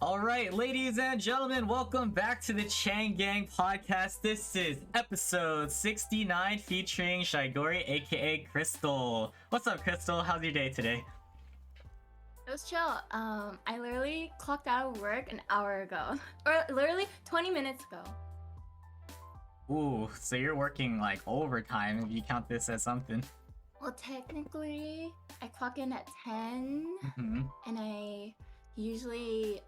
All right, ladies and gentlemen, welcome back to the Chang Gang podcast. This is episode 69 featuring Shygori, aka Crystal. What's up, Crystal? How's your day today? It was chill. I literally clocked out of work an hour ago, or literally 20 minutes ago. Ooh, so you're working like overtime if you count this as something. Well, technically, I clock in at 10, and I usually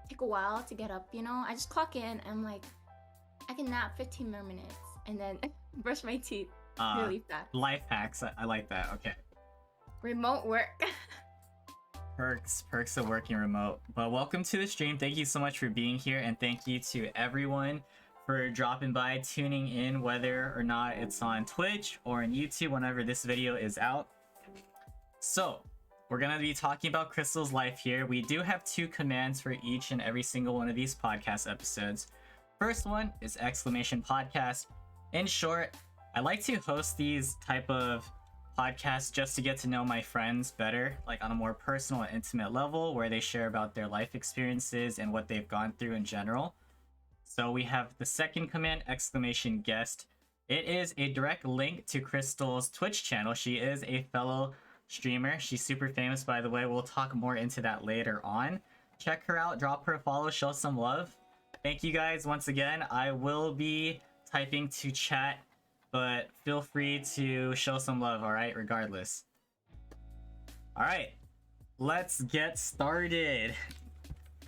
take a while to get up. You know, I just clock in. I'm like, I can nap 15 more minutes, and then brush my teeth really fast. Life hacks. I like that. Okay. Remote work. Perks of working remote. But welcome to the stream. Thank you so much for being here, and thank you to everyone for dropping by, tuning in, whether or not it's on Twitch or on YouTube whenever this video is out. So we're gonna be talking about Crystal's life here. We do have 2 commands for each and every single one of these podcast episodes. First one is exclamation podcast. In short, I like to host these type of podcasts just to get to know my friends better, like on a more personal and intimate level, where they share about their life experiences and what they've gone through in general. So we have the second command, exclamation guest. It is a direct link to Crystal's Twitch channel. She is a fellow streamer. She's super famous, by the way. We'll talk more into that later on. Check her out, drop her a follow, show some love. Thank you guys once again. I will be typing to chat, but feel free to show some love, all right, regardless. All right, let's get started.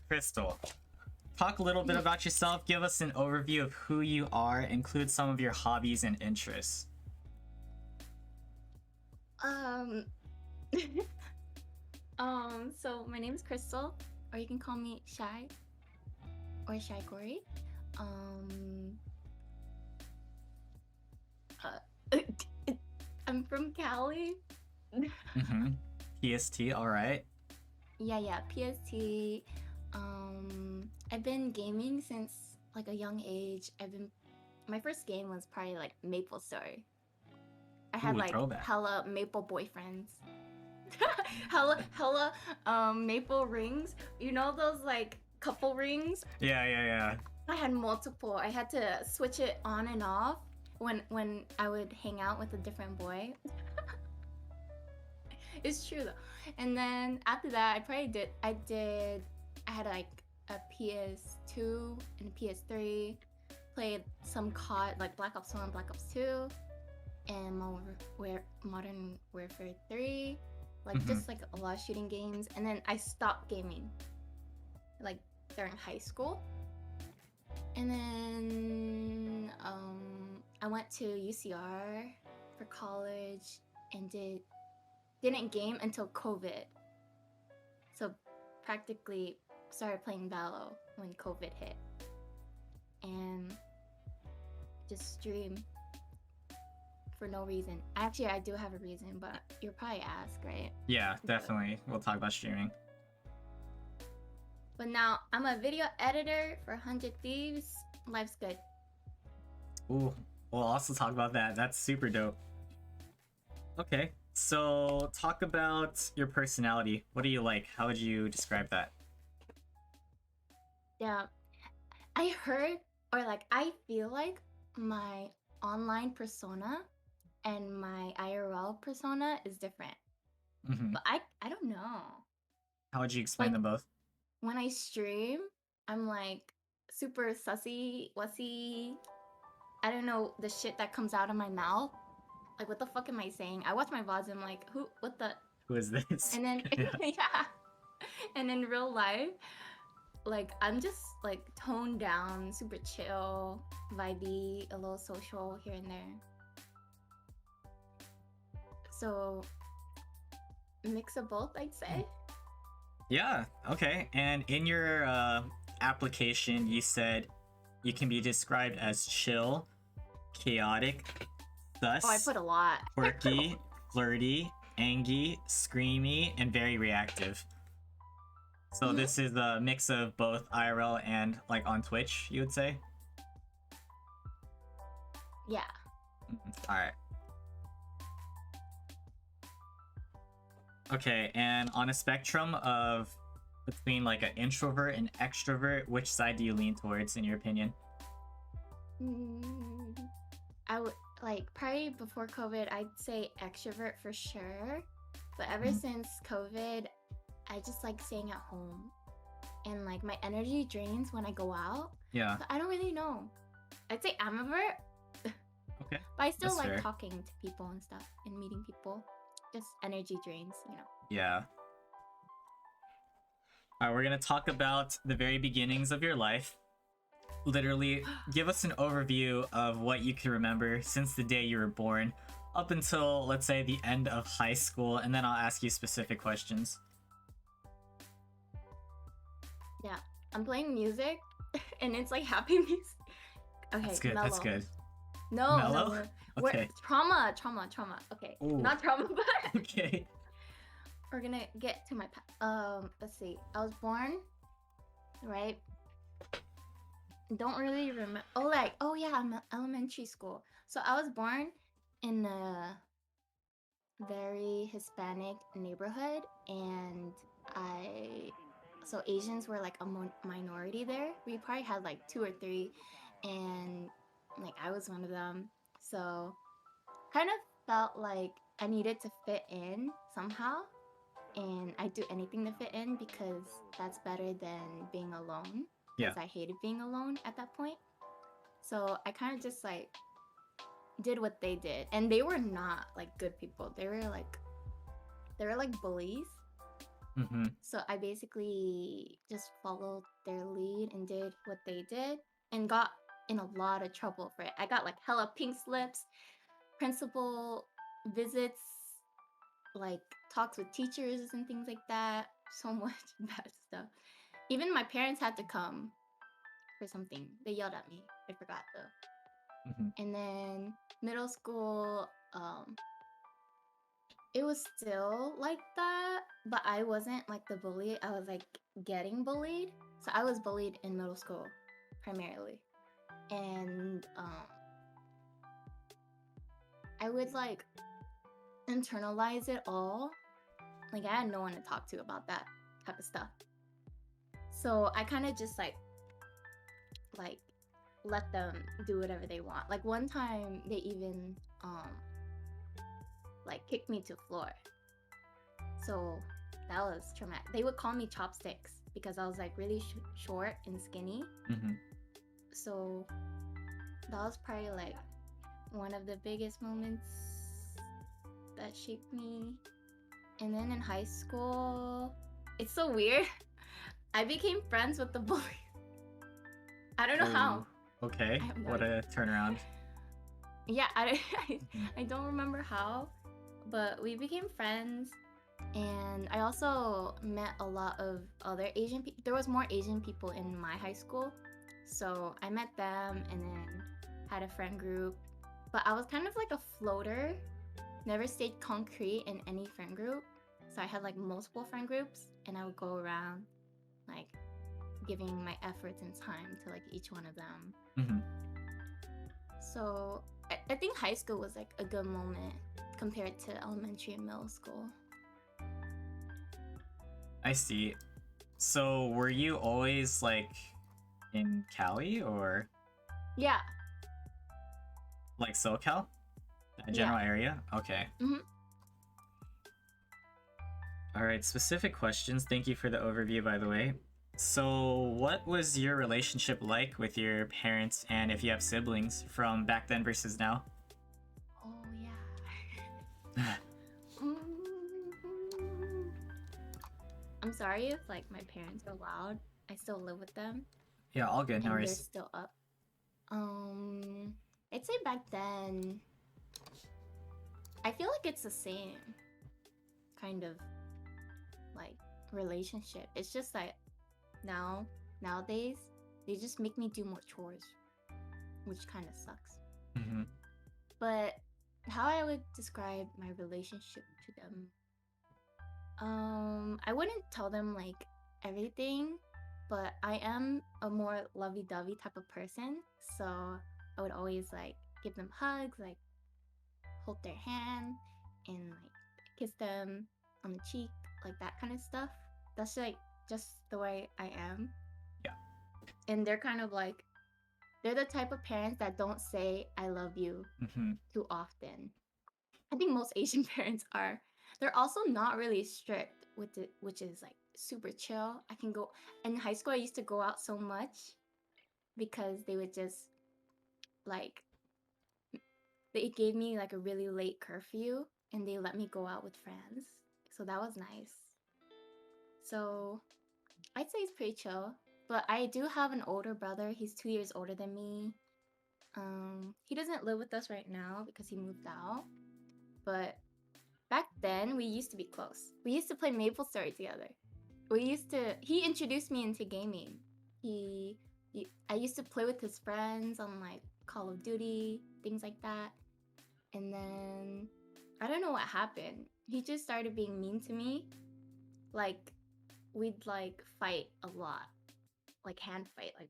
Crystal, talk a little bit about yourself. Give us an overview of who you are. Include some of your hobbies and interests. So my name is Crystal, or you can call me Shy, or Shygori. I'm from Cali. PST, all right. Yeah, PST. I've been gaming since like a young age. My first game was probably like Maple Story. I had like throwback. hella Maple boyfriends. hella Maple rings. You know those like couple rings? Yeah. I had multiple. I had to switch it on and off when I would hang out with a different boy. It's true though. And then after that, I had like a PS2 and a PS3. Played some COD like Black Ops 1, Black Ops 2, and Modern Warfare 3. Like just like a lot of shooting games. And then I stopped gaming like during high school. And then I went to UCR for college and didn't game until COVID. So practically started playing Valo when COVID hit. And just stream for no reason. Actually, I do have a reason, but you'll probably ask, right? Yeah, definitely. We'll talk about streaming. But now I'm a video editor for 100 Thieves. Life's good. Ooh, we'll also talk about that. That's super dope. Okay, so talk about your personality. What do you like? How would you describe that? Yeah, I feel like my online persona and my IRL persona is different. But I don't know. How would you explain them both? When I stream, I'm like super sussy, wussy. I don't know the shit that comes out of my mouth. Like, what the fuck am I saying? I watch my VODs and I'm like, who is this? And then, yeah. And in real life, like, I'm just like toned down, super chill, vibey, a little social here and there. So, mix of both, I'd say. Yeah, okay. And in your application, you said you can be described as chill, chaotic, sus, Oh, I put a lot. quirky, flirty, angry, screamy, and very reactive. So this is a mix of both IRL and like on Twitch, you would say? Yeah. Alright. Okay, and on a spectrum of between like an introvert and extrovert, which side do you lean towards in your opinion? Mm, I would like probably before COVID, I'd say extrovert for sure. But ever Mhm. since COVID, I just like staying at home. And like my energy drains when I go out. Yeah. So I don't really know. I'd say ambivert, Okay. but I still That's like fair. talking to people and stuff and meeting people. Just energy drains, you know. Yeah. All right, we're gonna talk about the very beginnings of your life. Literally, give us an overview of what you can remember since the day you were born up until, let's say, the end of high school, and then I'll ask you specific questions. Yeah. I'm playing music and it's like happy music. Okay, That's good. That's mellow. good. No, Mellow? no. We're Okay. trauma. Okay, Ooh. not trauma, but Okay. we're gonna get to my let's see. I was born, right? Don't really remember. Oh yeah, I'm elementary school. So I was born in a very Hispanic neighborhood, and so Asians were like a minority there. We probably had like two or three, and like I was one of them. So kind of felt like I needed to fit in somehow, and I'd do anything to fit in because that's better than being alone. Yeah. Because I hated being alone at that point. So I kind of just like did what they did, and they were not like good people. They were like bullies. Mm-hmm. So I basically just followed their lead and did what they did, and got in a lot of trouble for it. I got like hella pink slips, principal visits, like talks with teachers and things like that. So much bad stuff. Even my parents had to come for something. They yelled at me. I forgot though. Mm-hmm. And then middle school, it was still like that, but I wasn't like the bully. I was like getting bullied. So I was bullied in middle school primarily. And I would like internalize it all. Like I had no one to talk to about that type of stuff. So I kind of just like let them do whatever they want. Like one time they even like kicked me to the floor. So that was traumatic. They would call me chopsticks because I was like really short and skinny. Mm-hmm. So that was probably like one of the biggest moments that shaped me. And then in high school, it's so weird. I became friends with the bullies. I don't know how. Okay. I have no What idea. a turnaround. Yeah, I don't remember how, but we became friends. And I also met a lot of other Asian people. There was more Asian people in my high school. So I met them and then had a friend group. But I was kind of like a floater. Never stayed concrete in any friend group. So I had like multiple friend groups and I would go around like giving my efforts and time to like each one of them. Mm-hmm. So I think high school was like a good moment compared to elementary and middle school. I see. So were you always like in Cali or Yeah. like SoCal? That Yeah. general area? Okay. Mm-hmm. All right, specific questions. Thank you for the overview, by the way. So, what was your relationship like with your parents and if you have siblings from back then versus now? Oh yeah. I'm sorry if like my parents are loud. I still live with them Yeah, all good. No and they're worries. still up. I'd say back then I feel like it's the same kind of like relationship. It's just like nowadays they just make me do more chores, which kind of sucks. Mm-hmm. But how I would describe my relationship to them, I wouldn't tell them like everything, but I am a more lovey-dovey type of person. So I would always like give them hugs, like hold their hand and like kiss them on the cheek, like that kind of stuff. That's like just the way I am. Yeah. And they're kind of like, they're the type of parents that don't say I love you too often. I think most Asian parents are. They're also not really strict with it, which is like super chill. I can go in high school. I used to go out so much because they would just like they gave me like a really late curfew and they let me go out with friends. So that was nice. So I'd say it's pretty chill. But I do have an older brother. He's 2 years older than me. He doesn't live with us right now because he moved out. But back then, we used to be close. We used to play Maple Story together. He introduced me into gaming. I used to play with his friends on like Call of Duty, things like that. And then, I don't know what happened. He just started being mean to me. Like, we'd like fight a lot. Like hand fight, like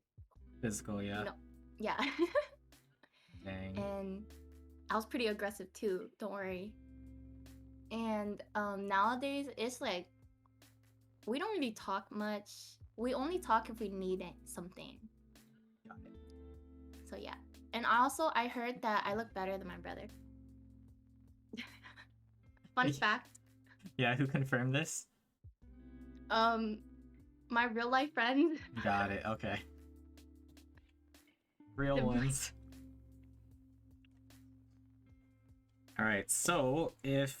Physical, yeah. no, yeah. Dang. And I was pretty aggressive too. Don't worry. And nowadays it's like we don't really talk much. We only talk if we need something. Got it. So yeah. And also I heard that I look better than my brother. Fun fact. Yeah, who confirmed this? My real life friend. Got it. Okay. Real ones. All right. So, if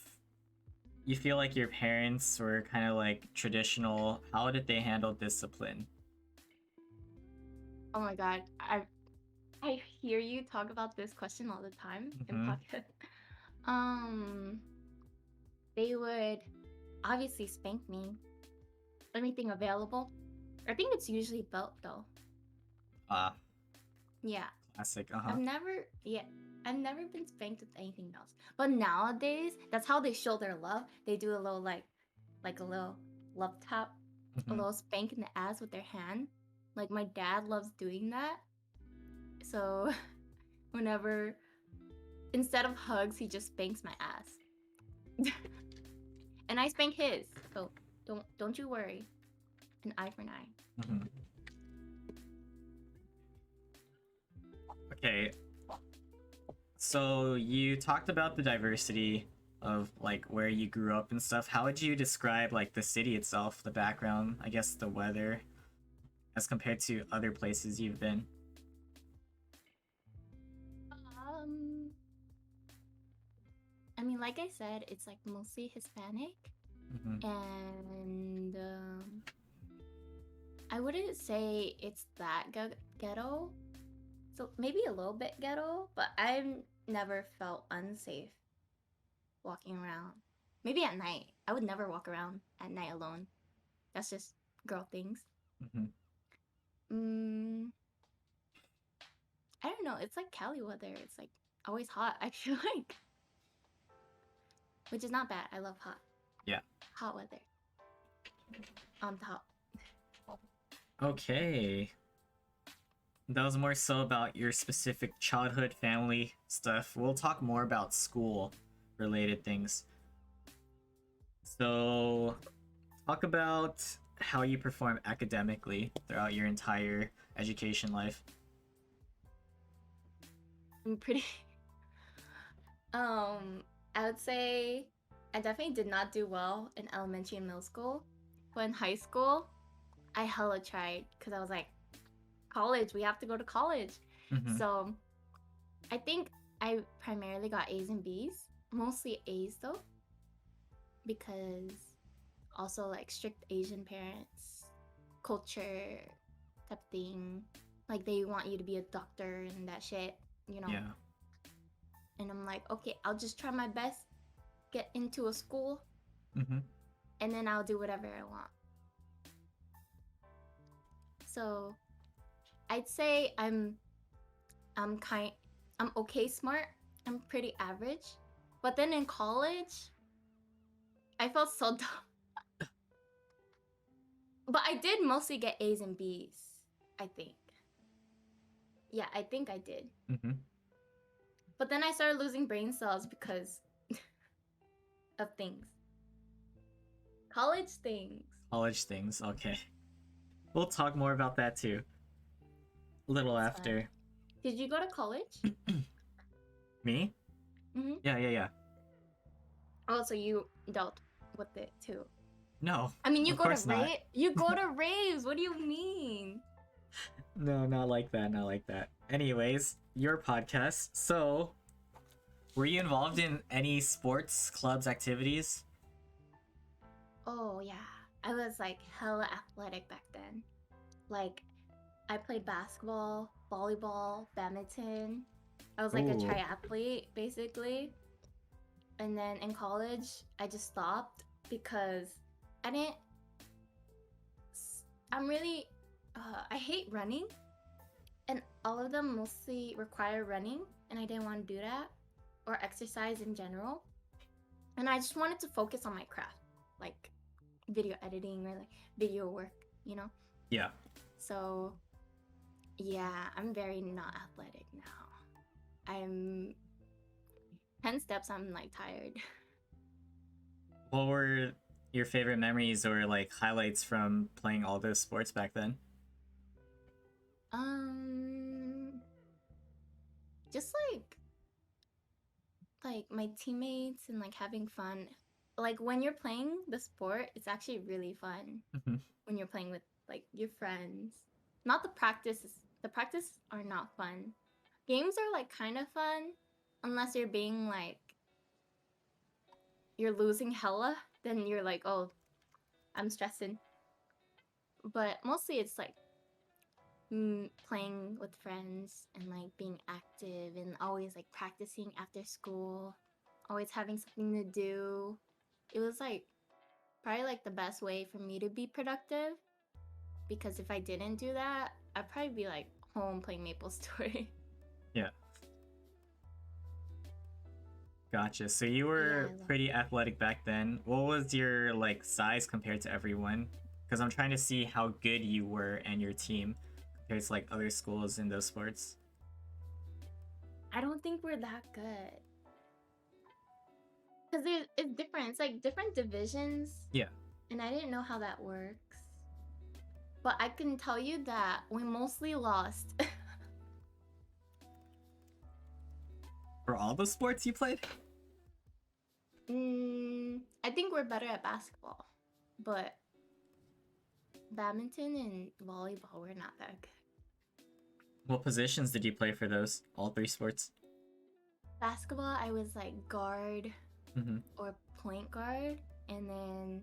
you feel like your parents were kind of like traditional, how did they handle discipline? Oh my god. I hear you talk about this question all the time in podcasts. They would obviously spank me. Anything available. I think it's usually belt though. Yeah. Classic. I've never been spanked with anything else. But nowadays, that's how they show their love. They do a little like a little love tap, a little spank in the ass with their hand. Like my dad loves doing that. So whenever instead of hugs, he just spanks my ass. And I spank his. So don't you worry. An eye for an eye. Okay. So you talked about the diversity of like where you grew up and stuff. How would you describe like the city itself, the background, I guess the weather, as compared to other places you've been? I mean, like I said, it's like mostly Hispanic, and I wouldn't say it's that ghetto. So maybe a little bit ghetto, but I've never felt unsafe walking around. Maybe at night. I would never walk around at night alone. That's just girl things. I don't know. It's like Cali weather. It's like always hot, I feel like. Which is not bad. I love hot. Yeah. Hot weather. On top. Okay. That was more so about your specific childhood family stuff. We'll talk more about school related things. So, talk about how you perform academically throughout your entire education life. I'm pretty I would say I definitely did not do well in elementary and middle school. But in high school, I hella tried because I was like, college, we have to go to college. So I think I primarily got A's and B's, mostly A's though, because also like strict Asian parents, culture type thing, like they want you to be a doctor and that shit, you know. Yeah. And I'm like, okay, I'll just try my best, get into a school, and then I'll do whatever I want. So I'd say I'm okay smart. I'm pretty average. But then in college, I felt so dumb. But I did mostly get A's and B's, I think. Yeah, I think I did. But then I started losing brain cells because of things. College things. College things. Okay. We'll talk more about that too. A little That's after. fun. Did you go to college? Me? Mm-hmm. Yeah. Oh, so you dealt with it too. No. I mean, you Of go to course not. You go to raves. What do you mean? No, not like that, not like that. Anyways, your podcast. So, were you involved in any sports, clubs, activities? Oh yeah, I was like hella athletic back then. Like, I played basketball, volleyball, badminton. I was like a Ooh. triathlete basically. And then in college, I just stopped because I didn't. I'm really. I hate running, and all of them mostly require running, and I didn't want to do that, or exercise in general. And I just wanted to focus on my craft, like video editing or like video work, you know? Yeah. So, yeah, I'm very not athletic now. I'm 10 steps, I'm like tired. What were your favorite memories or like highlights from playing all those sports back then? Just like my teammates and like having fun. Like when you're playing the sport, it's actually really fun Mhm. when you're playing with like your friends. Not the practices. The practice are not fun. Games are like kind of fun unless you're being like you're losing hella, then you're like, "Oh, I'm stressing." But mostly it's like playing with friends and like being active and always like practicing after school, always having something to do. It was like probably like the best way for me to be productive because if I didn't do that, I'd probably be like home playing Maple Story. Yeah. Gotcha. So you But yeah, were I love pretty athletic back then. What was your like size compared to everyone? Because I'm trying to see how good you were and your team compared to like other schools in those sports. I don't think we're that good. Because it's different. It's like different divisions. Yeah. And I didn't know how that works. But I can tell you that we mostly lost. For all the sports you played? I think we're better at basketball. But badminton and volleyball, we're not that good. What positions did you play for those? All three sports? Basketball, I was like guard Mm-hmm. or point guard. And then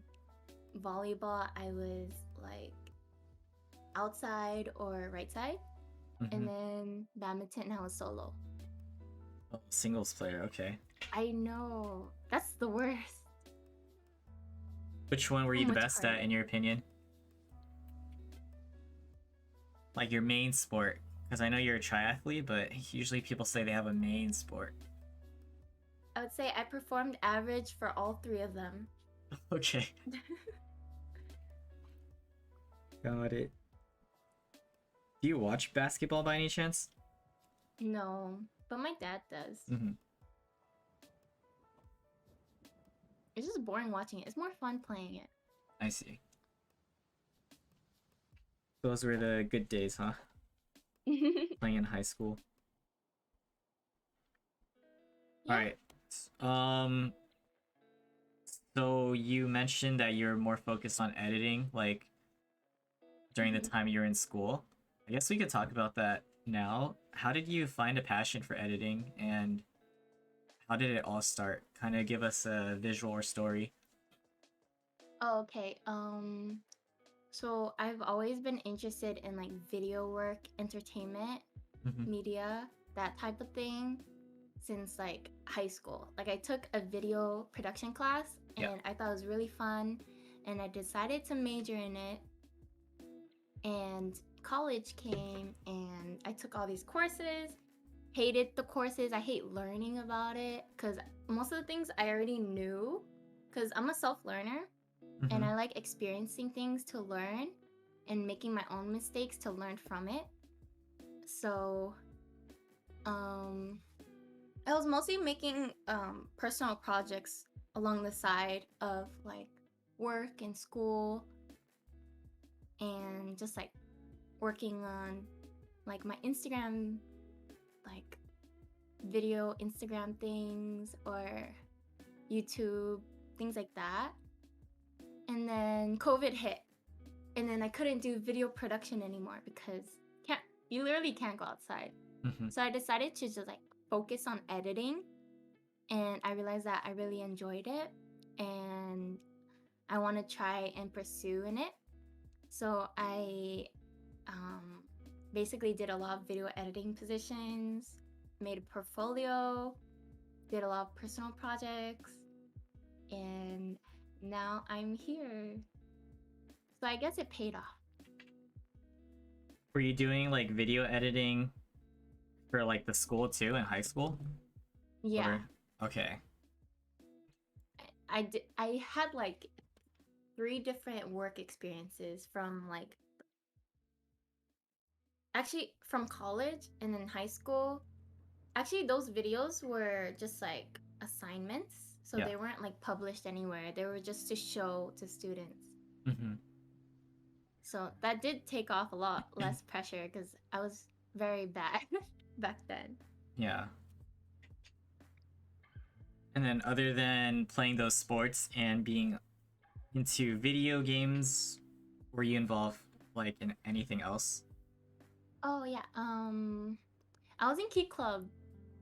volleyball, I was like outside or right side. Mm-hmm. And then badminton, I was solo. Oh, singles player, okay. I know. That's the worst. Which one were So you the much best at harder. in your opinion? Like your main sport? Because I know you're a triathlete, but usually people say they have a main sport. I would say I performed average for all three of them. Okay. Got it. Do you watch basketball by any chance? No, but my dad does. Mm-hmm. It's just boring watching it. It's more fun playing I see. Those were the good days, huh? it. Playing in high school. Yeah. Alright. So you mentioned that you're more focused on editing, like during the time you were in school. I guess we could talk about that now. How did you find a passion for editing and how did it all start? Kind of give us a visual or story. Oh, okay. So I've always been interested in like video work, entertainment, Mm-hmm. media, that type of thing since like high school. Like I took a video production class and Yeah. I thought it was really fun and I decided to major in it. And college came and I took all these courses. Hated the courses. I hate learning about it cuz most of the things I already knew cuz I'm a self-learner Mm-hmm. and I like experiencing things to learn and making my own mistakes to learn from it. So, I was mostly making personal projects along the side of like work and school. just like working on like my Instagram, like video Instagram things or YouTube, things like that. And then COVID hit. And then I couldn't do video production anymore because you literally can't go outside. So I decided to just like focus on editing, and I realized that I really enjoyed it and I want to try and pursue in it. So I basically did a lot of video editing positions, made a portfolio, did a lot of personal projects, and now I'm here. So I guess it paid off. Were you doing like video editing for like the school too in high school? Yeah. Okay. I had like 3 different work experiences from like actually from college and then high school. Actually, those videos were just like assignments, so Yeah. they weren't like published anywhere. They were just to show to students. So that did take off a lot less pressure because I was very bad back then. Yeah. And then other than playing those sports and being into video games, were you involved like in anything else? Oh yeah. I was in Key Club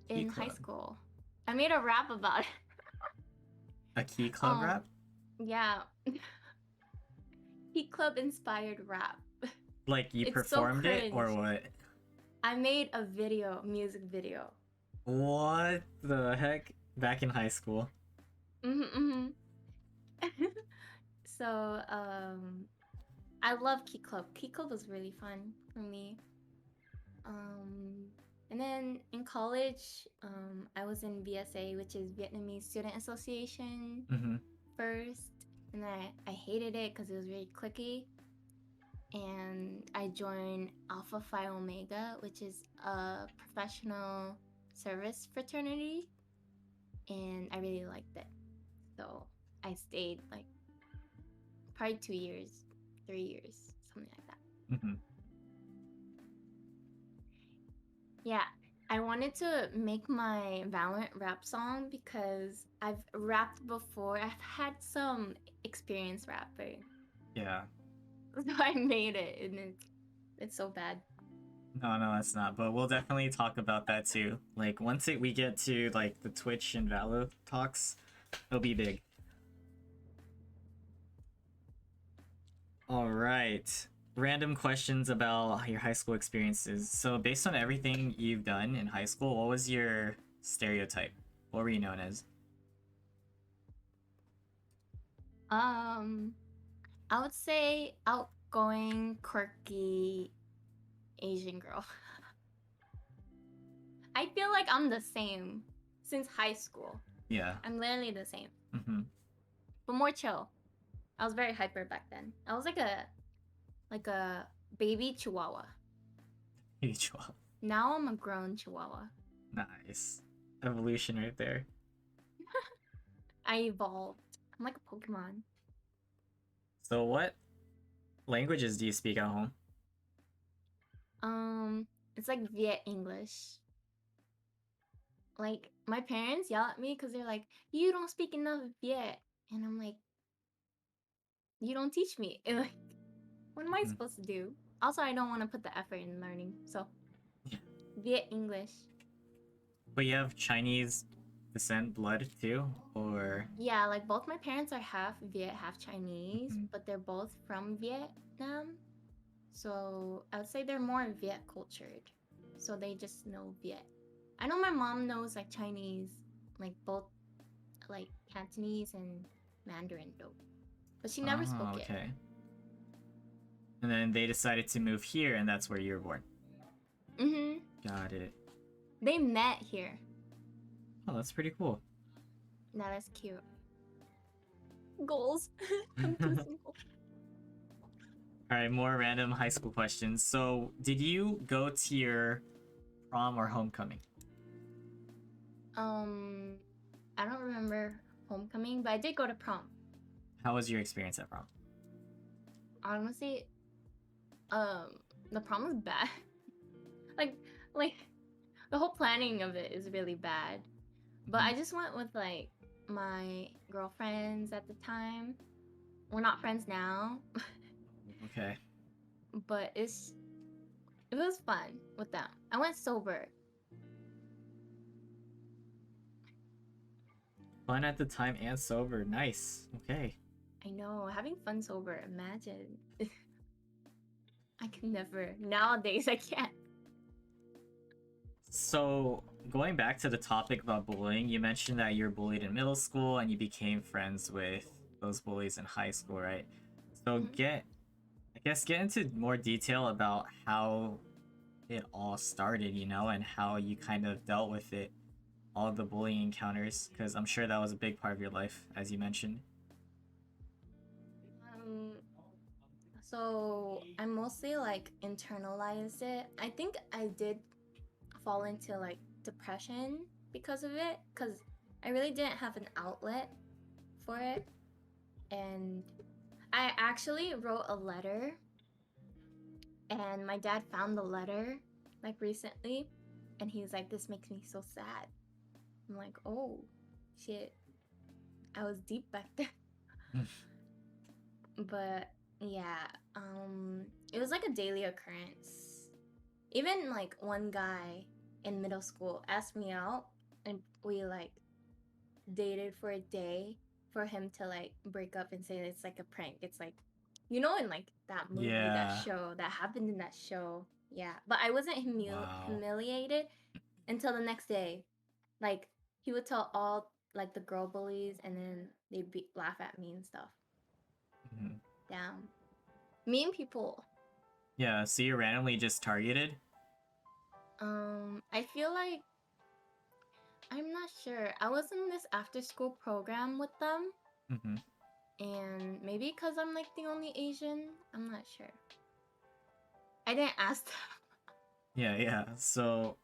in high Club. school. I made a rap about it. A Key Club rap? Yeah. Key Club inspired rap. Like you It's performed so it or cringe. what? I made a video, music video. What the heck? Back in high school. So, I love Key Club. Key Club was really fun for me. And then in college, I was in VSA, which is Vietnamese Student Association first. And I hated it because it was really cliquey. And I joined Alpha Phi Omega, which is a professional service fraternity. And I really liked it. So I stayed like probably 2 years, 3 years, something like that. Yeah, I wanted to make my Valorant rap song because I've rapped before. I've had some experience rapping. Yeah. So I made it, and it's so bad. No, it's not. But we'll definitely talk about that too. Like once we get to like the Twitch and Valo talks, it'll be big. All right. Random questions about your high school experiences. So based on everything you've done in high school, what was your stereotype? What were you known as? I would say outgoing, quirky Asian girl. I feel like I'm the same since high school. Yeah. I'm literally the same. But more chill. I was very hyper back then. I was like a baby chihuahua. Baby chihuahua. Now I'm a grown chihuahua. Nice. Evolution right there. I evolved. I'm like a Pokemon. So what languages do you speak at home? It's like Viet English. Like my parents yell at me because they're like, "You don't speak enough Viet," and I'm like, "You don't teach me." And like, what am I supposed to do? Also, I don't want to put the effort in learning, so Viet English. But you have Chinese descent blood too, or? Yeah, like both my parents are half Viet, half Chinese, but they're both from Vietnam. So I would say they're more Viet cultured. So they just know Viet. I know my mom knows like Chinese, like both like Cantonese and Mandarin though. But she never spoke it. Okay. And then they decided to move here, and that's where you were born. Got it. They met here. Oh, that's pretty cool. Now that's cute. Goals. I'm too simple. Alright, more random high school questions. So, did you go to your prom or homecoming? I don't remember homecoming, but I did go to prom. How was your experience at prom? Honestly, the prom was bad. like like the whole planning of it is really bad. But I just went with like my girlfriends at the time. We're not friends now, Okay. but it was fun with them. I went sober. Fun at the time and sober. Nice. Okay. I know, having fun sober. Imagine. I can never. Nowadays, I can't. So, going back to the topic about bullying, you mentioned that you were bullied in middle school and you became friends with those bullies in high school, right? So, Mhm. get into more detail about how it all started, and how you kind of dealt with it, all the bullying encounters, because I'm sure that was a big part of your life, as you mentioned. Um, so I mostly like internalized it. I think I did fall into like depression because of it, because I really didn't have an outlet for it. And I actually wrote a letter, and my dad found the letter like recently, and he's like, "This makes me so sad." I'm like, "Oh, shit, I was deep back then." But yeah, it was like a daily occurrence. Even like one guy in middle school asked me out, and we like dated for a day for him to like break up and say it's like a prank. It's like, in like that movie, that Yeah. show, that happened in that show. Yeah, but I wasn't Wow. humiliated until the next day. Like he would tell all like the girl bullies, and then they'd laugh at me and stuff. Mhm. Damn, mean people. Yeah, so you're randomly just targeted? I feel like I'm not sure. I was in this after school program with them, Mm-hmm. and maybe because I'm like the only Asian, I'm not sure. I didn't ask them. Yeah, yeah. So,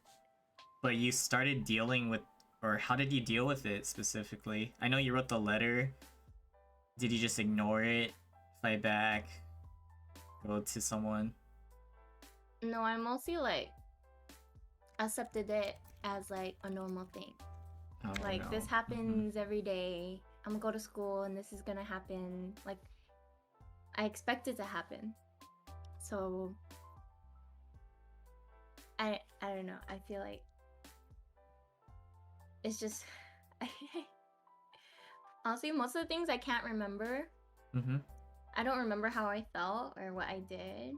but you started dealing with, or how did you deal with it specifically? I know you wrote the letter. Did you just ignore it, fight back, go to someone? No, I mostly like accepted it as like a normal thing. Oh Like this no. Mm-hmm. happens every day. I'm gonna go to school and this is gonna happen. Like I expect it to happen. So I don't know. I feel like it's just honestly most of the things I can't remember. Mm-hmm. I don't remember how I felt or what I did,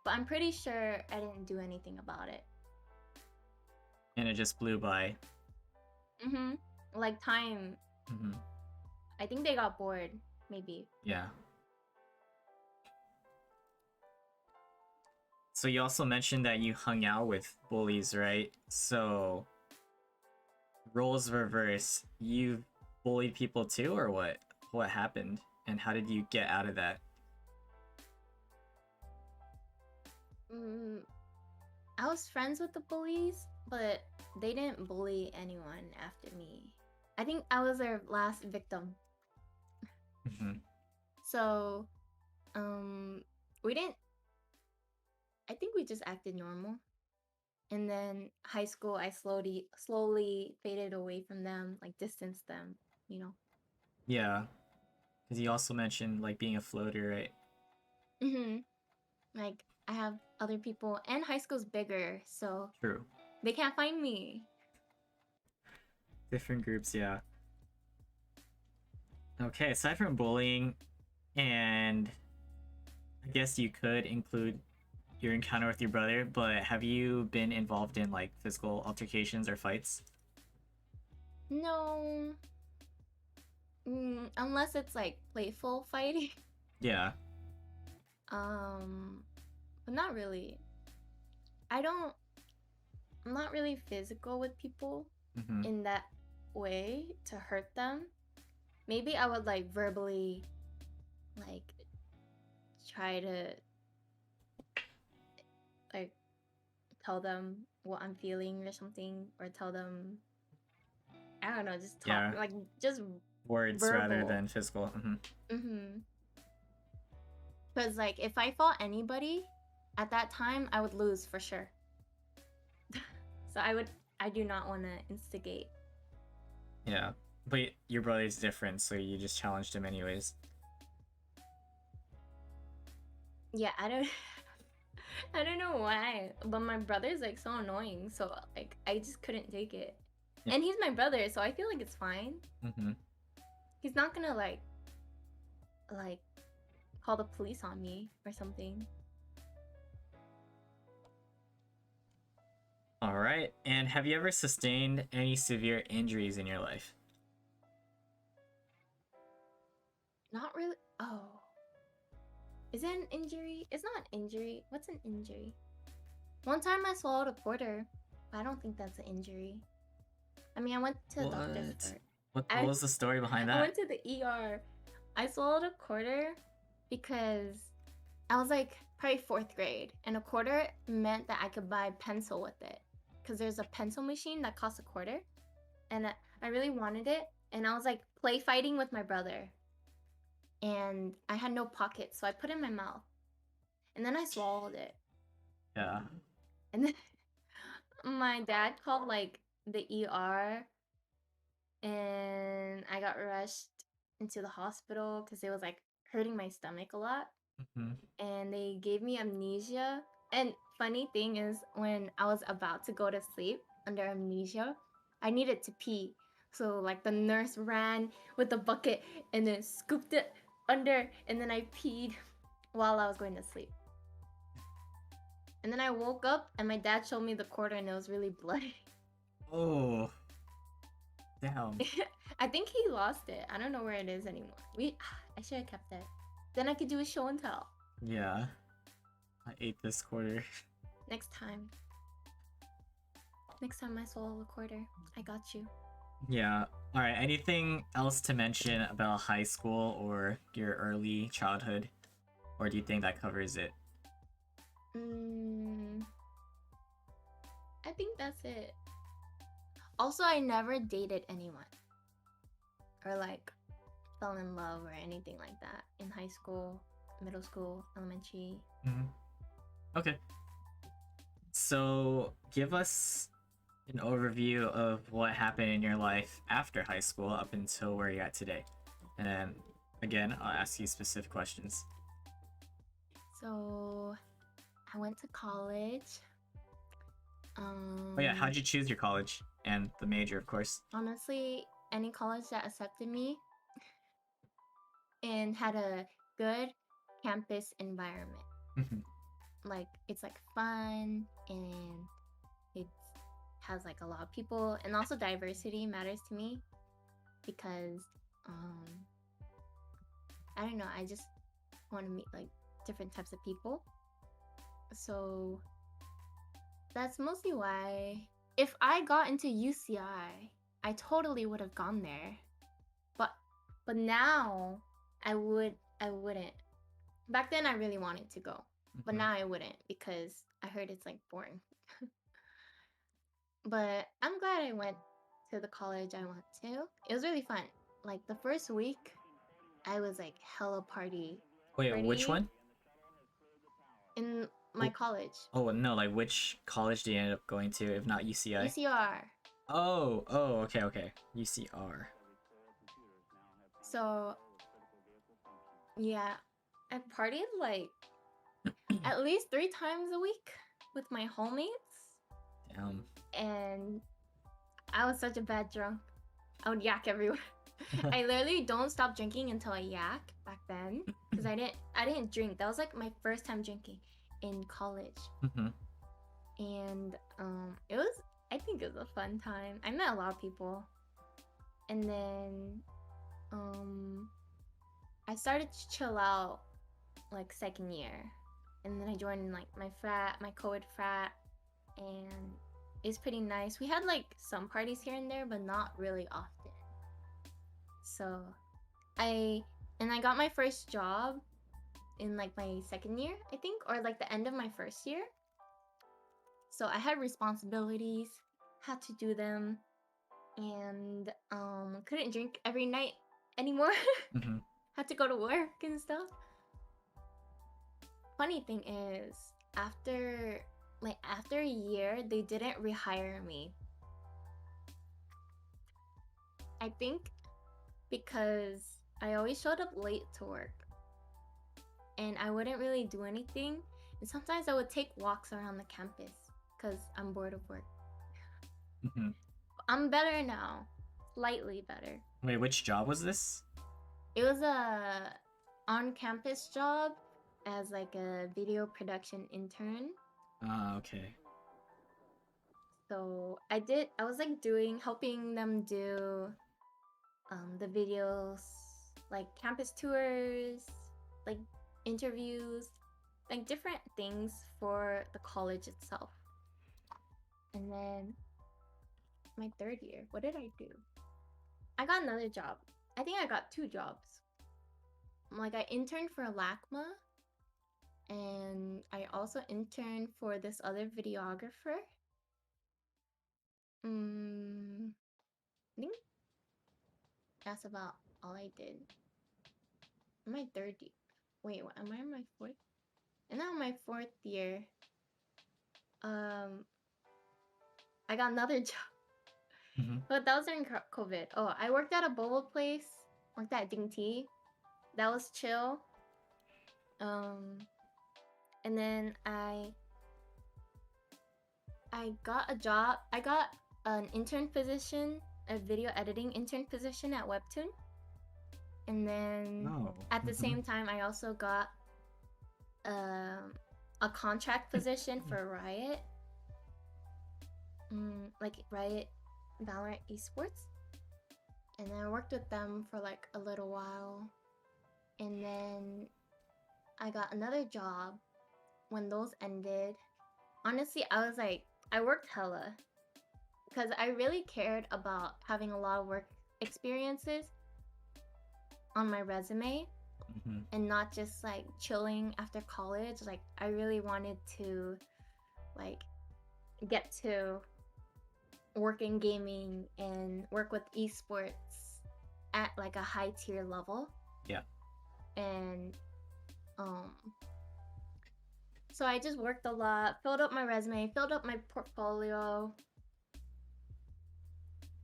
but I'm pretty sure I didn't do anything about it. And it just blew by. Like time, Mm-hmm. I think they got bored, maybe. Yeah. So you also mentioned that you hung out with bullies, right? So roles reverse. You bullied people too, or what? What happened, and how did you get out of that? Mm, I was friends with the bullies, but they didn't bully anyone after me. I think I was their last victim. Mm-hmm. So, um, we didn't. I think we just acted normal. And then high school, I slowly faded away from them, like distanced them. You know. Yeah, because you also mentioned like being a floater, right? Mhm. Like I have other people, and high school's bigger, so True. they can't find me. Different groups, yeah. Okay, aside from bullying, and I guess you could include your encounter with your brother, but have you been involved in like physical altercations or fights? No, unless it's like playful fighting. Yeah. um, but not really. I don't. I'm not really physical with people Mm-hmm. in that way to hurt them. Maybe I would like verbally, like try to like tell them what I'm feeling or something, or tell them I don't know, just talk Yeah. like just Words rather verbal. than physical. Mm-hmm. Mm-hmm. Because like if I fought anybody at that time, I would lose for sure. So I do not want to instigate. Yeah, but your brother's different, so you just challenged him anyways. Yeah, I don't I don't know why, but my brother's like so annoying, so like I just couldn't take it. Yeah. And he's my brother, so I feel like it's fine. Mm-hmm. He's not gonna like call the police on me or something. All right. And have you ever sustained any severe injuries in your life? Not really. Oh. Is it an injury? It's not an injury. What's an injury? One time I swallowed a quarter, but I don't think that's an injury. I mean, I went to the doctor for it. What was the story behind that? I went to the ER. I swallowed a quarter because I was like probably 4th grade, and a quarter meant that I could buy pencil with it. Because there's a pencil machine that costs a quarter, and I really wanted it, and I was like play fighting with my brother. And I had no pocket, so I put it in my mouth. And then I swallowed it. Yeah. And then my dad called like the ER, and I got rushed into the hospital because it was like hurting my stomach a lot. Mm-hmm. And they gave me amnesia. And funny thing is, when I was about to go to sleep under amnesia, I needed to pee. So like the nurse ran with the bucket and then scooped it under, and then I peed while I was going to sleep. And then I woke up and my dad showed me the quarter and it was really bloody. Oh. Damn. I think he lost it. I don't know where it is anymore. I should have kept it. Then I could do a show and tell. Yeah. I ate this quarter. Next time. Next time I swallow a quarter, I got you. Yeah. All right. Anything else to mention about high school or your early childhood? Or do you think that covers it? I think that's it. Also, I never dated anyone. Or like fell in love or anything like that in high school, middle school, elementary. Mm-hmm. Okay. So give us an overview of what happened in your life after high school up until where you're at today. And then again, I'll ask you specific questions. So I went to college. Oh yeah, how'd you choose your college? And the major, of course. Honestly, any college that accepted me and had a good campus environment. Like it's like fun and it has like a lot of people, and also diversity matters to me because I don't know, I just want to meet like different types of people. So that's mostly why. If I got into UCI, I totally would have gone there. But now I wouldn't. Back then I really wanted to go. But now I wouldn't because I heard it's like boring. But I'm glad I went to the college I went to. It was really fun. Like the first week, I was like hella party. Wait, which one? In my college. Oh no, like which college did you end up going to, if not UCI? UCR. Oh, okay. UCR. So yeah, I partied like at least 3 times a week with my homies. Damn. And I was such a bad drunk. I would yak everywhere. I literally don't stop drinking until I yak back then because I didn't drink. That was like my first time drinking in college. And I think it was a fun time. I met a lot of people. And then I started to chill out like 2nd year. And then I joined like my co-ed frat, and it's pretty nice. We had like some parties here and there, but not really often. So I got my first job in like my 2nd year, I think, or like the end of my 1st year. So I had responsibilities, had to do them, and couldn't drink every night anymore. Had to go to work and stuff. funny thing is, after after a year, they didn't rehire me. I think because I always showed up late to work and I wouldn't really do anything. And sometimes I would take walks around the campus because I'm bored of work. Mhm. I'm better now, slightly better. Wait, which job was this? It was a on-campus job as like a video production intern. Ah, okay. So I was like helping them do the videos, like campus tours, like interviews, like different things for the college itself. And then my third year, what did I do? I got another job. I think I got 2 jobs. Like I interned for LACMA, and I also interned for this other videographer. I think that's about all I did. My third year. Wait, what, am I in my 4th? And now my 4th year, I got another job. Mhm. But that was during COVID. Oh, I worked at a boba place. Worked at Ding Tea. That was chill. And then I got a job. I got an intern position, a video editing intern position at Webtoon. And then Oh. at the Mhm. same time, I also got a contract position for Riot. Like Riot Valorant Esports. And then I worked with them for like a little while. And then I got another job when those ended. Honestly, I worked hella because I really cared about having a lot of work experiences on my resume Mhm. and not just like chilling after college. Like I really wanted to like get to work in gaming and work with esports at like a high tier level. Yeah. And so I just worked a lot, filled up my resume, filled up my portfolio,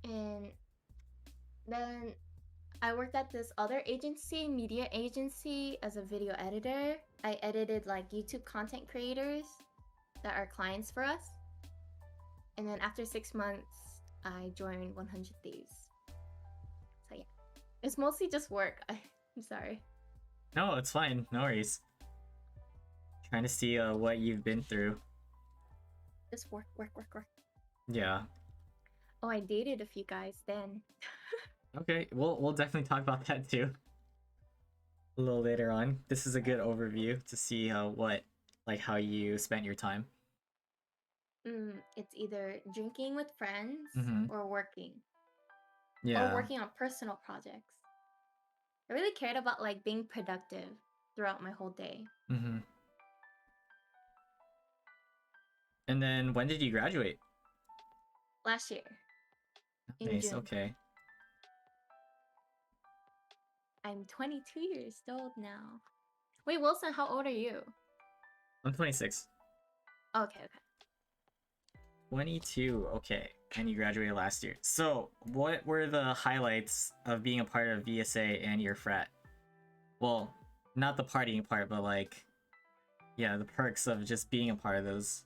and then I worked at this other agency, media agency, as a video editor. I edited like YouTube content creators that are clients for us. And then after 6 months, I joined 100 Thieves. So yeah, it's mostly just work. I'm sorry. No, it's fine. No worries. Trying to see what you've been through. Just work. Yeah. Oh, I dated a few guys then. Okay, we'll definitely talk about that too a little later on. This is a good overview to see how you spent your time. It's either drinking with friends Mhm. or working. Yeah. Or working on personal projects. I really cared about like being productive throughout my whole day. Mhm. And then when did you graduate? Last year in Nice. June. Okay. I'm 22 years old now. Wait, Wilson, how old are you? I'm 26. Okay. 22. Okay. And you graduated last year. So, what were the highlights of being a part of VSA and your frat? Well, not the partying part, but like, yeah, the perks of just being a part of those.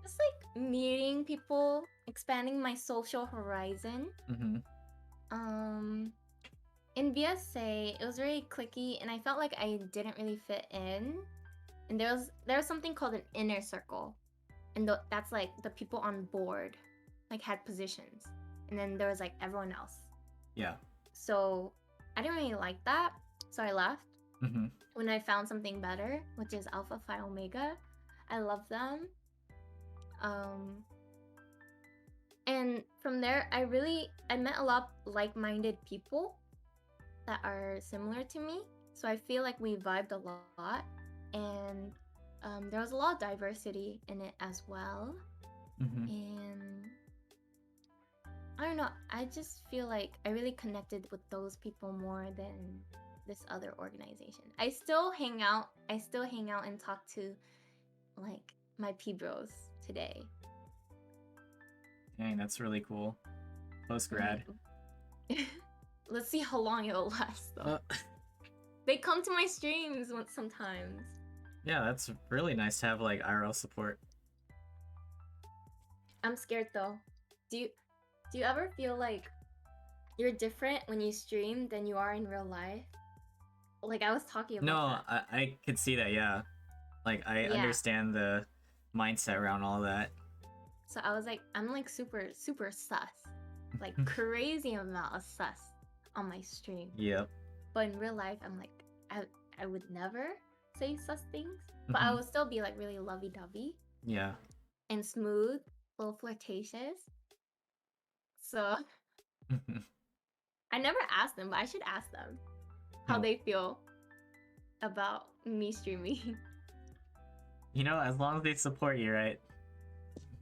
Just like meeting people, expanding my social horizon. Mm-hmm. In VSA, it was very cliquey, and I felt like I didn't really fit in. And there was something called an inner circle, and that's like the people on board, like had positions, and then there was like everyone else. Yeah. So I didn't really like that, so I left. Mm-hmm. When I found something better, which is Alpha Phi Omega, I love them. And from there, I met a lot of like-minded people that are similar to me. So I feel like we vibed a lot, and there was a lot of diversity in it as well. Mm-hmm. And I don't know, I just feel like I really connected with those people more than this other organization. I still hang out and talk to like my P-bros today. Dang, that's really cool. Post grad. Let's see how long it'll last though. They come to my streams sometimes. Yeah, that's really nice to have like IRL support. I'm scared though. Do you ever feel like you're different when you stream than you are in real life? Like I was talking about that. I could see that, yeah. Like I understand the mindset around all that. So I was like, I'm like super sus. Like crazy amount of sus on my stream. Yep. But in real life, I'm like, I would never say sus things. But I would still be like really lovey-dovey. Yeah. And smooth, a little flirtatious. So I never asked them, but I should ask them how they feel about me streaming. You know, as long as they support you, right?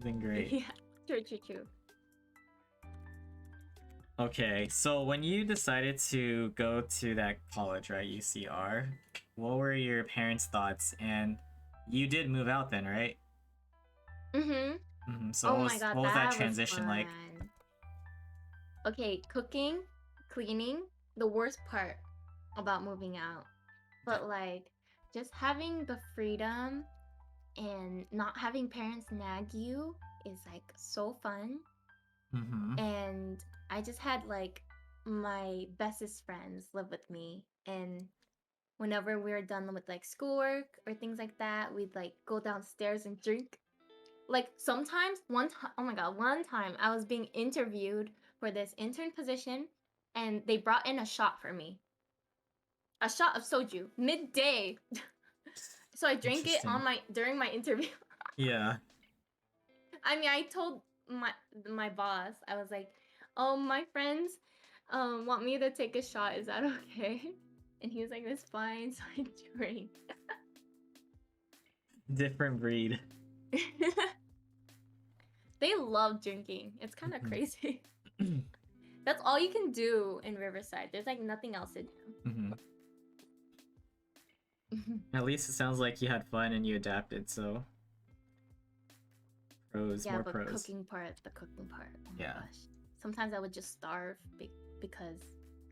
Then great. Yeah, true. Okay, so when you decided to go to that college, right, UCR, what were your parents' thoughts? And you did move out then, right? So Oh what my god, was that transition like? Okay, cooking, cleaning, the worst part about moving out. But like, just having the freedom and not having parents nag you is like so fun. And I just had like my bestest friends live with me, and whenever we were done with like schoolwork or things like that, we'd like go downstairs and drink. Like sometimes one time I was being interviewed for this intern position and they brought in a shot for me. A shot of soju midday. So I drank it on during my interview. Yeah. I mean, I told my boss, I was like, "Oh, my friends want me to take a shot. Is that okay?" And he was like, "That's fine." So I drank. Different breed. They love drinking. It's kind of crazy. That's all you can do in Riverside. There's like nothing else to do. At least it sounds like you had fun and you adapted, so pros, yeah, more but pros. The cooking part. Oh my gosh. Sometimes I would just starve because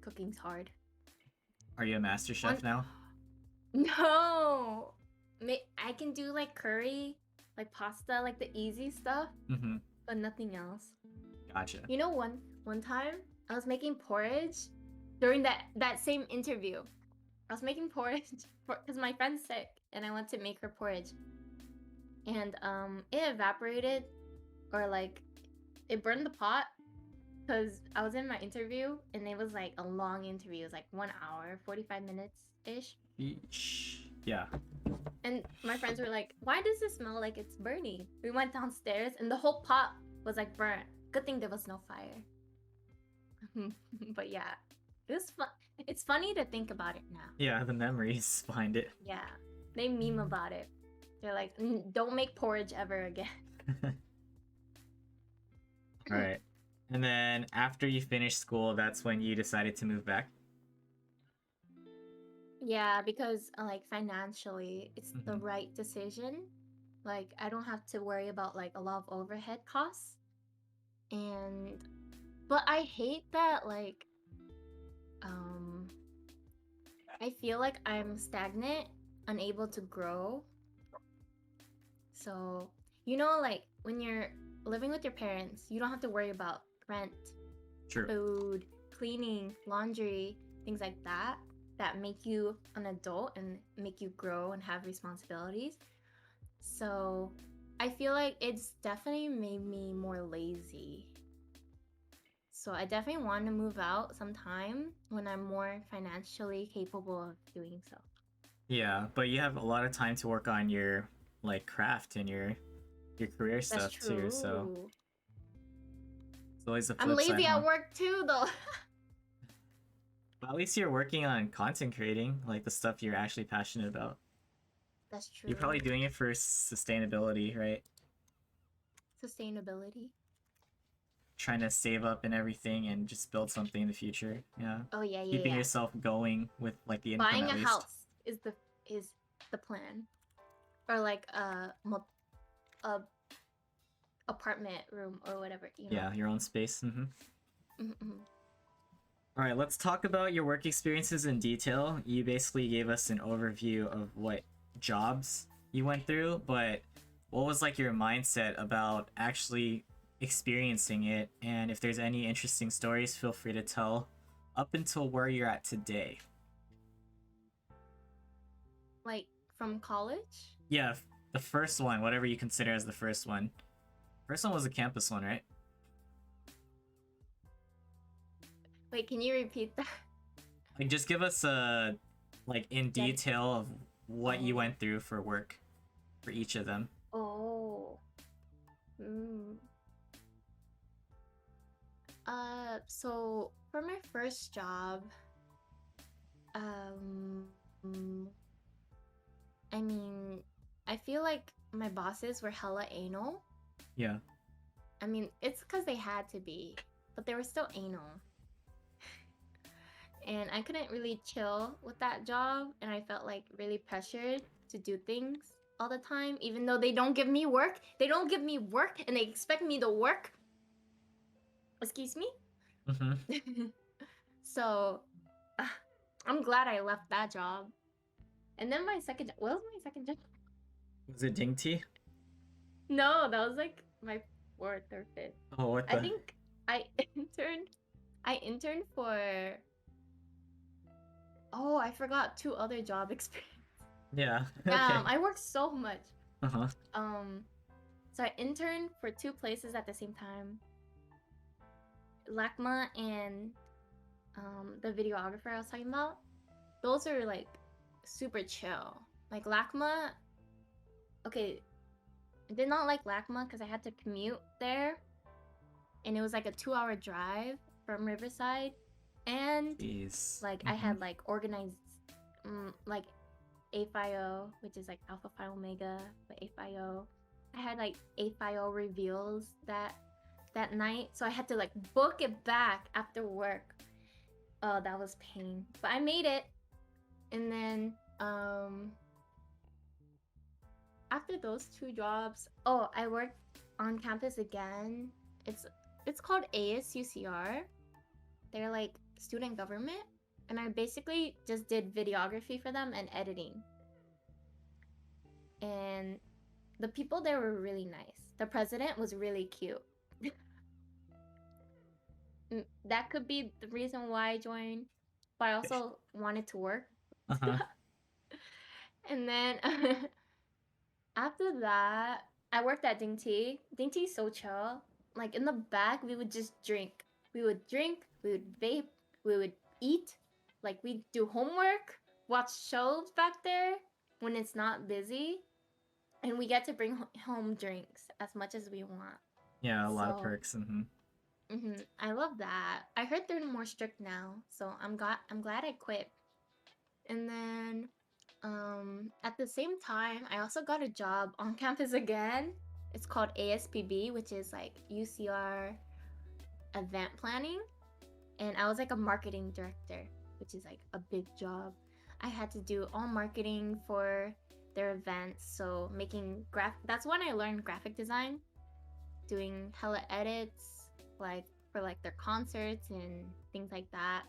cooking's hard. Are you a master chef now? No. I can do like curry, like pasta, like the easy stuff, but nothing else. Gotcha. You know, one time I was making porridge during that same interview. I was making porridge because my friend's sick, and I went to make her porridge, and it evaporated, or like it burned the pot, because I was in my interview, and it was like a long interview. It was like 1 hour, 45 minutes ish. Yeah. And my friends were like, "Why does it smell like it's burning?" We went downstairs, and the whole pot was like burnt. Good thing there was no fire. But yeah, it was fun. It's funny to think about it now. Yeah, the memories behind it. Yeah, they meme about it. They're like, "Don't make porridge ever again." All right. And then after you finished school, that's when you decided to move back? Yeah, because like financially, it's the right decision. Like I don't have to worry about like a lot of overhead costs. But I hate that like I feel like I'm stagnant, unable to grow. So, you know, like when you're living with your parents, you don't have to worry about rent, food, cleaning, laundry, things like that make you an adult and make you grow and have responsibilities. So I feel like it's definitely made me more lazy. So I definitely want to move out sometime when I'm more financially capable of doing so. Yeah, but you have a lot of time to work on your like craft and your career stuff too, so it's always a flip I'm lazy side, at work too though. But at least you're working on content creating, like the stuff you're actually passionate about. That's true. You're probably doing it for sustainability, right? Sustainability? trying to save up and everything and just build something in the future. Yeah. Oh yeah, yeah, Keeping yeah. yourself going with like the income Buying at a least. house is the plan, or like a apartment room or whatever, you know. Yeah, your own space. Mm-hmm. All right, let's talk about your work experiences in detail. You basically gave us an overview of what jobs you went through, but what was like your mindset about actually experiencing it? And if there's any interesting stories, feel free to tell up until where you're at today. Like from college. Yeah, the first one, whatever you consider as the first one. First one was the campus one, right? Wait, can you repeat that? Like, just give us a like in detail of what you went through for work for each of them. Oh. Mm. So for my first job, um, I mean, I feel like my bosses were hella anal. Yeah. I mean, it's because they had to be, but they were still anal. And I couldn't really chill with that job, and I felt like really pressured to do things all the time, even though they don't give me work. They don't give me work, and they expect me to work. Excuse me? Mm-hmm. So, I'm glad I left that job. And then my second job. What was my second job? Was it Ding T? No, that was like my fourth or fifth. Oh, what the? I think I interned for. Oh, I forgot 2 other job experience. Yeah. Okay. I worked so much. Uh-huh. So I interned for 2 places at the same time. LACMA and the videographer I was talking about. Those are like super chill. Like LACMA, okay, I did not like LACMA because I had to commute there, and it was like a 2-hour drive from Riverside, and Jeez. like I had like organized like AFIO, which is like Alpha Phi Omega, but AFIO. I had like AFIO reveals that night, so I had to like book it back after work. Oh, that was pain, but I made it. And then after those 2 jobs, oh, I worked on campus again. It's called ASUCR. They're like student government, and I basically just did videography for them and editing. And the people there were really nice. The president was really cute. That could be the reason why I joined, but I also wanted to work. Uh-huh. And then after that, I worked at Ding T. Ding T's so chill. Like in the back, we would just drink. We would drink, we would vape, we would eat. Like we'd do homework, watch shows back there when it's not busy. And we get to bring home drinks as much as we want. Yeah, a lot of perks. Mm-hmm. I love that. I heard they're more strict now, so I'm glad I quit. And then at the same time, I also got a job on campus again. It's called ASPB, which is like UCR event planning. And I was like a marketing director, which is like a big job. I had to do all marketing for their events. So making that's when I learned graphic design, doing hella edits, like for like their concerts and things like that.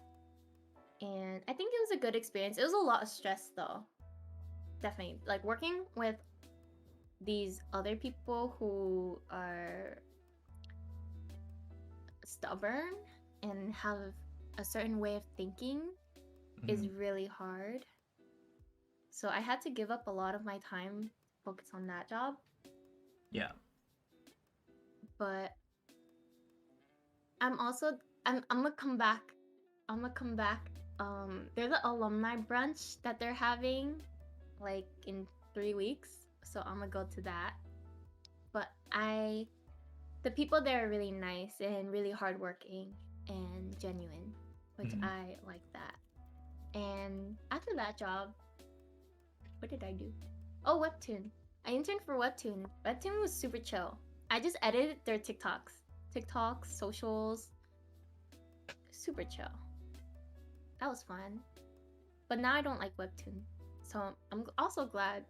And I think it was a good experience. It was a lot of stress though. Definitely. Like working with these other people who are stubborn and have a certain way of thinking is really hard. So I had to give up a lot of my time, focus on that job. Yeah. But I'm gonna come back. There's an alumni brunch that they're having like in 3 weeks. So I'm gonna go to that. But the people there are really nice and really hardworking and genuine, which I like that. And after that job, what did I do? Oh, Webtoon. I interned for Webtoon. Webtoon was super chill. I just edited their TikToks, TikToks, socials. Super chill. That was fun. But now I don't like webtoon. So I'm also glad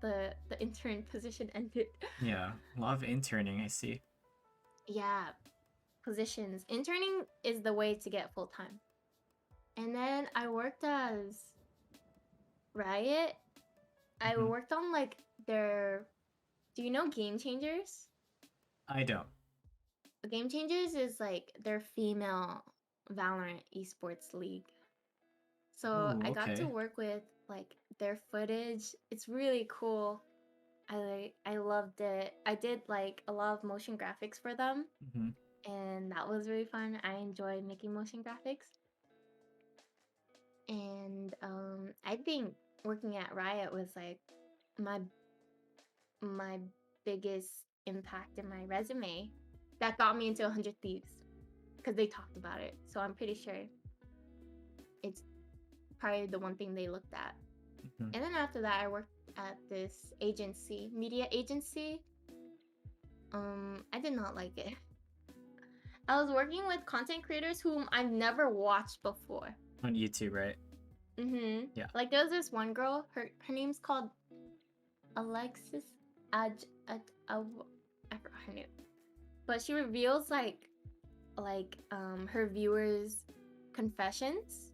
the intern position ended. Yeah, a lot of interning, I see. Yeah, positions. Interning is the way to get full time. And then I worked as Riot. I Mhm. worked on like their. Do you know Game Changers? I don't. Game Changers is like their female Valorant esports league. So Ooh, I got to okay. work with like their footage. It's really cool. I loved it. I did like a lot of motion graphics for them, Hmm. and that was really fun. I enjoy making motion graphics. And I think working at Riot was like my my biggest impact in my resume that got me into 100 Thieves because they talked about it. So I'm pretty sure it's probably the one thing they looked at. Hmm. And then after that, I worked at this agency, media agency. I did not like it. I was working with content creators whom I've never watched before. On YouTube, right? Yeah. Like there was this one girl. Her name's called Alexis. I forgot her name. But she reveals like her viewers' confessions,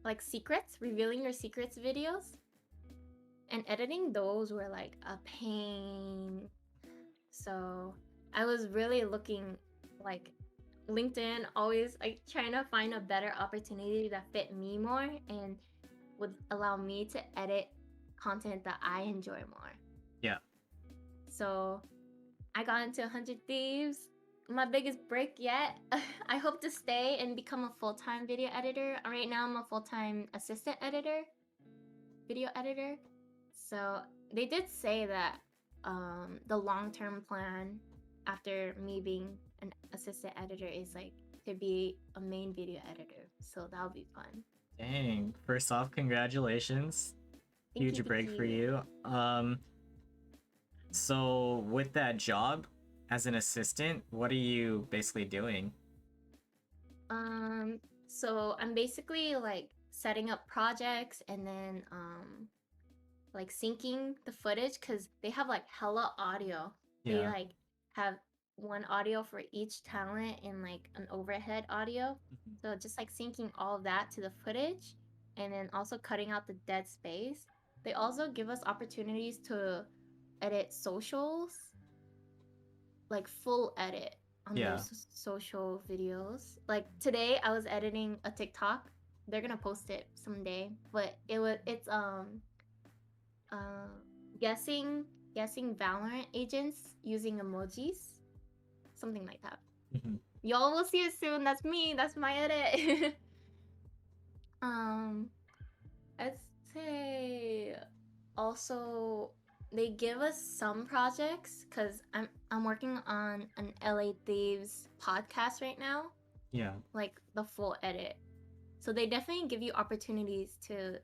like secrets, revealing your secrets videos. And editing those were like a pain. So I was really looking like LinkedIn, always like trying to find a better opportunity that fit me more and would allow me to edit content that I enjoy more. Yeah. So I got into 100 Thieves. My biggest break yet. I hope to stay and become a full-time video editor. Right now I'm a full-time assistant editor, video editor. So they did say that the long-term plan after me being an assistant editor is like to be a main video editor. So that'll be fun. Dang. First off, congratulations. Thank Huge you, break thank for you. you. So with that job as an assistant, what are you basically doing? So I'm basically like setting up projects and then like syncing the footage because they have like hella audio. They Yeah. like have one audio for each talent and like an overhead audio. Mhm. So just like syncing all of that to the footage and then also cutting out the dead space. They also give us opportunities to edit socials, like full edit on their Yeah. social videos. Like today I was editing a TikTok. They're gonna post it someday, but it's uh guessing Valorant agents using emojis, something like that. Mhm. Y'all will see it soon. That's me. That's my edit. um, I'd say also they give us some projects because I'm working on an LA Thieves podcast right now, Yeah. like the full edit. So they definitely give you opportunities to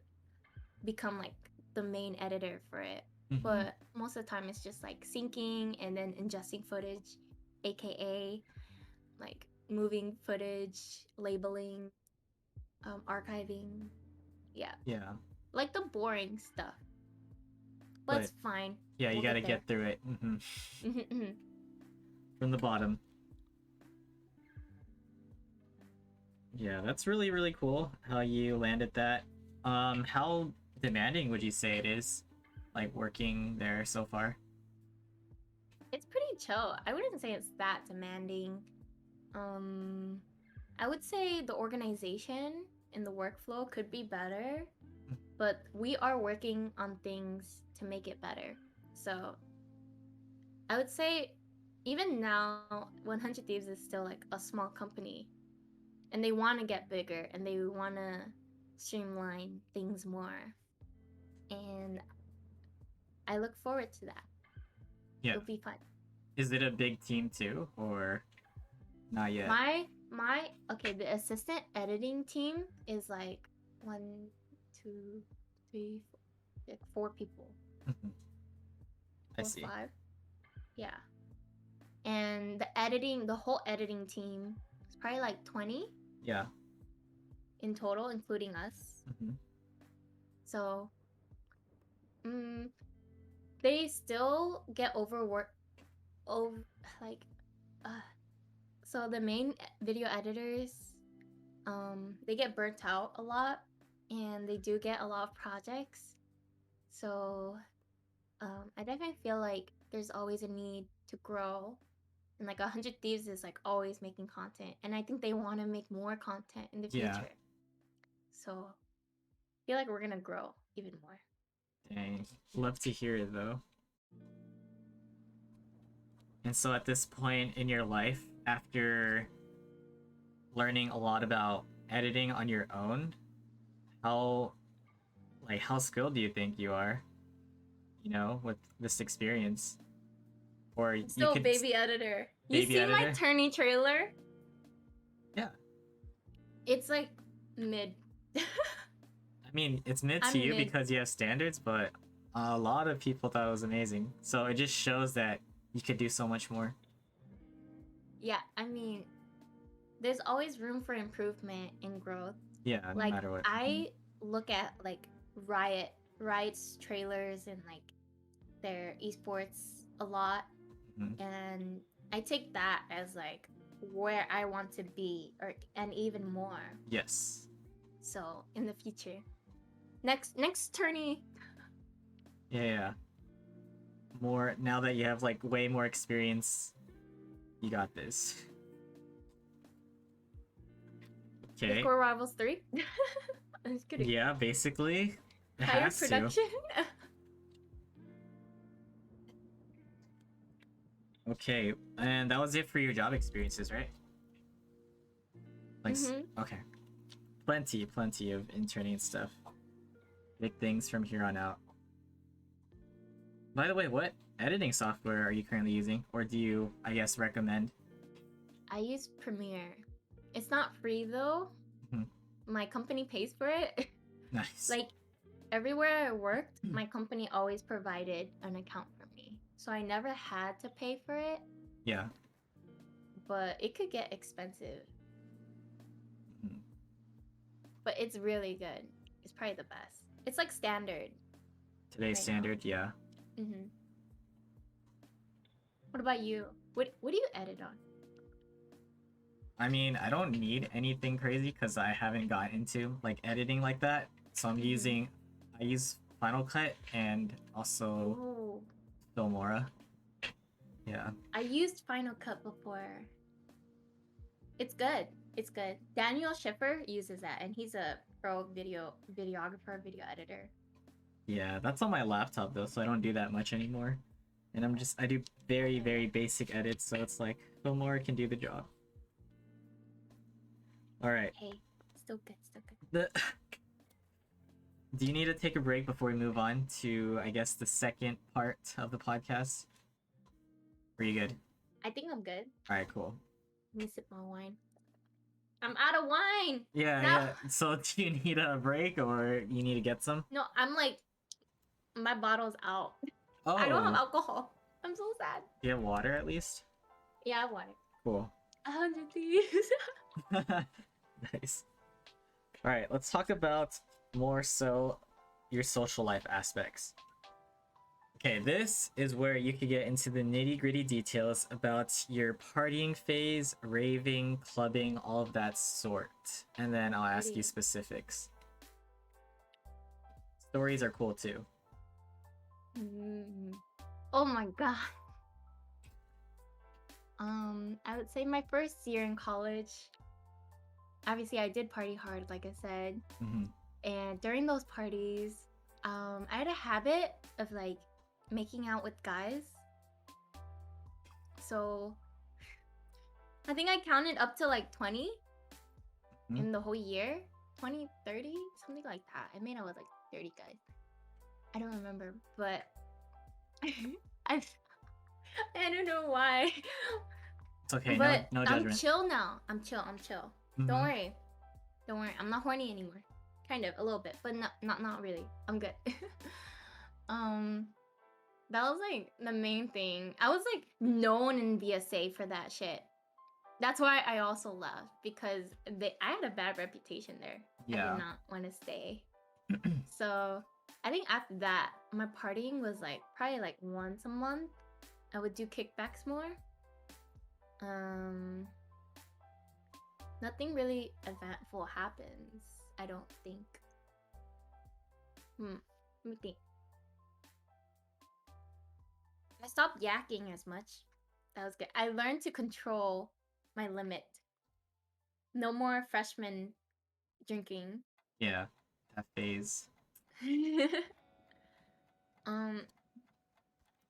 become like the main editor for it. Mhm. But most of the time it's just like syncing and then ingesting footage, aka like moving footage, labeling, archiving. Yeah, Yeah. like the boring stuff. But But it's fine. yeah, you We'll gotta get there. get through it. From the bottom. Yeah, that's really, really cool how you landed that. How demanding would you say it is, like working there so far? It's pretty chill. I wouldn't say it's that demanding. Um, I would say the organization and the workflow could be better, but we are working on things to make it better. So I would say even now, 100 Thieves is still like a small company, and they want to get bigger and they want to streamline things more. And I look forward to that. Yeah. It'll be fun. Is it a big team too, or not yet? My okay, the assistant editing team is like 1, 2, 3, 4, like 4 people. I 4, see. 5. Yeah. And the whole editing team is probably like 20 Yeah. in total, including us. Mm-hmm. So, they still get overworked. Like, so the main video editors, they get burnt out a lot, and they do get a lot of projects. So, I definitely feel like there's always a need to grow. And like 100 Thieves is like always making content. And I think they want to make more content in the Yeah. future. So I feel like we're going to grow even more. Dang. Love to hear it though. And so at this point in your life, after learning a lot about editing on your own, how skilled do you think you are? You know, with this experience? Or I'm still you could a baby editor. Baby You see editor? my tourney trailer? Yeah. It's like mid. I mean, it's mid to I'm you mid. because you have standards, but a lot of people thought it was amazing. So it just shows that you could do so much more. Yeah, I mean, there's always room for improvement and growth. Yeah, no Like, matter what. I look at like Riot's trailers and like their esports a lot, and I take that as like where I want to be, and even more. Yes. So in the future, next tourney. Yeah. More now that you have like way more experience, you got this. Okay. Core Rivals 3. I'm just kidding. Yeah, basically. It Higher has production. Okay, and that was it for your job experiences, right? Like, okay. Plenty of interning and stuff. Big things from here on out. By the way, what editing software are you currently using? Or do you, I guess, recommend? I use Premiere. It's not free though. My company pays for it. Nice. Like, everywhere I worked, my company always provided an account for me. So I never had to pay for it. Yeah. But it could get expensive. But it's really good. It's probably the best. It's like standard. Today's standard, yeah. What about you? What do you edit on? I mean, I don't need anything crazy because I haven't gotten into like editing like that. So I use Final Cut and also Filmora. Yeah. I used Final Cut before. It's good. It's good. Daniel Schiffer uses that, and he's a pro videographer, video editor. Yeah, that's on my laptop though, so I don't do that much anymore. And I do very, very basic edits, so it's like Filmora can do the job. Alright. Hey, still good. Do you need to take a break before we move on to, I guess, the second part of the podcast? Are you good? I think I'm good. Alright, cool. Let me sip my wine. I'm out of wine! Yeah. So do you need a break or you need to get some? No, I'm like, my bottle's out. Oh. I don't have alcohol. I'm so sad. Do you have water at least? Yeah, I have water. Cool. 100 Thieves. Nice. Alright, let's talk about more so your social life aspects. Okay, this is where you could get into the nitty-gritty details about your partying phase, raving, clubbing, all of that sort. And then I'll ask you specifics. Stories are cool too. Oh my god. I would say my first year in college, obviously I did party hard, like I said. And during those parties, I had a habit of like making out with guys. So I think I counted up to like 20 in the whole year. 20, 30, something like that. I made out with like 30 guys. I don't remember, but I don't know why. It's okay, but no judgment. I'm chill now. I'm chill. Don't worry. I'm not horny anymore. Kind of, a little bit, but not really. I'm good. That was like the main thing. I was like known in VSA for that shit. That's why I also left, because I had a bad reputation there. I Yeah. did not want to stay. So I think after that, my partying was like probably like once a month. I would do kickbacks more. Nothing really eventful happens, I don't think. Let me think. I stopped yakking as much. That was good. I learned to control my limit. No more freshman drinking. Yeah, that phase.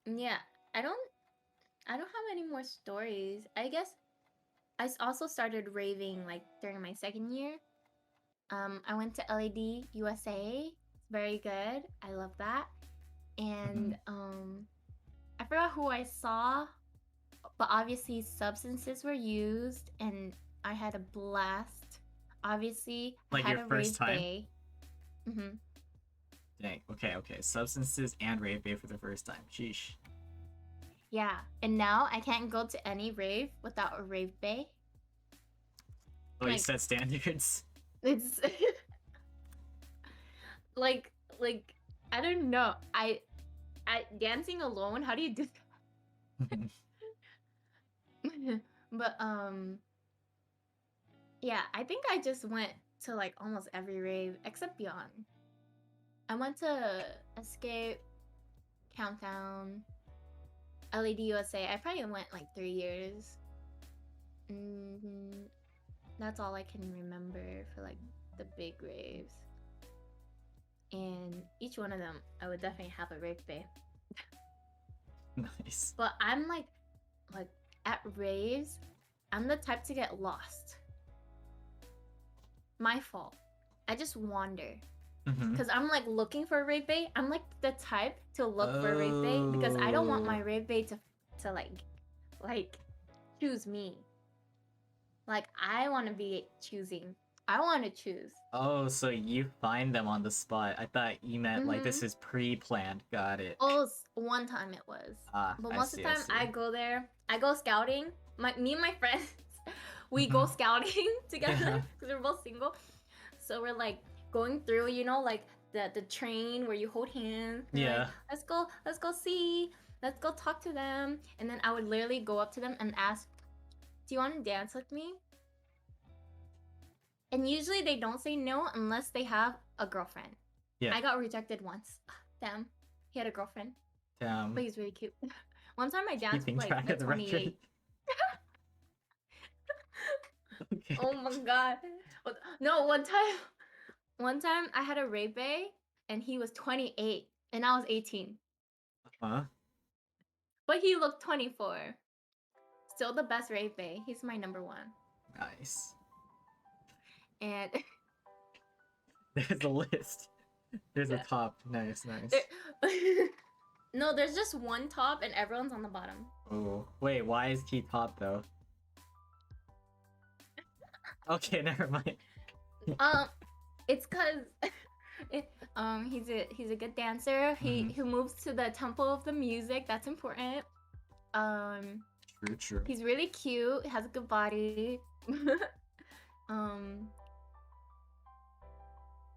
Yeah, I don't have any more stories. I guess I also started raving like during my second year. I went to LED USA. It's very good. I love that. And I forgot who I saw, but obviously substances were used and I had a blast. Obviously, Like I had your a first rave time? bay. Dang. Okay. Substances and rave bay for the first time. Sheesh. Yeah, and now I can't go to any rave without a rave bay. Oh, you Like, set standards. it's like I don't know. I dancing alone. How do you do that? But yeah, I think I just went to like almost every rave except Beyond. I went to Escape, Countdown, LED USA. I probably went like 3 years. That's all I can remember for like the big raves. And each one of them, I would definitely have a rave bay. Nice. But I'm like at raves, I'm the type to get lost. My fault. I just wander. Because I'm like looking for a rave bay. I'm like the type to look for a rave bay because I don't want my rave bay to like choose me. Like I want to be choosing. I want to choose. Oh, so you find them on the spot. I thought you meant like this is pre-planned. Got it. Oh, one time it was. But most of the time I go there. I go scouting. Me and my friends, we go scouting together because we're both single. So we're like going through, you know, like the train where you hold hands. Yeah. Like, let's go see. Let's go talk to them. And then I would literally go up to them and ask, "Do you want to dance with me?" And usually they don't say no unless they have a girlfriend. Yeah. I got rejected once. Damn. He had a girlfriend. Damn. But he's really cute. One time I danced with like the 28. Okay. Oh my god. No, one time I had a rave bay and he was 28 and I was 18. Huh? But he looked 24. Still the best rave bay. He's my number one. Nice. And there's a list. There's a top. Nice. no, there's just one top and everyone's on the bottom. Oh. Wait, why is he top though? Okay, never mind. It's cause he's a good dancer. He moves to the tempo of the music. That's important. True. He's really cute. Has a good body.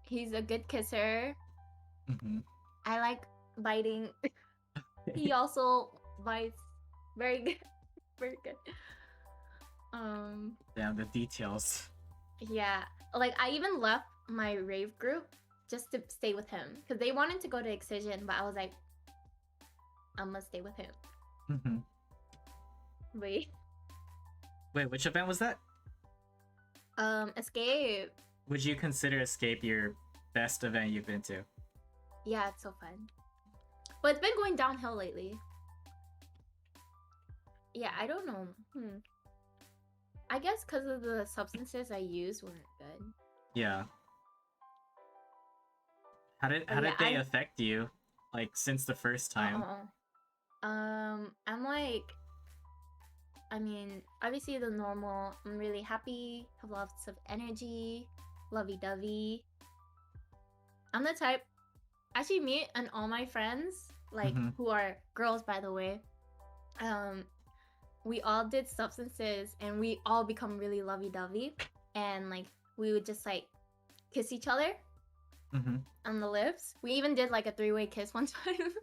He's a good kisser. I like biting. He also bites. Very good. Very good. Damn, the details. Yeah, like I even left my rave group just to stay with him because they wanted to go to Excision, but I was like, I'm gonna stay with him. Wait, which event was that? Escape. Would you consider Escape your best event you've been to? Yeah, it's so fun. But it's been going downhill lately. Yeah, I don't know. I guess because of the substances I used weren't good. Yeah. How did they affect you? Like since the first time? I'm like, I mean, obviously the normal. I'm really happy, have lots of energy, lovey-dovey. I'm the type, actually me and all my friends, like Mhm. who are girls, by the way, we all did substances and we all become really lovey-dovey, and like we would just like kiss each other Mhm. on the lips. We even did like a three-way kiss one time.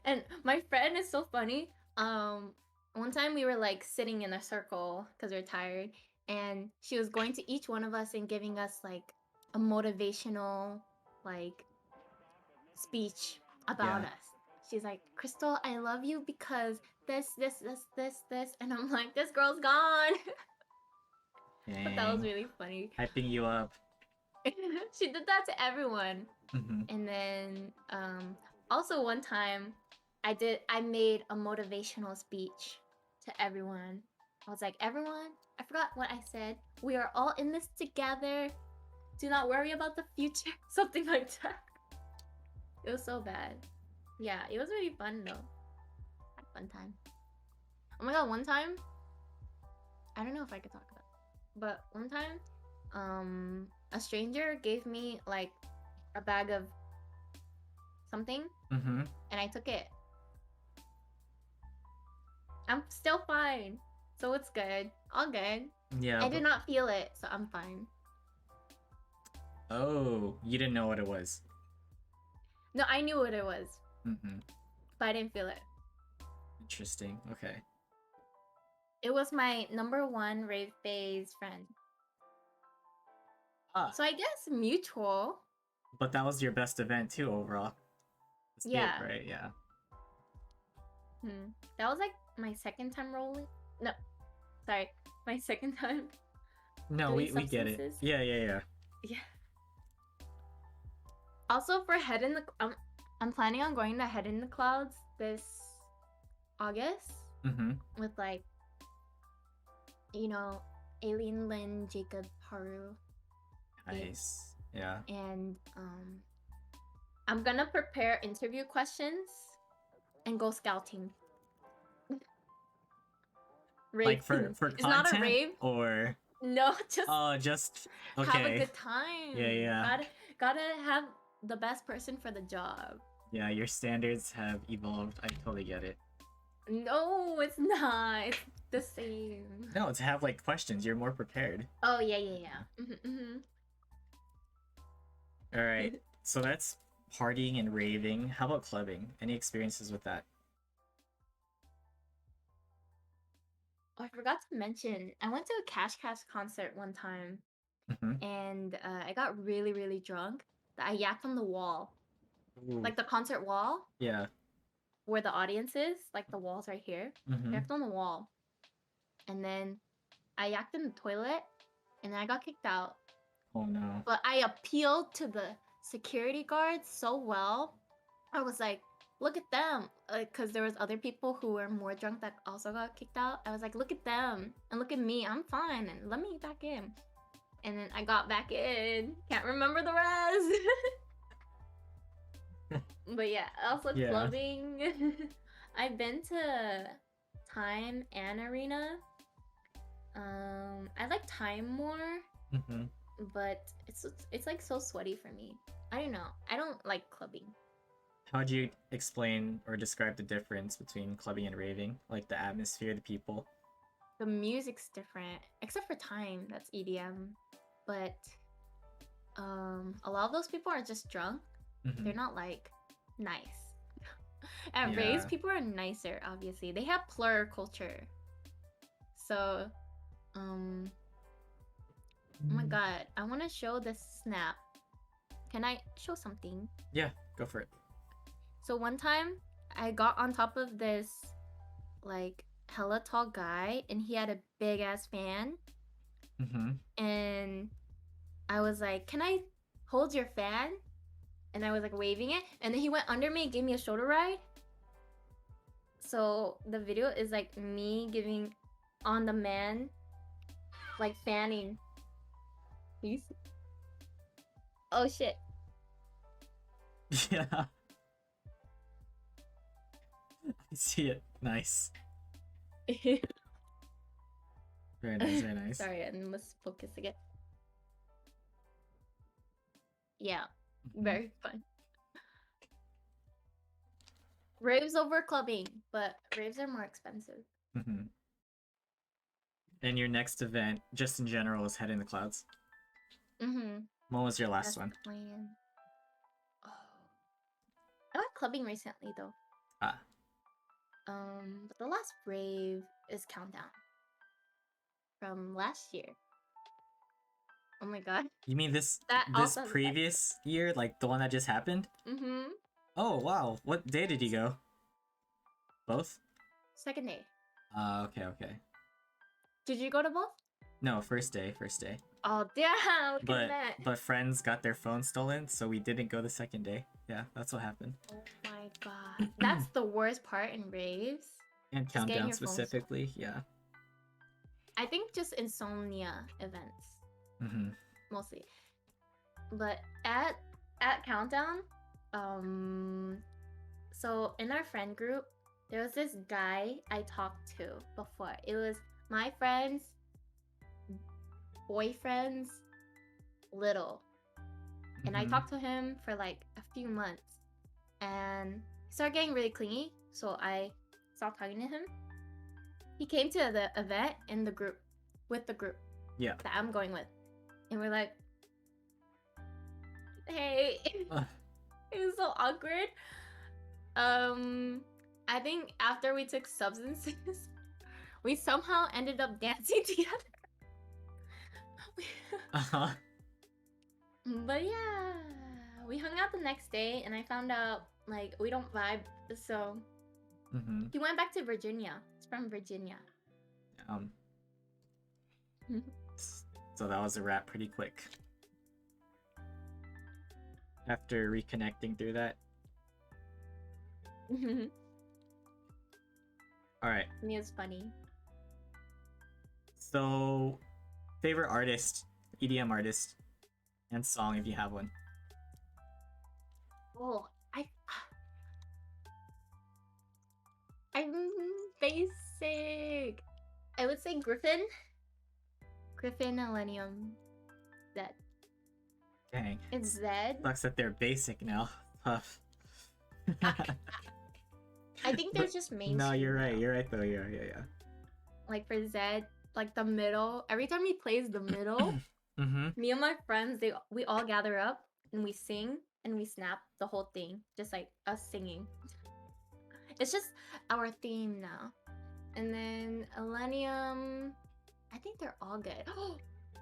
And my friend is so funny. One time we were like sitting in a circle because we are tired, and she was going to each one of us and giving us like a motivational like speech about Yeah. us. She's like, Crystal, I love you because this, and I'm like, this girl's gone. But that was Dang. really funny. Hyping you up. She did that to everyone. Mhm. And then also one time I made a motivational speech to everyone. I was like, everyone, I forgot what I said. We are all in this together. Do not worry about the future. Something like that. It was so bad. Yeah, it was really fun though. Had a fun time. Oh my god, one time, I don't know if I could talk about it, but one time, a stranger gave me like a bag of something Mhm. and I took it. I'm still fine. So it's good. All good. Yeah. I did not feel it, so I'm fine. Oh, you didn't know what it was. No, I knew what it was, Mhm. but I didn't feel it. Interesting. Okay. It was my #1 rave phase friend. Ah, So I guess mutual. but that was your best event too overall. It's big, Yeah. right? Yeah. That was like my second time rolling. No, sorry. My second time No, doing we get it. substances. Yeah. Yeah. Also for Head in the I'm planning on going to Head in the Clouds this August Mhm. with like, you know, Aileen, Lynn, Jacob, Haru, Nice. Yeah. and I'm gonna prepare interview questions and go scouting. Rave. Like for It's not a content rave. or No, just just have a okay. good time. Yeah. Gotta have the best person for the job. Yeah, your standards have evolved. I totally get it. No, it's not. It's the same. No, to have like questions, you're more prepared. Oh yeah. All right. So that's partying and raving. How about clubbing? Any experiences with that? Oh, I forgot to mention. I went to a Cash Cash concert one time, Mhm. and I got really drunk. That I yacked on the wall, Ooh. like the concert wall Yeah. where the audience is. Like the walls right here. I Mhm. yacked on the wall, and then I yacked in the toilet, and then I got kicked out. Oh no. But I appealed to the security guards so well. I was like, look at them. Because there was other people who were more drunk that also got kicked out. I was like, look at them. And look at me. I'm fine. And let me back in. And then I got back in. Can't remember the rest. But yeah, also Yeah. clubbing. I've been to Time and Arena. I like Time more. Mhm. But it's like so sweaty for me. I don't know. I don't like clubbing. How would you explain or describe the difference between clubbing and raving? Like the atmosphere, the people? The music's different, except for Time. That's EDM. But a lot of those people are just drunk. Mhm. They're not like nice. At Yeah. raves, people are nicer. Obviously, they have plur culture. So, oh my god, I want to show this snap. Can I show something? Yeah, go for it. So one time, I got on top of this, like, hella tall guy, and he had a big ass fan. Mhm. And I was like, "Can I hold your fan?" And I was like waving it, and then he went under me and gave me a shoulder ride. So the video is like me giving on the man, like fanning. Please. Oh shit. Yeah. I see it. Nice. Very nice. Sorry, I must focus again. Yeah, Mhm. very fun. Raves over clubbing, but raves are more expensive. Mm-hmm. And your next event, just in general, is Head in the Clouds. Mm-hmm. When was your last That's one? the plan. Oh. I went clubbing recently though. Ah, But the last rave is Countdown from last year. Oh my god. you mean this That this also has previous year, like the one that just happened? Mm-hmm. Oh wow, what day did you go? Both? Second day. Okay, okay. Did you go to both? No, first day, first day. Oh damn, look at that. But friends got their phone stolen, so we didn't go the second day. Yeah, that's what happened. Oh my god. That's the worst part in raves. And Just getting Countdown your phone specifically, yeah. I think just insomnia events. Mm-hmm. Mostly. But at Countdown, so in our friend group, there was this guy I talked to before. It was my friend's boyfriend's little. And I Mhm. talked to him for like a few months. And he started getting really clingy, so I stopped talking to him. He came to the event in the group, with the group Yeah. that I'm going with. And we're like, hey. It was so awkward. I think after we took substances, we somehow ended up dancing together. Uh-huh. But yeah, we hung out the next day, and I found out like we don't vibe. So Mm-hmm. he went back to Virginia. He's from Virginia. So that was a wrap pretty quick. After reconnecting through that. Alright. It was funny. So, favorite artist, EDM artist, and song if you have one. Oh, I'm basic. I would say Griffin. Griffin Millennium. Zed. Dang. It's Zed. Sucks that they're basic now. Tough. I think they're just mainstream. No, you're right. now. You're right though. Yeah. Like for Zed, like the middle. Every time he plays the middle, Mm-hmm. me and my friends, we all gather up and we sing and we snap the whole thing, just like us singing. It's just our theme now. And then Millennium, I think they're all good.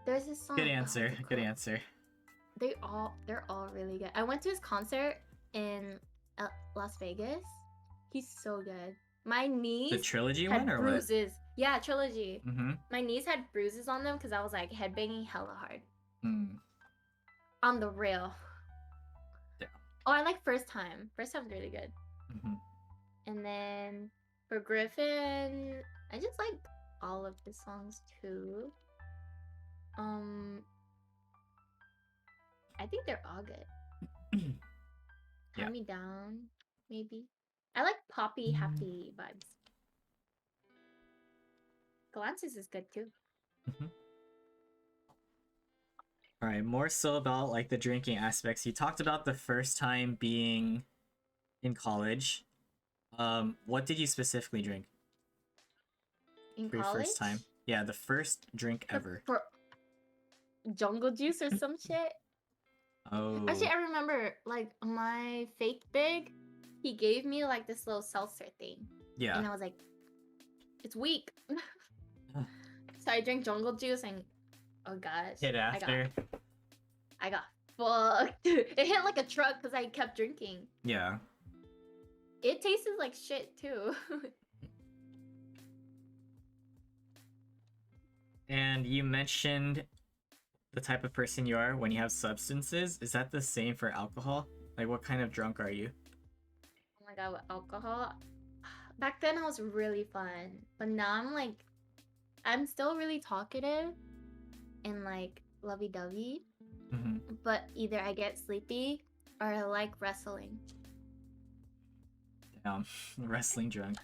There's this song. Good answer. Good answer. They're all really good. I went to his concert in Las Vegas. He's so good. My knees The trilogy had one or bruises. Yeah, trilogy. what? Mm-hmm. My knees had bruises on them because I was like headbanging hella hard Mm. on the rail. Yeah. Oh, I like First Time. First Time's really good. Mm-hmm. And then for Griffin, I just like all of the songs too. I think they're all good. Yeah. Calm Me Down, maybe. I like poppy, happy vibes. Glances is good too. Mm-hmm. All right, more so about like the drinking aspects. You talked about the first time being in college. What did you specifically drink In for your college? first time? Yeah, the first drink ever. For jungle juice or some shit. Oh. Actually, I remember like my fake big. He gave me like this little seltzer thing, Yeah. and I was like, "It's weak." So I drank jungle juice, and oh gosh, Hit after. I got fucked. It hit like a truck because I kept drinking. Yeah. It tasted like shit too. And you mentioned the type of person you are when you have substances. Is that the same for alcohol? Like, what kind of drunk are you? Oh my god, with alcohol. Back then I was really fun, but now I'm still really talkative and like lovey-dovey. Mm-hmm. But either I get sleepy or I like wrestling. Wrestling drunk.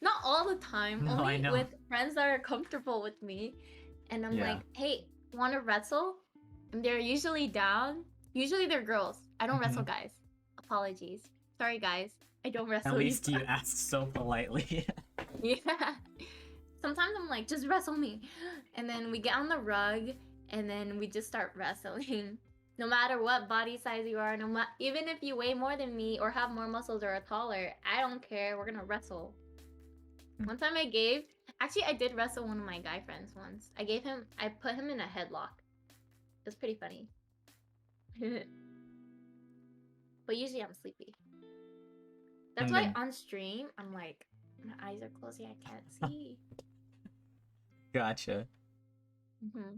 Not all the time, No, only I know. with friends that are comfortable with me. And I'm Yeah. like, hey, want to wrestle? And they're usually down. Usually they're girls. I don't wrestle guys. Apologies. Sorry, guys. I don't At wrestle least you. you asked so politely. Yeah. Sometimes I'm like, just wrestle me. And then we get on the rug and then we just start wrestling. No matter what body size you are, even if you weigh more than me or have more muscles or are taller, I don't care. We're gonna wrestle. One time actually I did wrestle one of my guy friends once. I put him in a headlock. It was pretty funny. But usually I'm sleepy. That's And why then, on stream, I'm like, my eyes are closing, I can't see. gotcha. Hmm.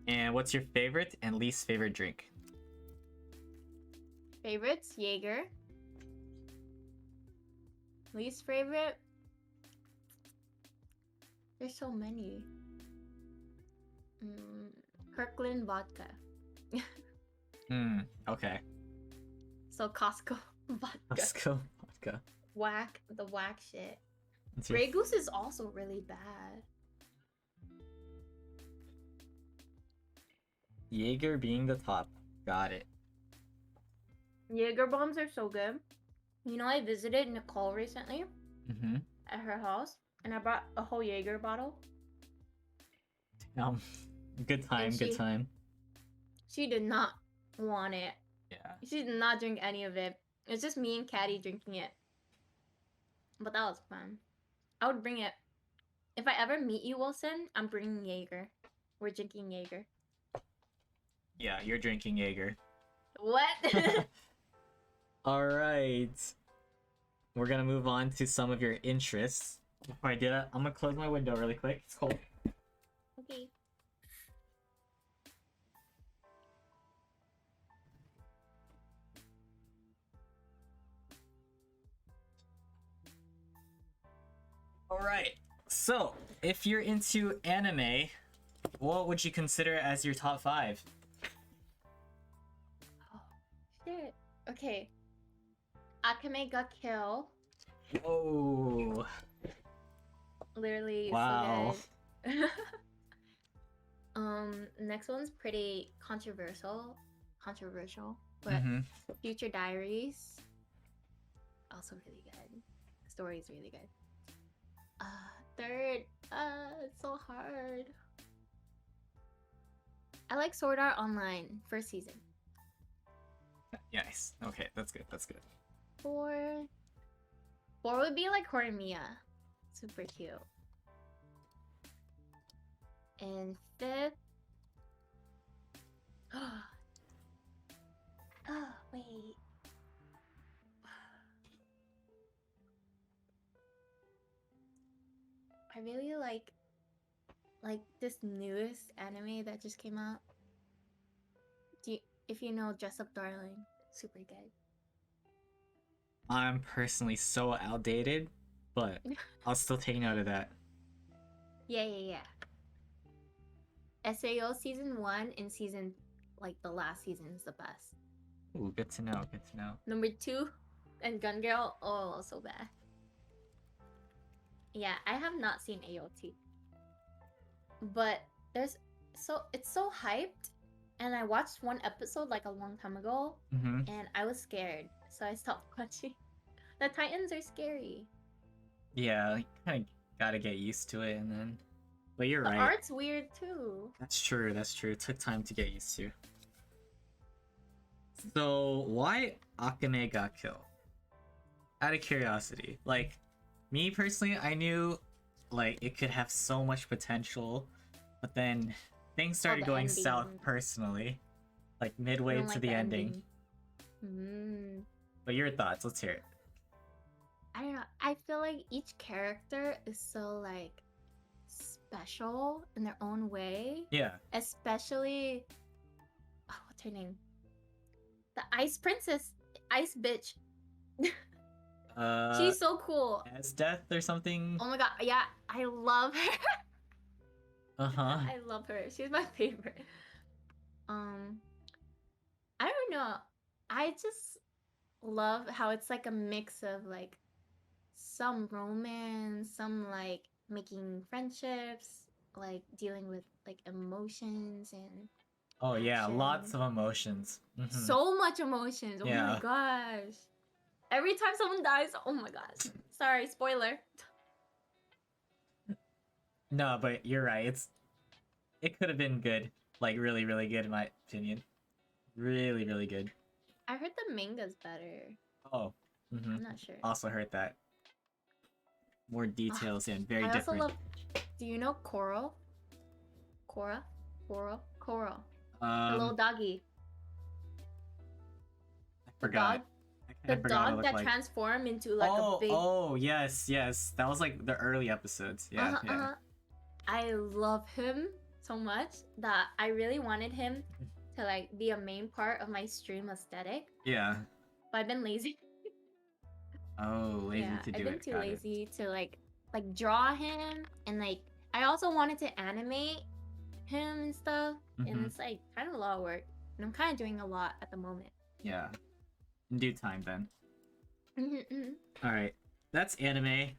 And what's your favorite and least favorite drink? Favorites, Jaeger. Least favorite? There's so many. Kirkland vodka. Okay. So Costco vodka. Costco vodka. The whack shit. What's your Grey Goose is also really bad. Jaeger being the top. Got it. Jaeger bombs are so good. You know, I visited Nicole recently Mm-hmm. at her house, and I brought a whole Jaeger bottle. Good time, And good time. She did not want it. Yeah. She did not drink any of it. It's just me and Caddy drinking it. But that was fun. I would bring it. If I ever meet you, Wilson, I'm bringing Jaeger. We're drinking Jaeger. Yeah, you're drinking Jaeger. What? Alright. We're gonna move on to some of your interests. Before I do that, I'm gonna close my window really quick. It's cold. Okay. Alright. So, if you're into anime, what would you consider as your top 5? Oh, shit. Okay. Akame ga Kill. Whoa. Literally Wow. so good. Next one's pretty controversial, but Future Diaries, also really good. The story's really good. Third, it's so hard. I like Sword Art Online, first season. Nice. Okay, that's good. That's good. Four would be like Horimiya, super cute. And fifth, oh wait. I really like this newest anime that just came out. If you know Dress Up Darling, super good. I'm personally so outdated, but I'll still take note of that. Yeah. SAO season 1 and the last season is the best. Ooh, good to know, good to know. Number 2 and Gun Girl, oh, so bad. Yeah, I have not seen AOT. But it's so hyped, and I watched one episode like a long time ago, and I was scared, so I stopped watching. The Titans are scary. Yeah, you kind of gotta get used to it, and then. But you're right. The art's weird too. That's true. That's true. It took time to get used to. So why Akame ga Kill? Out of curiosity, like me personally, I knew like it could have so much potential, but then things started going south personally, like midway to the ending. But your thoughts? Let's hear it. I don't know. I feel like each character is so like special in their own way. Yeah. Especially, what's her name? The Ice Princess, Ice Bitch. She's so cool. As Death or something. Oh my god, yeah, I love her. I love her. She's my favorite. I don't know. I just love how it's like a mix of like some romance, some like making friendships, like dealing with like emotions and Oh yeah, action. lots of emotions. Mhm. So much emotions. Oh Yeah. my gosh. Every time someone dies, oh my gosh. Sorry, spoiler. No, but you're right. It could have been good, like really, really good in my opinion. Really, really good. I heard the manga's better. Oh, I'm not sure. also heard that. More details and very I also different. love. Do you know Koro? Koro? Koro. The little doggy. I forgot. Dog. I The forgot what it dog looked that like. transformed into like a big. Oh, yes, yes. That was like the early episodes. Yeah, yeah. I love him so much that I really wanted him to like be a main part of my stream aesthetic. Yeah. But I've been lazy. Oh, lazy Yeah, to do I've been it. too Got lazy to like draw him, and like I also wanted to animate him and stuff, and it's like kind of a lot of work, and I'm kind of doing a lot at the moment. Yeah. In due time, then. All right. That's anime.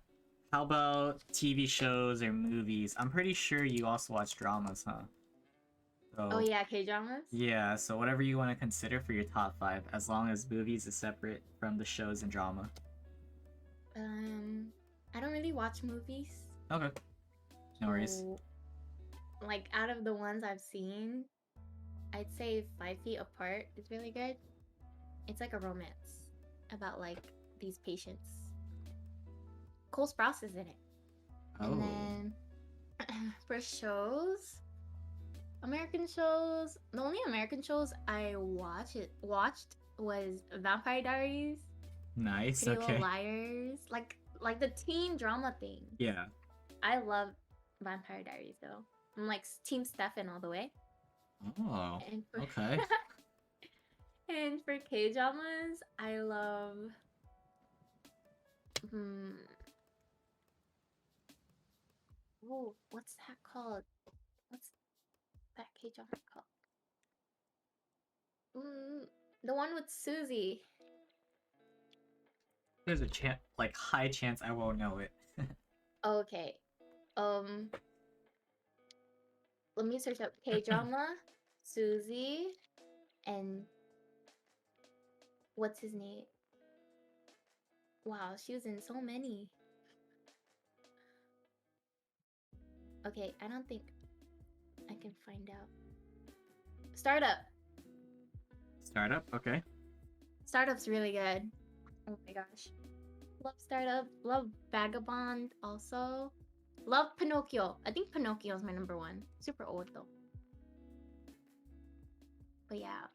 How about TV shows or movies? I'm pretty sure you also watch dramas, huh? So, Oh yeah, K-dramas? yeah, so whatever you want to consider for your top 5, as long as movies is separate from the shows and drama. I don't really watch movies. Okay. No worries. So, like out of the ones I've seen, I'd say 5 Feet Apart is really good. It's like a romance about like these patients. Cole Sprouse is in it. Oh. And then for shows, American shows, the only American shows I watched was Vampire Diaries, Nice. Pretty Okay. Little Liars, like the teen drama thing. Yeah. I love Vampire Diaries though. I'm like Team Stefan all the way. Oh. And for, Okay. and for K dramas, I love. Oh, what's that called? What's that K drama called? The one with Susie. There's a high chance I won't know it. Okay. Let me search up K drama, Susie, and what's his name? Wow, she was in so many. Okay, I don't think I can find out. Startup. Startup. Okay. Startup's really good. Oh my gosh. Love Startup. Love Vagabond also. Love Pinocchio. I think Pinocchio is my number 1. Super old though. But yeah.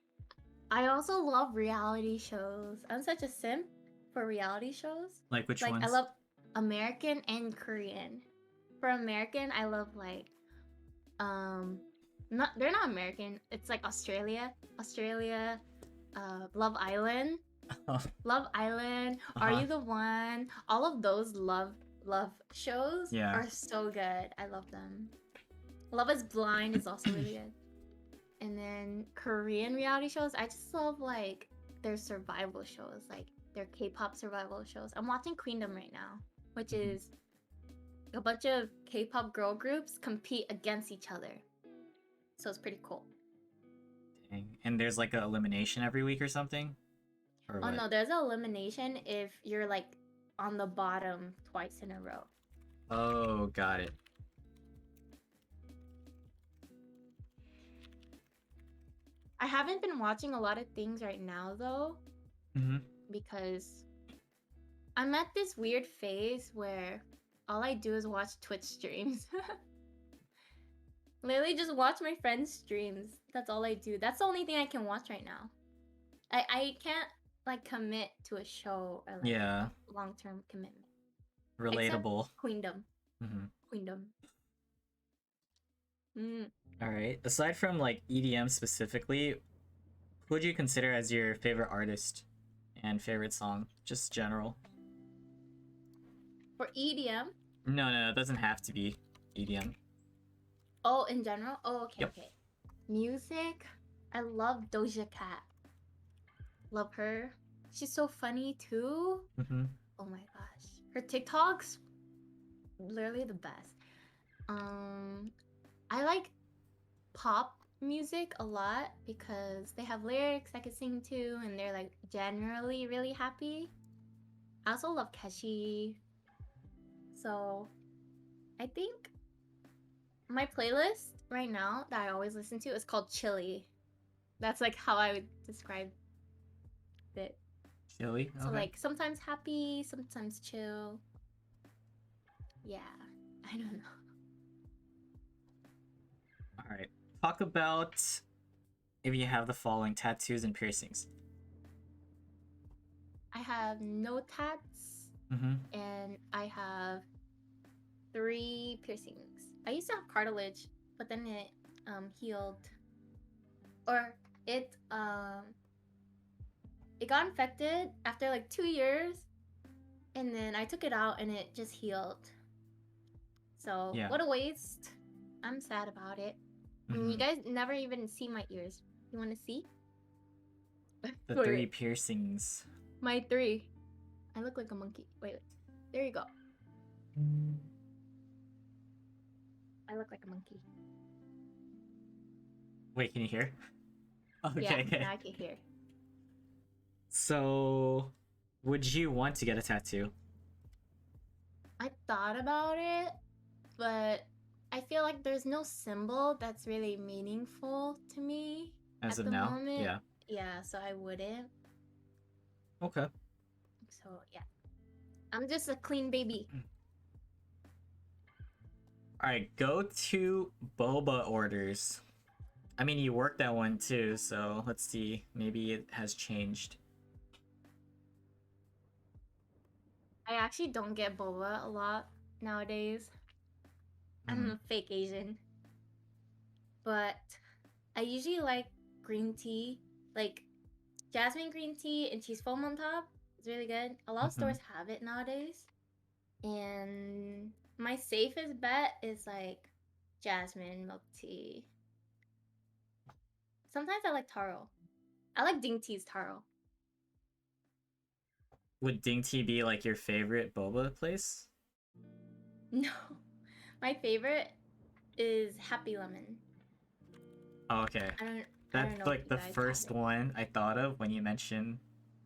I also love reality shows. I'm such a simp for reality shows. Like which ones? I love American and Korean. For American, I love like they're not American. It's like Australia, Love Island. Love Island. Are You the One? All of those love shows are so good. I love them. Love Is Blind is also really good. And then Korean reality shows, I just love like their survival shows, like their K-pop survival shows. I'm watching Queendom right now, which is a bunch of K-pop girl groups compete against each other. So it's pretty cool. Dang. And there's like an elimination every week or something? Or oh no, there's an elimination if you're like on the bottom twice in a row. Oh, got it. I haven't been watching a lot of things right now though, because I'm at this weird phase where all I do is watch Twitch streams. Literally just watch my friends' streams. That's all I do. That's the only thing I can watch right now. I can't like commit to a show or like a long-term commitment. Relatable. Except Queendom. Queendom. All right. Aside from like EDM specifically, who would you consider as your favorite artist and favorite song? Just general. For EDM? No, it doesn't have to be EDM. Oh, in general? Oh, okay, Yep. okay. Music? I love Doja Cat. Love her. She's so funny too. Oh my gosh. Her TikToks, literally the best. I like pop music a lot because they have lyrics I could sing to and they're like generally really happy. I also love Keshi. So I think my playlist right now that I always listen to is called Chili. That's like how I would describe it. Chili. So Okay. like sometimes happy, sometimes chill. Yeah, I don't know. All right. Talk about if you have the following tattoos and piercings. I have no tats Mm-hmm. and I have 3 piercings. I used to have cartilage, but then it healed, or it got infected after like 2 years, and then I took it out and it just healed. So Yeah. what a waste. I'm sad about it. Mm-hmm. You guys never even see my ears. You want to see? The Wait, 3 wait. piercings. My 3. I look like a monkey. Wait. There you go. I look like a monkey. Wait, can you hear? Okay. Yeah, Okay. now I can hear. So, would you want to get a tattoo? I thought about it, but I feel like there's no symbol that's really meaningful to me As at of the now? moment. Yeah. Yeah, so I wouldn't. Okay. So yeah, I'm just a clean baby. Alright, go to Boba Orders. I mean, you worked that one too, so let's see. Maybe it has changed. I actually don't get boba a lot nowadays. I'm a fake Asian. But I usually like green tea, like jasmine green tea and cheese foam on top. It's really good. A lot of stores have it nowadays. And my safest bet is like jasmine milk tea. Sometimes I like taro. I like Ding Tea's taro. Would Ding Tea be like your favorite boba place? No, my favorite is Happy Lemon. Oh, okay. I don't That's know like if you the guys have first it. one I thought of when you mentioned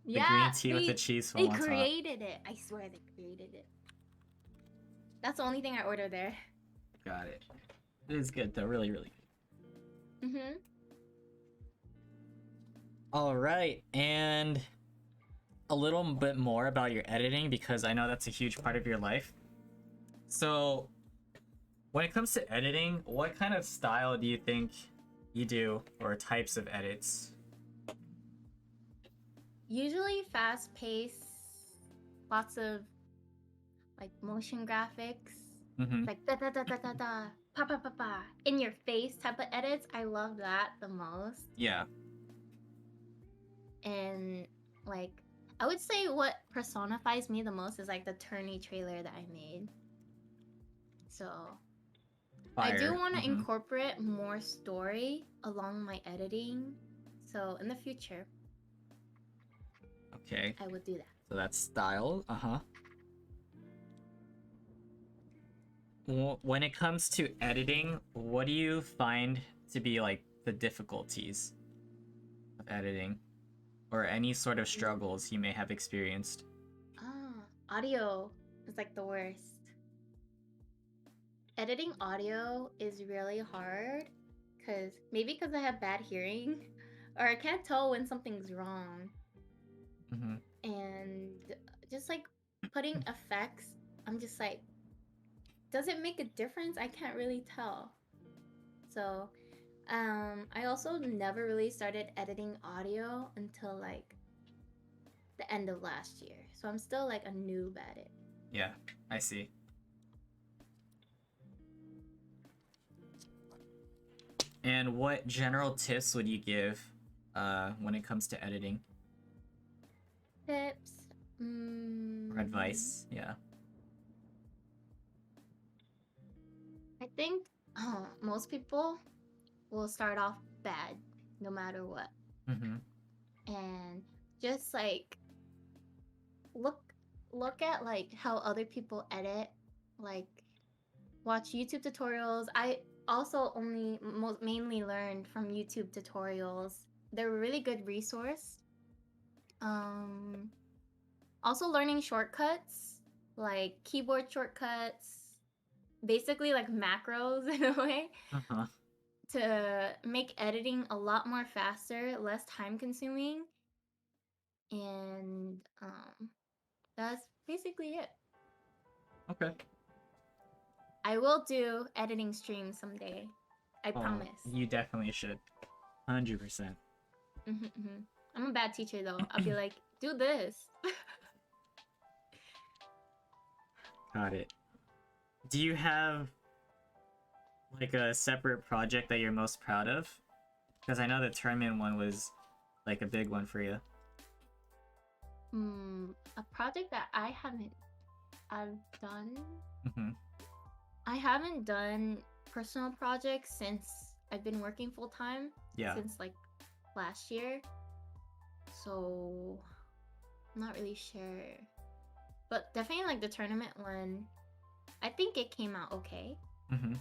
the Yeah, green tea with the cheese foam they on top. created it. I swear they created it. That's the only thing I order there. Got it. It is good though, really, really good. Mm-hmm. All right, and a little bit more about your editing because I know that's a huge part of your life. So, when it comes to editing, what kind of style do you think you do, or types of edits? Usually fast paced, lots of like motion graphics, Mm-hmm. like da da da da da da, pa pa pa pa, in your face type of edits. I love that the most. Yeah. And like, I would say what personifies me the most is like the Tourney trailer that I made. So Fire. I do want to incorporate more story along my editing. So in the future, Okay. I would do that. So that's style. Uh-huh. When it comes to editing, what do you find to be like the difficulties of editing, or any sort of struggles you may have experienced? Audio is like the worst. Editing audio is really hard because maybe because I have bad hearing or I can't tell when something's wrong. Mm-hmm. And just like putting effects, I'm just like, does it make a difference? I can't really tell. So I also never really started editing audio until like the end of last year. So I'm still like a noob at it. Yeah, I see. And what general tips would you give when it comes to editing? Tips? Or advice? Yeah. I think most people will start off bad no matter what. Mm-hmm. And just like look at like how other people edit, like watch YouTube tutorials. also only mainly learned from YouTube tutorials. They're a really good resource. Um, Also learning shortcuts, like keyboard shortcuts, basically like macros in a way, Uh-huh. to make editing a lot more faster, less time consuming, and that's basically it. Okay. I will do editing streams someday. I Oh, promise. you definitely should. 100%. I'm a bad teacher though. I'll be like, do this. Got it. Do you have like a separate project that you're most proud of? Because I know the tournament one was like a big one for you. A project that I've done. Mm-hmm. I haven't done personal projects since I've been working full time. Yeah. Since like last year. So I'm not really sure. But definitely like the tournament one, I think it came out okay. Mm-hmm.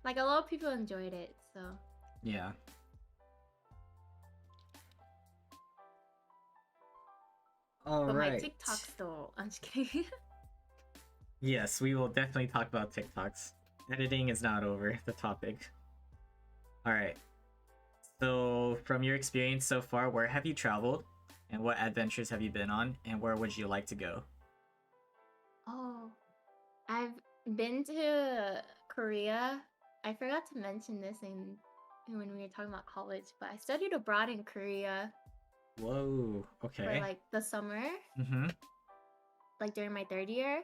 Like a lot of people enjoyed it, so Yeah. All but my right. TikToks though, I'm just kidding. Yes, we will definitely talk about TikToks. Editing is not over the topic. All right. So, from your experience so far, where have you traveled? And what adventures have you been on? And where would you like to go? Oh, I've been to Korea. I forgot to mention this in when we were talking about college, but I studied abroad in Korea Whoa. for Okay. like the summer, Mm-hmm. like during my third year,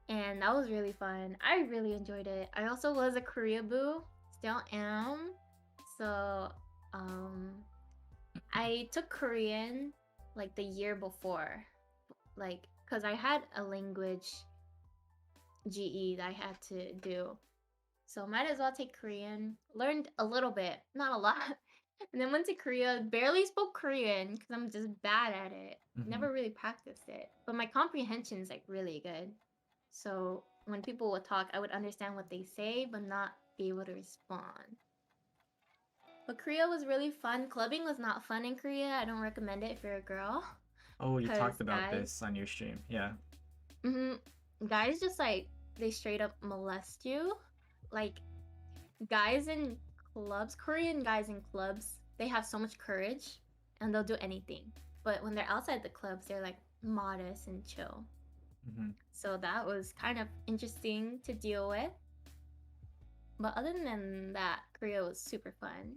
and that was really fun. I really enjoyed it. I also was a Korea boo, still am. So, um, I took Korean like the year before, like because I had a language GE that I had to do. So might as well take Korean. Learned a little bit, not a lot. And then went to Korea, barely spoke Korean because I'm just bad at it. Mm-hmm. Never really practiced it. But my comprehension is like really good. So when people would talk, I would understand what they say, but not be able to respond. But Korea was really fun. Clubbing was not fun in Korea. I don't recommend it if you're a girl. Oh, you Because talked about this on your stream. Yeah. hmm guys just like, they straight up molest you. Like, guys in clubs, Korean guys in clubs, they have so much courage and they'll do anything. But when they're outside the clubs, they're like modest and chill. Mm-hmm. So that was kind of interesting to deal with. But other than that, Korea was super fun.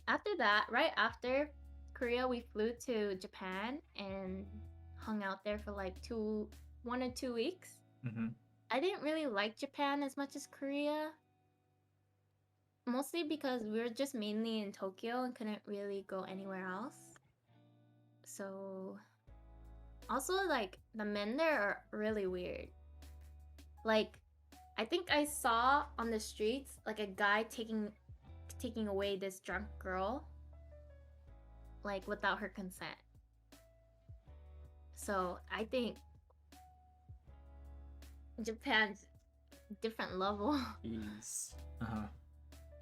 After that, right after Korea, we flew to Japan and hung out there for like 1 or 2 weeks. Mm-hmm. I didn't really like Japan as much as Korea. Mostly because we were just mainly in Tokyo and couldn't really go anywhere else. So, also like the men there are really weird. Like, I think I saw on the streets like a guy taking away this drunk girl, like without her consent. So I think Japan's different level. Jeez. Uh-huh.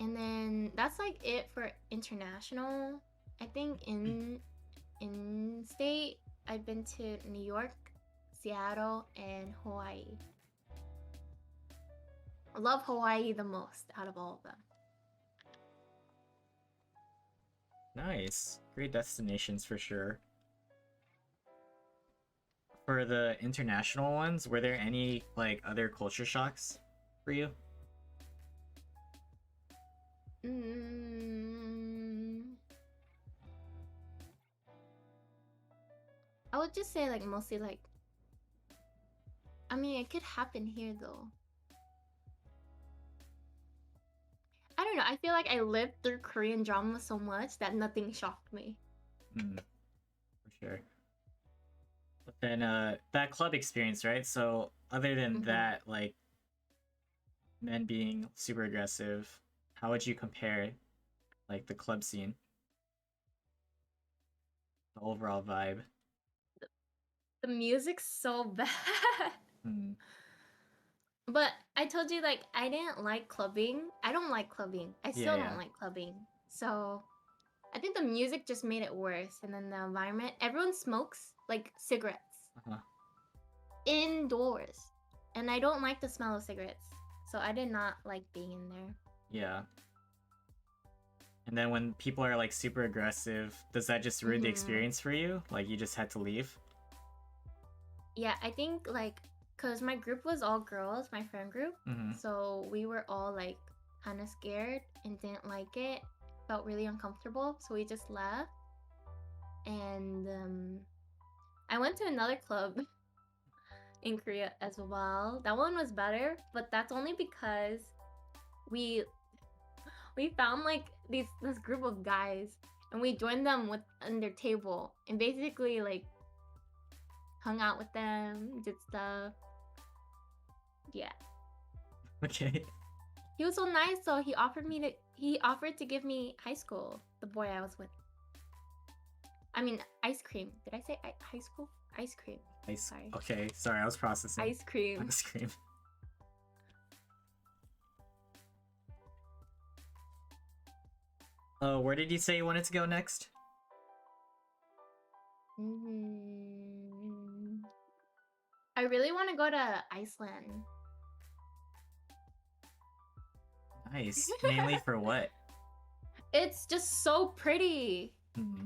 And then that's like it for international. I think in state, I've been to New York, Seattle, and Hawaii. I love Hawaii the most out of all of them. Nice. Great destinations for sure. For the international ones, were there any like other culture shocks for you? Mm, I would just say like mostly like, I mean, it could happen here though. I don't know. I feel like I lived through Korean drama so much that nothing shocked me. For sure. But then that club experience, right? So other than that, like men being super aggressive, how would you compare like the club scene, the overall vibe? The music's so bad. Hmm. But I told you, like, I didn't like clubbing. I don't like clubbing. I Yeah, still yeah. don't like clubbing. So I think the music just made it worse. And then the environment, everyone smokes like cigarettes Uh-huh. indoors. And I don't like the smell of cigarettes. So I did not like being in there. Yeah. And then when people are like super aggressive, does that just ruin the experience for you? Like you just had to leave? Yeah, I think like, cause my group was all girls, my friend group. Mm-hmm. So we were all like kind of scared and didn't like it. Felt really uncomfortable. So we just left. And I went to another club in Korea as well. That one was better, but that's only because we we found like this group of guys and we joined them with on their table and basically like hung out with them, did stuff. Yeah. Okay. He was so nice though. He offered to give me high school, the boy I was with. I mean ice cream. Did I say high school? Ice cream. Sorry. Okay, sorry, I was processing. Ice cream. Ice cream. Oh, where did you say you wanted to go next? I really want to go to Iceland. Nice. Mainly for what? It's just so pretty. Mm-hmm.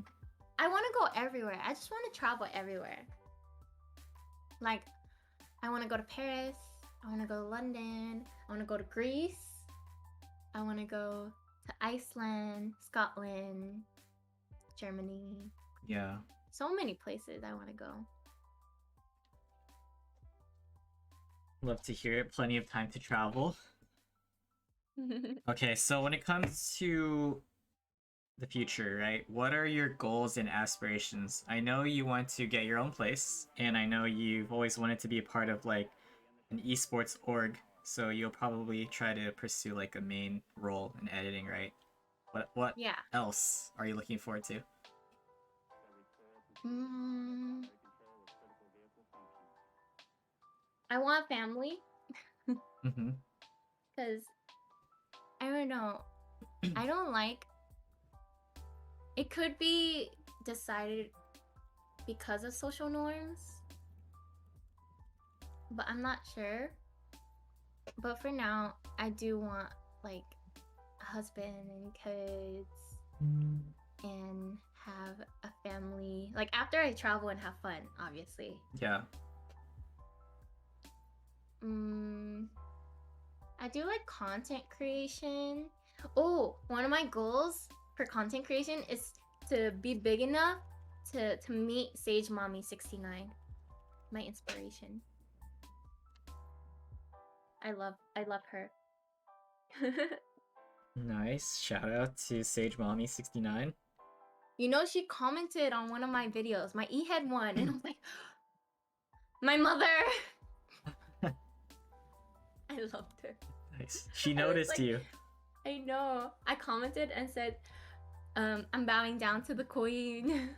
I want to go everywhere. I just want to travel everywhere. Like, I want to go to Paris. I want to go to London. I want to go to Greece. I want to go to Iceland, Scotland, Germany. Yeah. So many places I want to go. Love to hear it. Plenty of time to travel. Okay, so when it comes to the future, right? What are your goals and aspirations? I know you want to get your own place, and I know you've always wanted to be a part of like an esports org, so you'll probably try to pursue like a main role in editing, right? What Yeah. else are you looking forward to? I want family. Mm-hmm. Because I don't know. I don't like. It could be decided because of social norms, but I'm not sure. But for now, I do want like a husband and kids and have a family. Like after I travel and have fun, obviously. Yeah. I do like content creation. Oh, one of my goals for content creation is to be big enough to meet Sage Mommy 69, my inspiration. I love her. Nice. Shout out to Sage Mommy 69. You know, she commented on one of my videos, my E-head one, and I was like, my mother. I loved her. Nice. She noticed like, you. I know. I commented and said, I'm bowing down to the queen.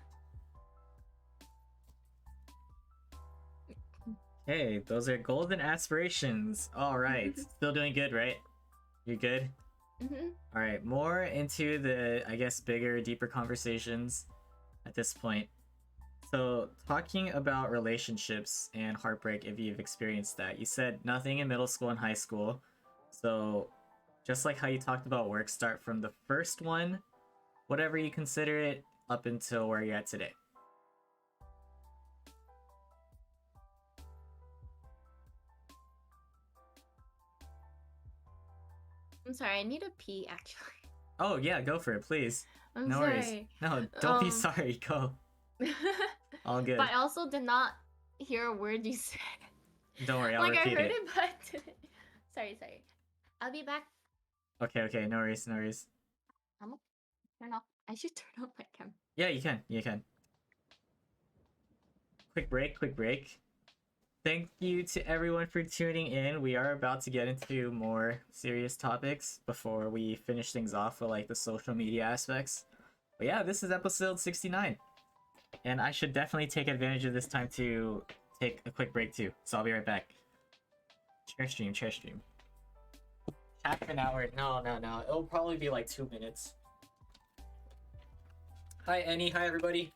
Hey, those are golden aspirations. All right. Still doing good, right? You're good? Mm-hmm. All right. More into the, I guess, bigger, deeper conversations at this point. So, talking about relationships and heartbreak, if you've experienced that, you said nothing in middle school and high school. So, just like how you talked about work, start from the first one, whatever you consider it, up until where you're at today. I'm sorry, I need a pee actually. Oh, yeah, go for it, please. I'm no sorry. worries. No, don't be sorry. Go. All good. But I also did not hear a word you said. Don't worry, I'll like repeat I heard it. it, but I didn't. Sorry. I'll be back. Okay, no worries. I'm gonna turn off. I should turn off my camera. Yeah, you can. Quick break. Thank you to everyone for tuning in. We are about to get into more serious topics before we finish things off with like the social media aspects. But yeah, this is episode 69. And I should definitely take advantage of this time to take a quick break too. So I'll be right back. Chair stream, chair stream. Half an hour. No. It'll probably be like 2 minutes. Hi, Annie. Hi, everybody.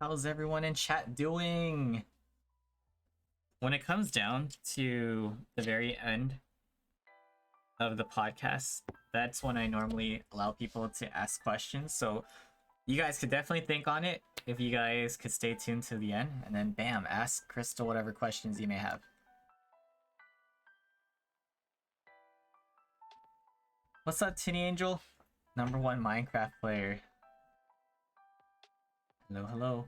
How's everyone in chat doing? When it comes down to the very end of the podcast, that's when I normally allow people to ask questions. So you guys could definitely think on it if you guys could stay tuned to the end, and then bam, ask Crystal whatever questions you may have. What's up, Tinny Angel? #1 Minecraft player. Hello.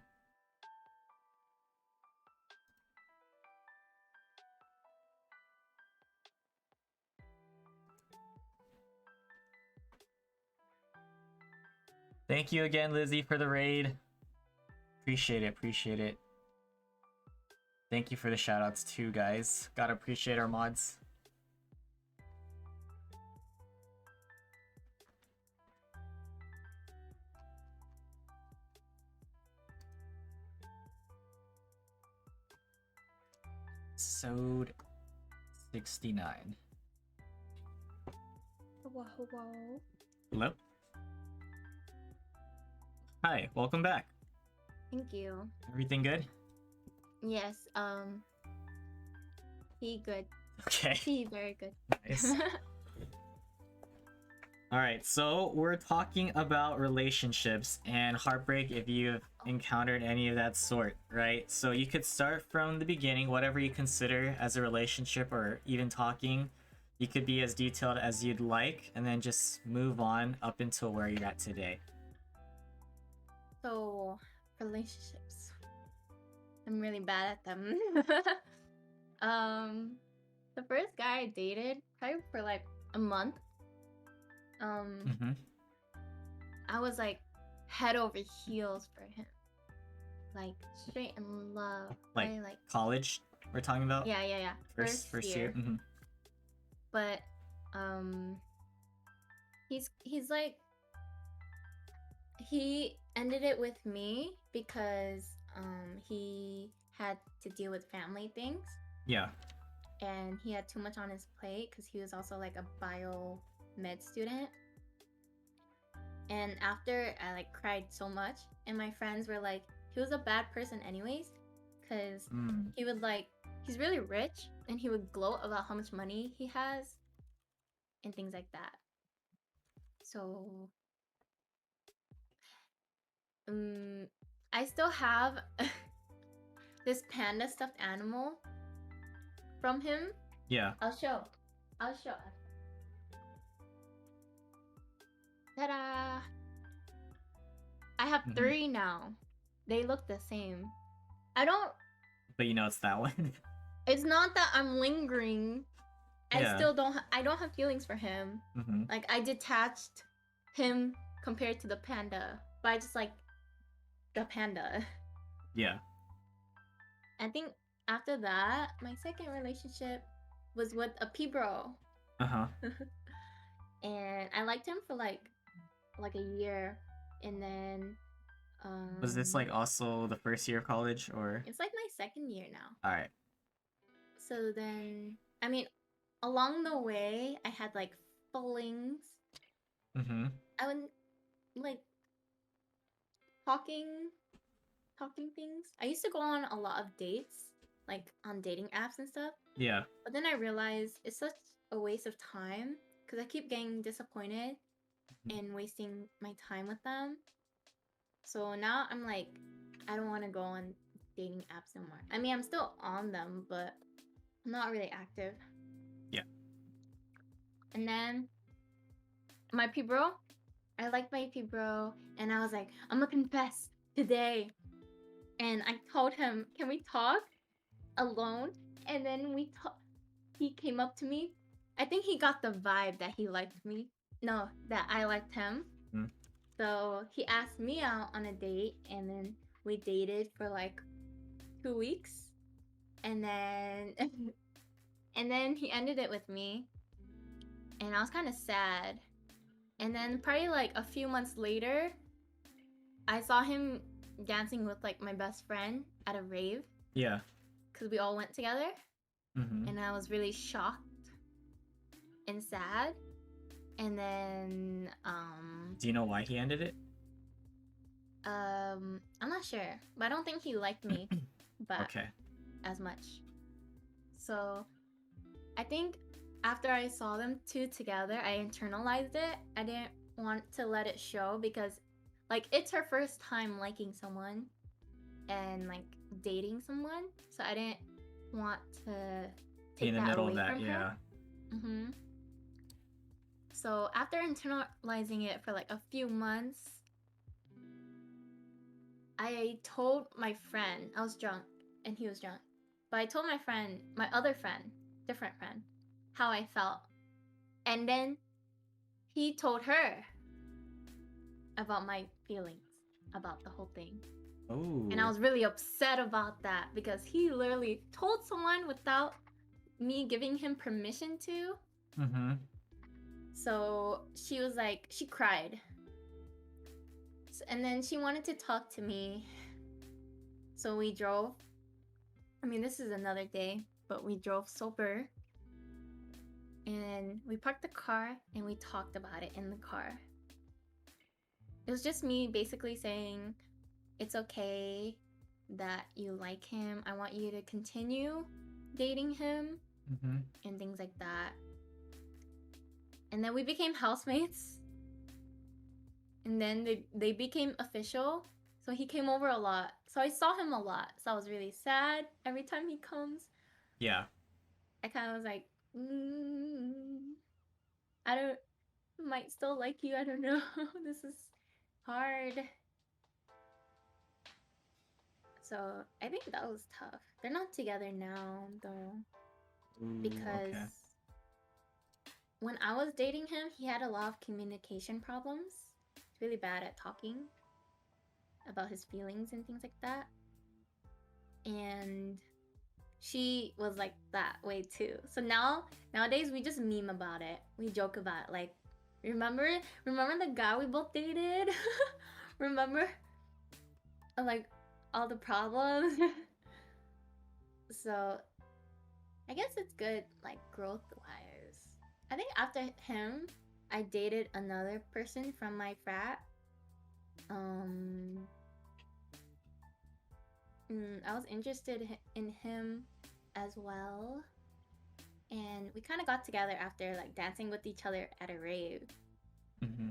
Thank you again, Lizzie, for the raid. Appreciate it. Thank you for the shoutouts too, guys. Gotta appreciate our mods. Episode 69. Whoa. Hello. Hi, welcome back. Thank you. Everything good? Yes, he good. Okay. He very good. Nice. Alright, so we're talking about relationships and heartbreak if you've encountered any of that sort, right? So you could start from the beginning, whatever you consider as a relationship or even talking. You could be as detailed as you'd like, and then just move on up until where you're at today. So, relationships. I'm really bad at them. The first guy I dated, probably for like a month. I was like head over heels for him. Like straight in love. Like, right? Like college we're talking about? Yeah. First year. But he's like, he ended it with me because he had to deal with family things. Yeah. And he had too much on his plate because he was also like a biomed student. And after I like cried so much, and my friends were like, he was a bad person anyways, because he would like, he's really rich and he would gloat about how much money he has and things like that. So I still have this panda stuffed animal from him. Yeah. I'll show. Ta-da! I have 3 now. They look the same. I don't... But you know it's that one. It's not that I'm lingering. I still don't... I don't have feelings for him. Like, I detached him compared to the panda. But I just like the panda. Yeah. I think after that, my second relationship was with a P-bro. Uh-huh. And I liked him for like a year, and then Was this like also the first year of college or? it's like my second year now. All right. So then, I mean, along the way, I had like flings. Mm-hmm. I would like talking things. I used to go on a lot of dates, like on dating apps and stuff. Yeah. But then I realized it's such a waste of time because I keep getting disappointed and wasting my time with them. So now I'm like, I don't want to go on dating apps no more. I mean, I'm still on them, but I'm not really active. Yeah. And then my P-bro, I like my P-bro, and I was like, I'm gonna confess today. And I told him, can we talk alone? And then he came up to me. I think he got the vibe that he liked me. No, that I liked him. Mm. So he asked me out on a date, and then we dated for like 2 weeks. And then and then he ended it with me. And I was kind of sad. And then probably like a few months later, I saw him dancing with like my best friend at a rave. Yeah. Because we all went together. Mm-hmm. And I was really shocked and sad. And then Do you know why he ended it? I'm not sure, but I don't think he liked me but Okay. as much. So I think after I saw them two together, I internalized it. I didn't want to let it show because like it's her first time liking someone and like dating someone, so I didn't want to Be take in the that middle away of that, from yeah. her. Mm-hmm. So after internalizing it for like a few months, I told my friend, I was drunk and he was drunk, but I told my friend, my other friend, different friend, how I felt. And then he told her about my feelings about the whole thing. Oh. And I was really upset about that because he literally told someone without me giving him permission to. Mm-hmm. So she was like, she cried. And then she wanted to talk to me. So we drove. I mean, this is another day, but we drove sober. And we parked the car and we talked about it in the car. It was just me basically saying, it's okay that you like him. I want you to continue dating him Mm-hmm. and things like that. And then we became housemates. And then they became official. So he came over a lot. So I saw him a lot. So I was really sad every time he comes. Yeah. I kind of was like, I might still like you. I don't know. This is hard. So I think that was tough. They're not together now, though. Ooh, Because okay. when I was dating him, he had a lot of communication problems. He's really bad at talking about his feelings and things like that. And she was like that way too. So nowadays we just meme about it. We joke about it. Like, remember the guy we both dated? Remember like all the problems? So I guess it's good, like growth wise. I think after him, I dated another person from my frat. I was interested in him as well. And we kind of got together after like dancing with each other at a rave. Mm-hmm.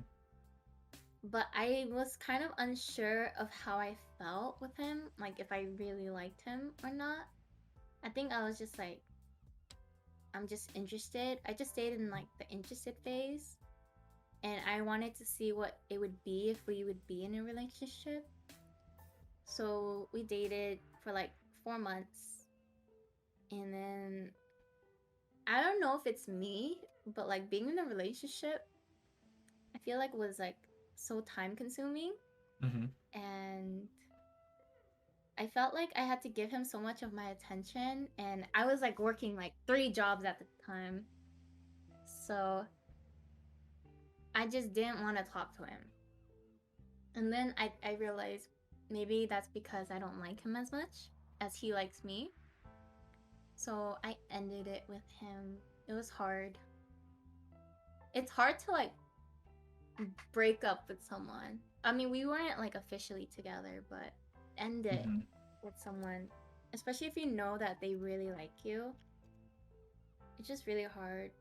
But I was kind of unsure of how I felt with him, like if I really liked him or not. I think I was just like, I'm just interested. I just stayed in like the interested phase. And I wanted to see what it would be if we would be in a relationship. So we dated for like 4 months. And then I don't know if it's me, but like being in a relationship, I feel like was like so time consuming. Mm-hmm. And I felt like I had to give him so much of my attention, and I was like working like 3 jobs at the time. So I just didn't want to talk to him. And then I realized maybe that's because I don't like him as much as he likes me. So I ended it with him. It was hard. It's hard to like break up with someone. I mean, we weren't like officially together, but end it with someone, especially if you know that they really like you. It's just really hard.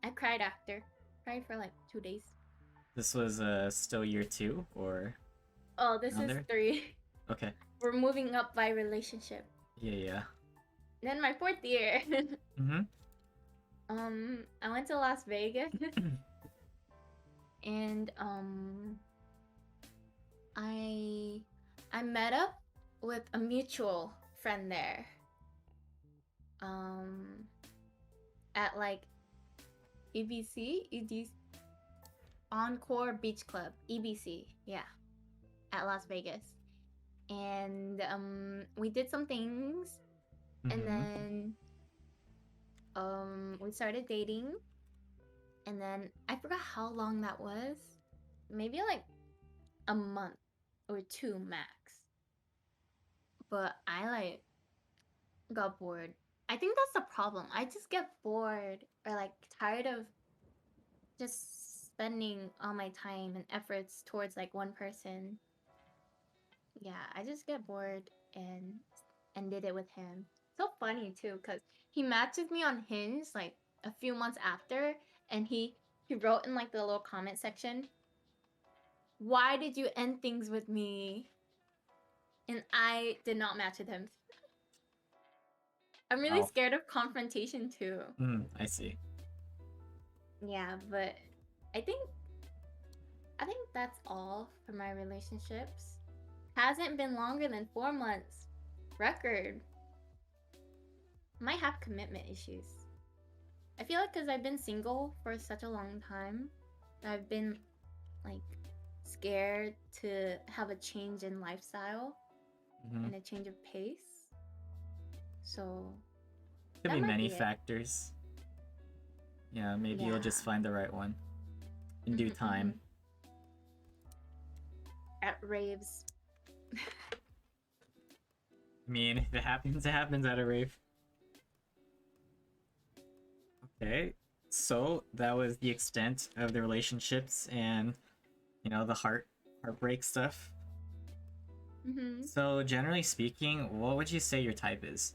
I cried after. Cried for like 2 days. This was still year 2 or Oh, this around is there? 3. Okay. We're moving up by relationship. Yeah. Then my 4th year. Mm-hmm. I went to Las Vegas and I met up with a mutual friend there. At like EBC, Encore Beach Club, EBC, yeah, at Las Vegas. And we did some things, and then we started dating, and then I forgot how long that was. Maybe like a month or 2 max. But I like got bored. I think that's the problem. I just get bored or like tired of just spending all my time and efforts towards like one person. Yeah, I just get bored and did it with him. So funny too, cause he matches me on Hinge like a few months after, and he wrote in like the little comment section, "Why did you end things with me?" And I did not match with him. I'm really Wow. scared of confrontation too. I see. Yeah, but I think that's all for my relationships. Hasn't been longer than 4 months. Record. Might have commitment issues. I feel like because I've been single for such a long time, I've been like scared to have a change in lifestyle and a change of pace. So Could that be might many be it. factors. Yeah, maybe you'll just Yeah. find the right one in due time. At raves. I mean, if it happens at a rave. Okay, so that was the extent of the relationships and, you know, the heartbreak stuff. So generally speaking, what would you say your type is?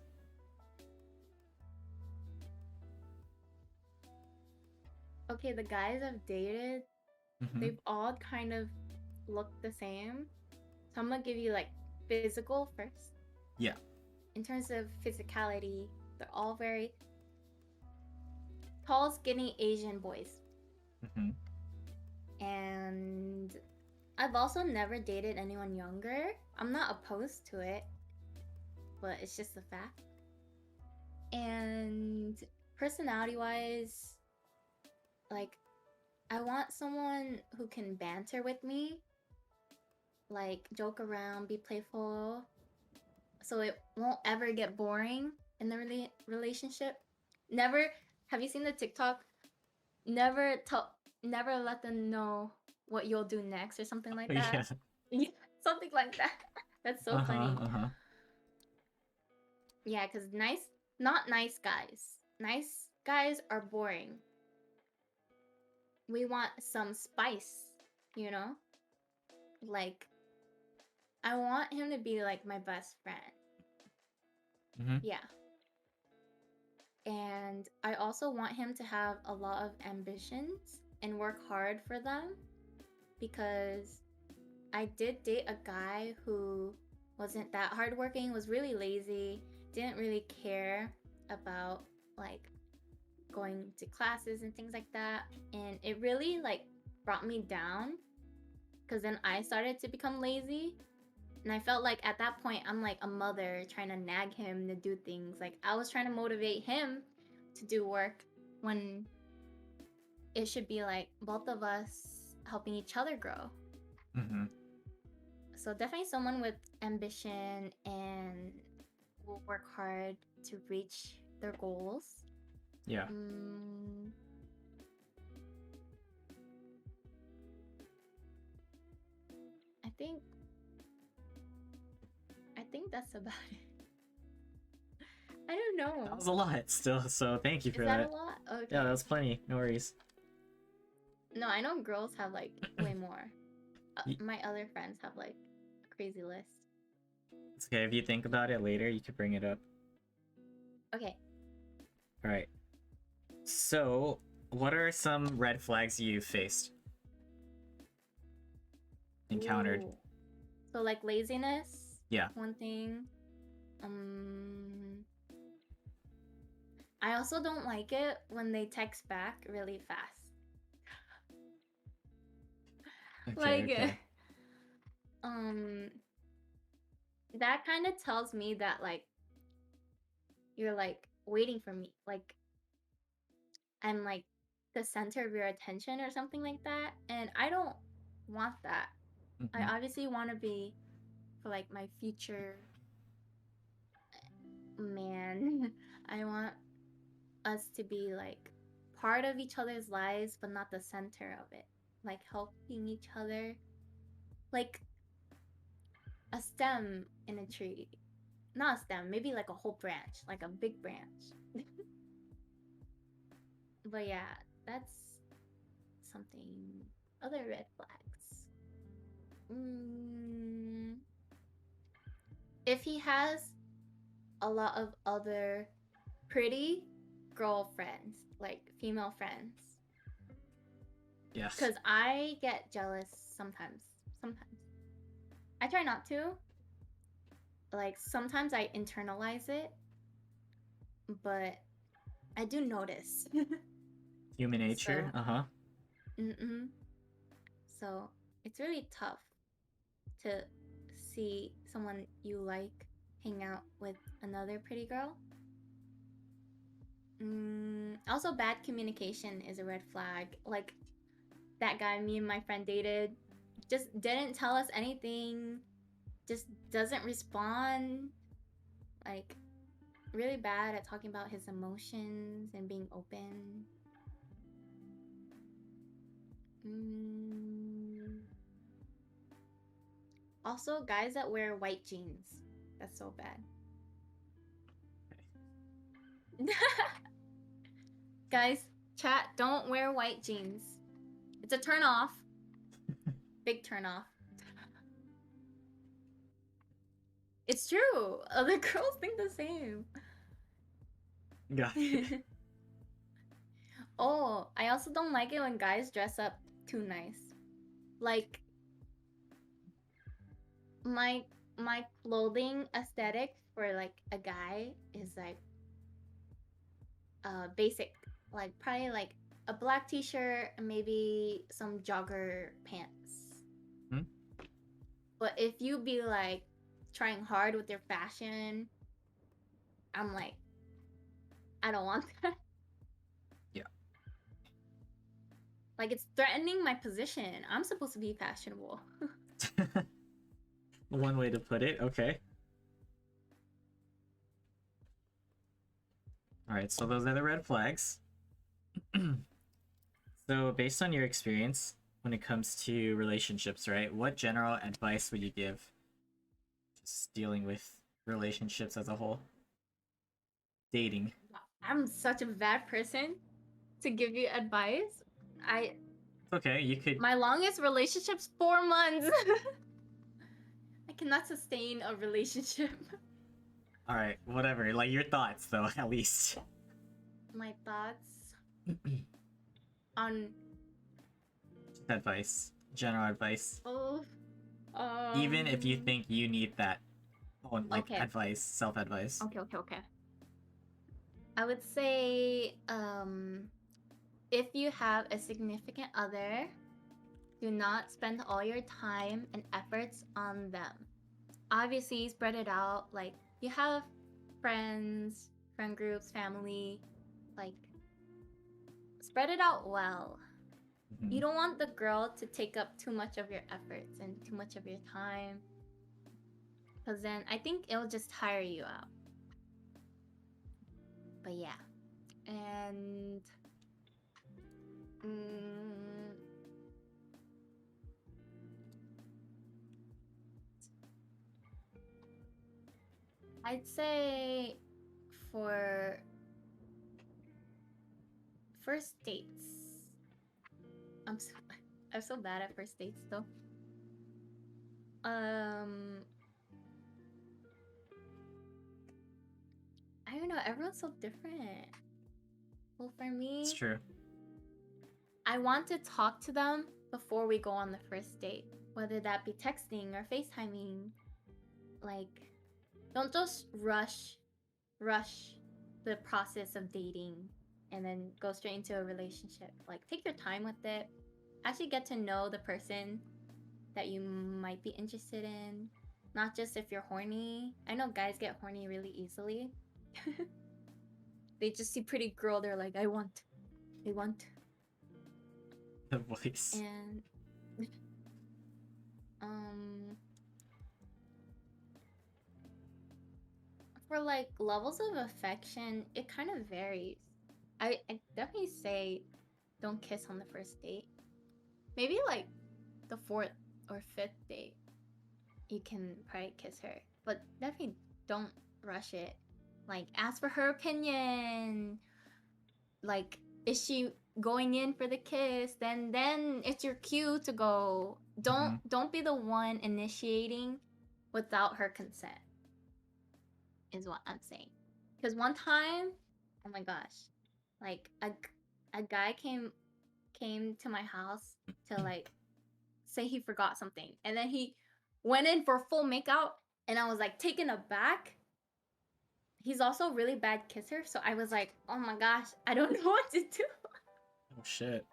Okay, the guys I've dated, they've all kind of looked the same. So I'm gonna give you like physical first. Yeah. In terms of physicality, they're all very tall, skinny Asian boys. And I've also never dated anyone younger. I'm not opposed to it, but it's just a fact. And personality-wise, like, I want someone who can banter with me, like joke around, be playful, so it won't ever get boring in the relationship. Never. Have you seen the TikTok? Never let them know what you'll do next or something like that. Yeah, something like that. That's so funny. Yeah, because not nice guys. Nice guys are boring. We want some spice, you know? Like, I want him to be like my best friend. Yeah. And I also want him to have a lot of ambitions and work hard for them, because I did date a guy who wasn't that hardworking, was really lazy, didn't really care about like going to classes and things like that, and it really like brought me down, because then I started to become lazy, and I felt like at that point I'm like a mother trying to nag him to do things. Like I was trying to motivate him to do work when it should be like both of us helping each other grow. So definitely someone with ambition and will work hard to reach their goals. Yeah. I think that's about it. I don't know. That was a lot still, so thank you for Is that a lot? Okay. Yeah, that was plenty. No worries. No, I know girls have like way more. My other friends have like a crazy list. It's okay, if you think about it later, you could bring it up. Okay. Alright. So, what are some red flags you faced? Encountered? Ooh. So like laziness? Yeah. One thing. I also don't like it when they text back really fast. Okay, okay. That kind of tells me that like you're like waiting for me, like I'm like the center of your attention or something like that, and I don't want that. I obviously want to be for like my future man. I want us to be like part of each other's lives, but not the center of it. Like helping each other, like a stem in a tree. Not a stem, maybe like a whole branch, like a big branch. But yeah, that's something. Other red flags. If he has a lot of other pretty girlfriends, like female friends. Yes. Because I get jealous sometimes. Sometimes. I try not to. Like, sometimes I internalize it. But I do notice. Human nature? So, So, it's really tough to see someone you like hang out with another pretty girl. Also, bad communication is a red flag. Like, that guy me and my friend dated just didn't tell us anything, just doesn't respond, like really bad at talking about his emotions and being open. Also, guys that wear white jeans, that's so bad. Guys, chat, don't wear white jeans. It's a turn off. Big turn off. It's true. Other girls think the same. Yeah. Oh, I also don't like it when guys dress up too nice. Like my clothing aesthetic for like a guy is like basic. Like probably like a black t-shirt and maybe some jogger pants. But if you be like trying hard with your fashion, I'm like, I don't want that. Yeah. Like it's threatening my position. I'm supposed to be fashionable. One way to put it, okay. Alright, so those are the red flags. So based on your experience when it comes to relationships, right? What general advice would you give just dealing with relationships as a whole? Dating. I'm such a bad person to give you advice. It's okay, you could... My longest relationship's 4 months. I cannot sustain a relationship. Alright, whatever. Like, your thoughts, though, at least. My thoughts on... Advice. General advice. Oh, Even if you think you need that, like, okay. advice, self-advice. Okay. I would say, if you have a significant other, do not spend all your time and efforts on them. Obviously, spread it out. Like, you have friends, friend groups, family, like, spread it out well. You don't want the girl to take up too much of your efforts and too much of your time. because then I think it'll just tire you out. But yeah, and I'd say for first dates, I'm so, I'm so bad at first dates though. I don't know. Everyone's so different. Well, for It's me, true. I want to talk to them before we go on the first date, whether that be texting or FaceTiming. Like, don't just rush the process of dating and then go straight into a relationship. Like, take your time with it. Actually get to know the person that you might be interested in. Not just if you're horny. I know guys get horny really easily. They just see pretty girl, they're like, I want. The voice. And for like levels of affection, it kind of varies. I definitely say don't kiss on the first date. Maybe like the fourth or fifth date, you can probably kiss her, but definitely don't rush it. Like, ask for her opinion. Like, is she going in for the kiss? Then it's your cue to go. Don't be the one initiating without her consent. Is what I'm saying. Because one time, oh my gosh, like a guy came to my house to like say he forgot something, and then he went in for full makeout, and I was like taken aback. He's also a really bad kisser, so I was like, oh my gosh, I don't know what to do. Oh shit.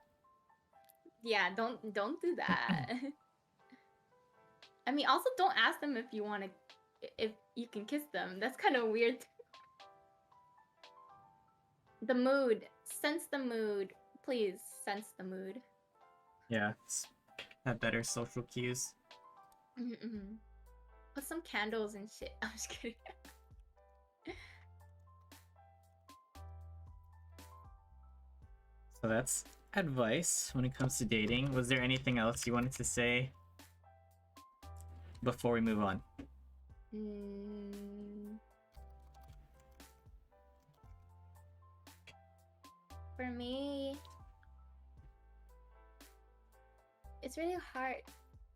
Yeah, don't do that. I mean, also don't ask them if you want to, if you can kiss them. That's kind of weird. The mood, sense the mood. Please sense the mood. Yeah, have better social cues. Put some candles and shit. I'm just kidding. So that's advice when it comes to dating. Was there anything else you wanted to say before we move on? For me, it's really hard.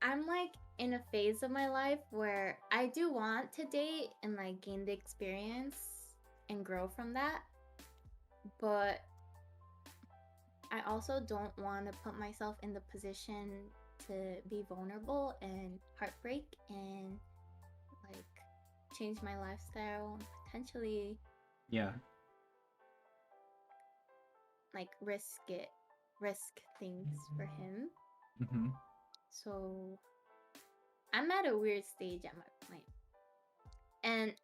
I'm like in a phase of my life where I do want to date and like gain the experience and grow from that, but I also don't want to put myself in the position to be vulnerable and heartbreak and like change my lifestyle and potentially like risk things for him. So I'm at a weird stage at my point, and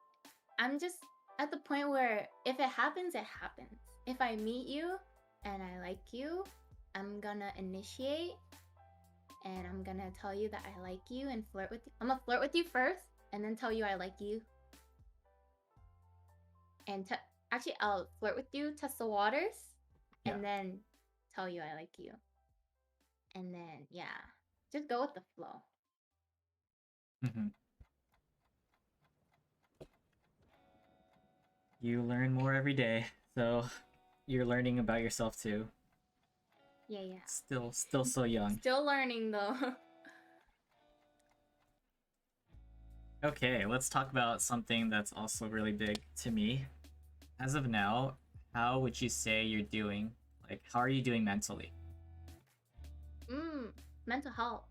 I'm just at the point where if it happens, it happens. If I meet you and I like you, I'm gonna initiate and I'm gonna tell you that I like you and flirt with you. I'm gonna flirt with you first and then tell you I like you. And actually, I'll flirt with you, test the waters, and then tell you I like you. And then, yeah, just go with the flow. You learn more every day, so you're learning about yourself too. Yeah. Still so young. Still learning though. Okay, let's talk about something that's also really big to me. As of now, how would you say you're doing? Like, how are you doing mentally? Mental health.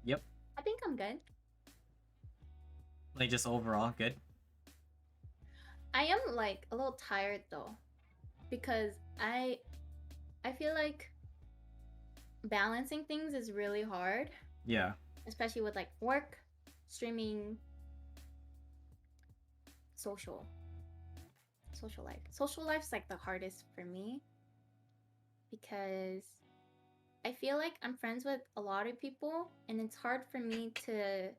Yep. I think I'm good. Like, just overall good? I am like a little tired though, because I feel like balancing things is really hard. Yeah. Especially with like work, streaming, social life. Social life's like the hardest for me because I feel like I'm friends with a lot of people and it's hard for me to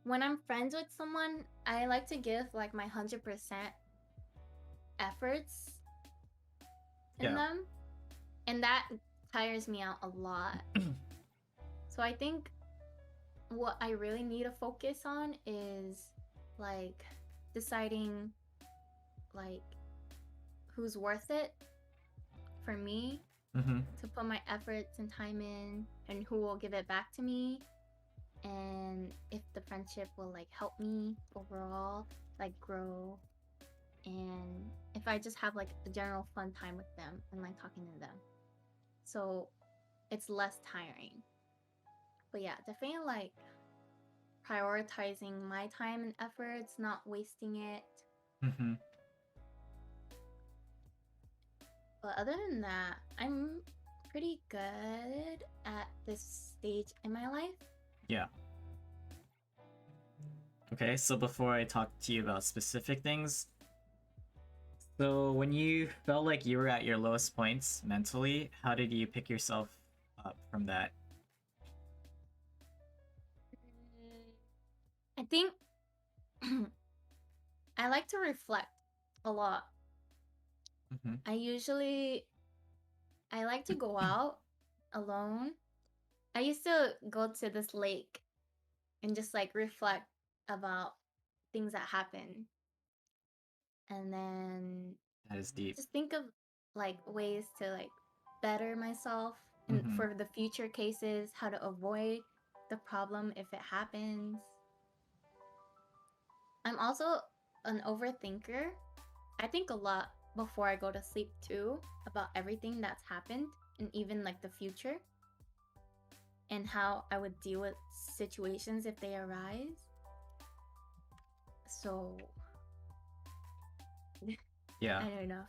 when I'm friends with someone, I like to give like my 100% efforts in Yeah. them, and that tires me out a lot. So I think what I really need to focus on is like deciding like who's worth it for me Mm-hmm. to put my efforts and time in, and who will give it back to me, and if the friendship will like help me overall like grow, and if I just have like a general fun time with them and like talking to them, so it's less tiring. But yeah, definitely like prioritizing my time and efforts, not wasting it. Mm-hmm. But other than that, I'm pretty good at this stage in my life. Yeah. Okay, so before I talk to you about specific things, so when you felt like you were at your lowest points mentally, how did you pick yourself up from that? I think I like to reflect a lot. Mm-hmm. I like to go out alone. I used to go to this lake and just like reflect about things that happen, and then That is deep. just think of like ways to like better myself and Mm-hmm. for the future cases, how to avoid the problem if it happens. I'm also an overthinker. I think a lot before I go to sleep too about everything that's happened and even like the future and how I would deal with situations if they arise. So Yeah. I don't know.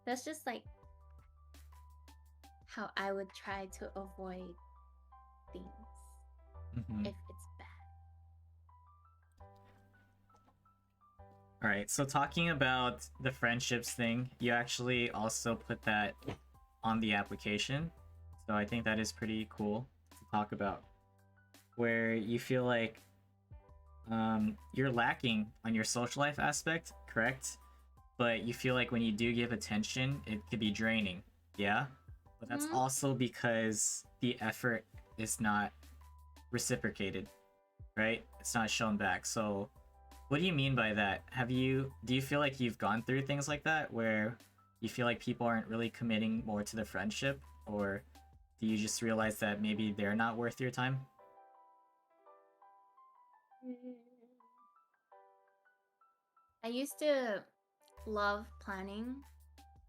That's just like how I would try to avoid things Mm-hmm. if it's bad. All right. So talking about the friendships thing, you actually also put that on the application. So I think that is pretty cool to talk about. Where you feel like you're lacking on your social life aspect, correct? But you feel like when you do give attention, it could be draining. Yeah? But that's Mm-hmm. also because the effort is not reciprocated, right? It's not shown back. So, what do you mean by that? Do you feel like you've gone through things like that where you feel like people aren't really committing more to the friendship, or do you just realize that maybe they're not worth your time? I used to love planning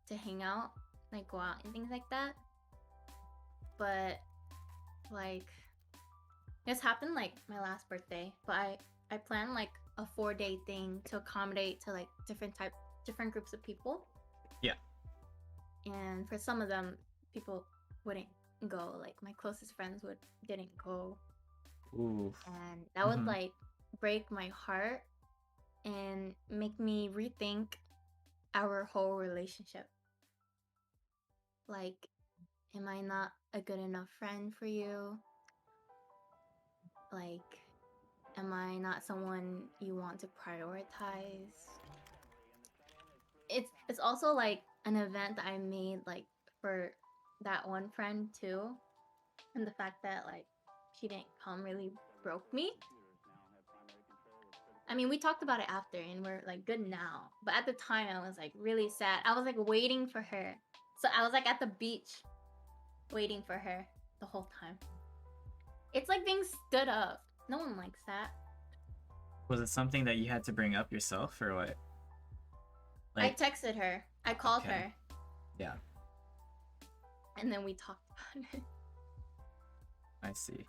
to hang out, like go out and things like that. But like this happened like my last birthday, but I planned like a 4-day thing to accommodate to like different groups of people. Yeah. And for some of them, people wouldn't go. Like my closest friends didn't go, Ooh. and that would like break my heart and make me rethink our whole relationship. Like, am I not a good enough friend for you? Like, am I not someone you want to prioritize? It's also like an event that I made like for that one friend too. And the fact that like she didn't come really broke me. I mean, we talked about it after and we're like good now. But at the time I was like really sad. I was like waiting for her. So I was like at the beach waiting for her the whole time. It's like being stood up. No one likes that. Was it something that you had to bring up yourself, or what? I texted her. I called okay. her. Yeah, And then we talked about it. I see.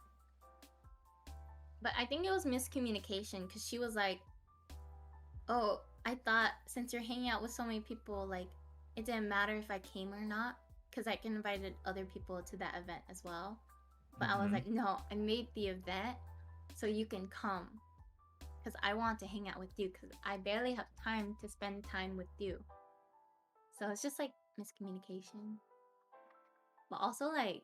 But I think it was miscommunication because she was like, oh, I thought since you're hanging out with so many people, like, it didn't matter if I came or not because I can invited other people to that event as well. But I was Mhm. like, no, I made the event so you can come because I want to hang out with you because I barely have time to spend time with you. So it's just like miscommunication. But also like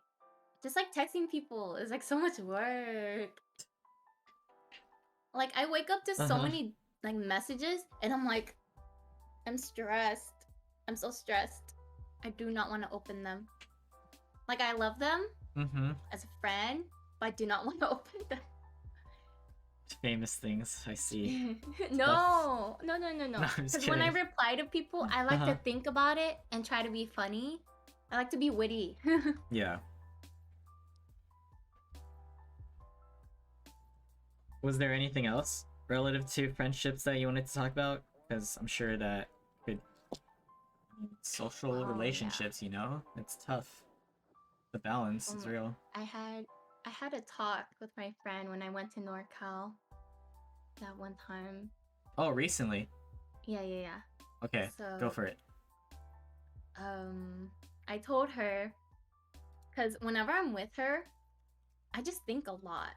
just like texting people is like so much work. Like I wake up to so Uh-huh. many like messages and I'm like, I'm stressed. I'm so stressed. I do not want to open them. Like I love them Mm-hmm. as a friend, but I do not want to open them. Famous things, I see. Tough. No, no, no, no, no. No, I'm just Because when I kidding. reply to people, I like Uh-huh. to think about it and try to be funny. I like to be witty. Yeah. Was there anything else relative to friendships that you wanted to talk about? Because I'm sure that could social Oh yeah. relationships, you know, it's tough. The balance is real. I had a talk with my friend when I went to NorCal that one time. Oh, recently. Yeah, yeah, yeah. Okay, go So for it. I told her because whenever I'm with her, I just think a lot.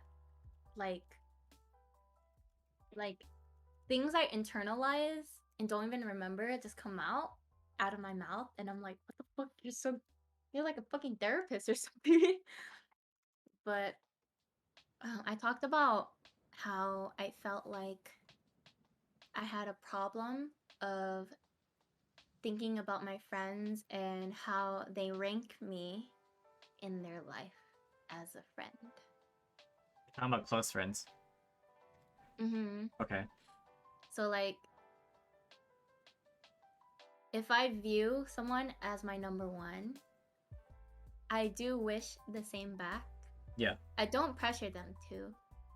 Like like things I internalize and don't even remember just come out of my mouth, and I'm like, what the fuck? You're like a fucking therapist or something. But I talked about how I felt like I had a problem of thinking about my friends and how they rank me in their life as a friend. Talking about close friends. Mm-hmm. Okay. So like, if I view someone as my number one, I do wish the same back. Yeah. I don't pressure them to,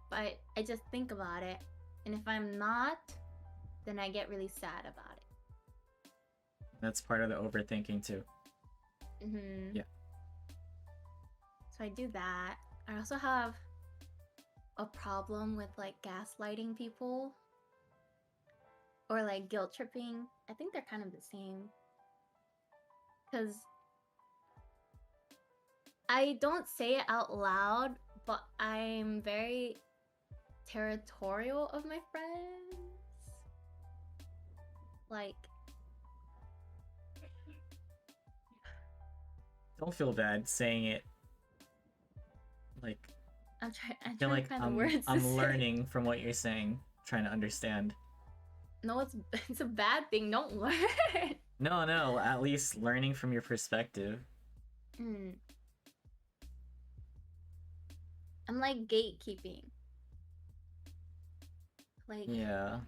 but I just think about it. And if I'm not, then I get really sad about it. That's part of the overthinking too. Mm-hmm. Yeah. So I do that. I also have a problem with like gaslighting people or like guilt tripping. I think they're kind of the same. Because I don't say it out loud, but I'm very territorial of my friends. Like, Don't feel bad saying it. Like, I'm I feel trying to like find the words to I'm say. learning from what you're saying, trying to understand. No, it's a bad thing. Don't learn. No, at least learning from your perspective. Hmm. I'm like gatekeeping. Like, Yeah.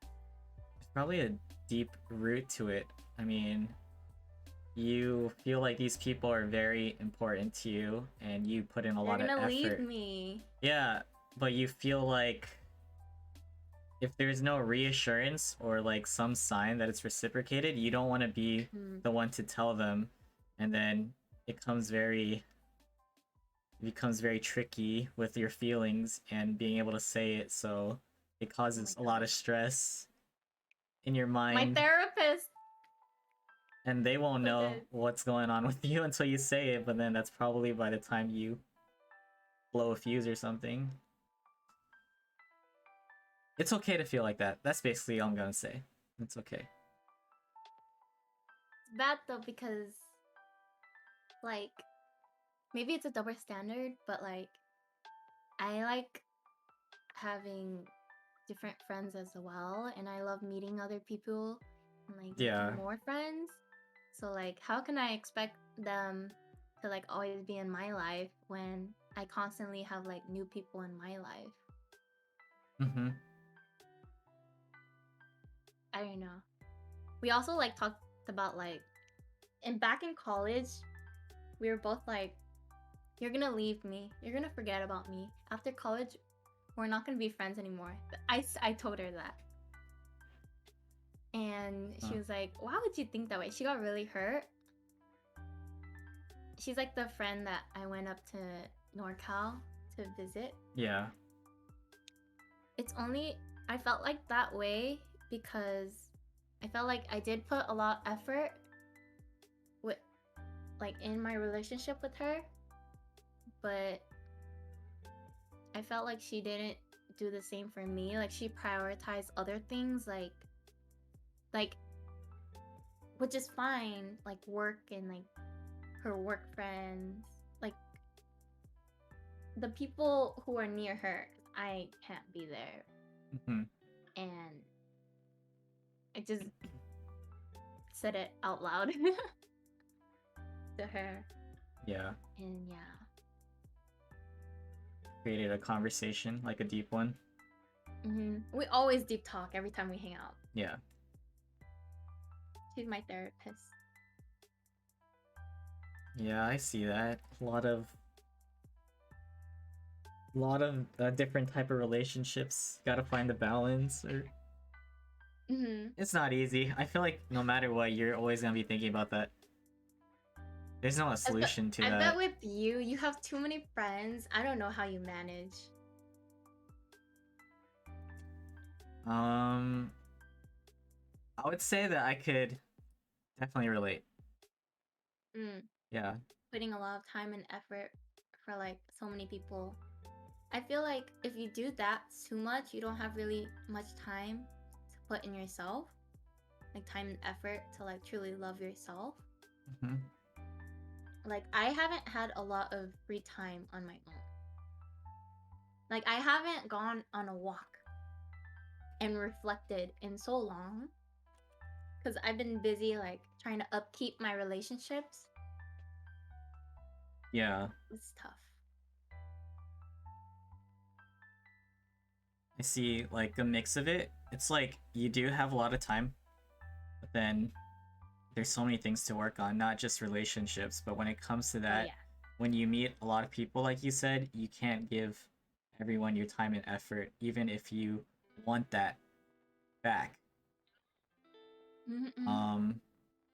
There's probably a deep root to it. I mean, you feel like these people are very important to you and you put in a they're lot of gonna leave effort. me. Yeah, but you feel like if there's no reassurance or like some sign that it's reciprocated, you don't want to be Hmm. the one to tell them, and then it becomes very tricky with your feelings and being able to say it, so it Oh my causes a lot god. of stress in your My mind, therapist. and they won't So know good. what's going on with you until you say it, but then that's probably by the time you blow a fuse or something. It's okay to feel like that. That's basically all I'm gonna say. It's okay. It's bad though because like maybe it's a double standard, but like I like having different friends as well, and I love meeting other people and like Yeah. making more friends. So like how can I expect them to like always be in my life when I constantly have like new people in my life? Mm-hmm. I don't know. We also like talked about like and back in college, we were both like, you're gonna leave me. You're gonna forget about me. After college, we're not gonna be friends anymore. I told her that. And she was like, why would you think that way? She got really hurt. She's like the friend that I went up to NorCal to visit. Yeah. It's only, I felt like that way because I felt like I did put a lot of effort with, like, in my relationship with her. But I felt like she didn't do the same for me. Like she prioritized other things like which is fine, like work and like her work friends. Like the people who are near her, I can't be there. Hmm. And I just said it out loud to her. Yeah. And yeah. Created a conversation, like a deep one. We always deep talk every time we hang out. Yeah. She's my therapist. Yeah, I see that. A lot of different type of relationships. Gotta find the balance. Or it's not easy. I feel like no matter what, you're always gonna be thinking about that. There's no solution to I that. bet with you have too many friends. I don't know how you manage. I would say that I could definitely relate. Yeah. Putting a lot of time and effort for like so many people. I feel like if you do that too much, you don't have really much time to put in yourself. Like time and effort to like truly love yourself. Hmm. Like I haven't had a lot of free time on my own. Like I haven't gone on a walk and reflected in so long because I've been busy like trying to upkeep my relationships. Yeah. It's tough. I see like a mix of it. It's like you do have a lot of time, but then there's so many things to work on, not just relationships, but when it comes to that, when you meet a lot of people, like you said, you can't give everyone your time and effort, even if you want that back.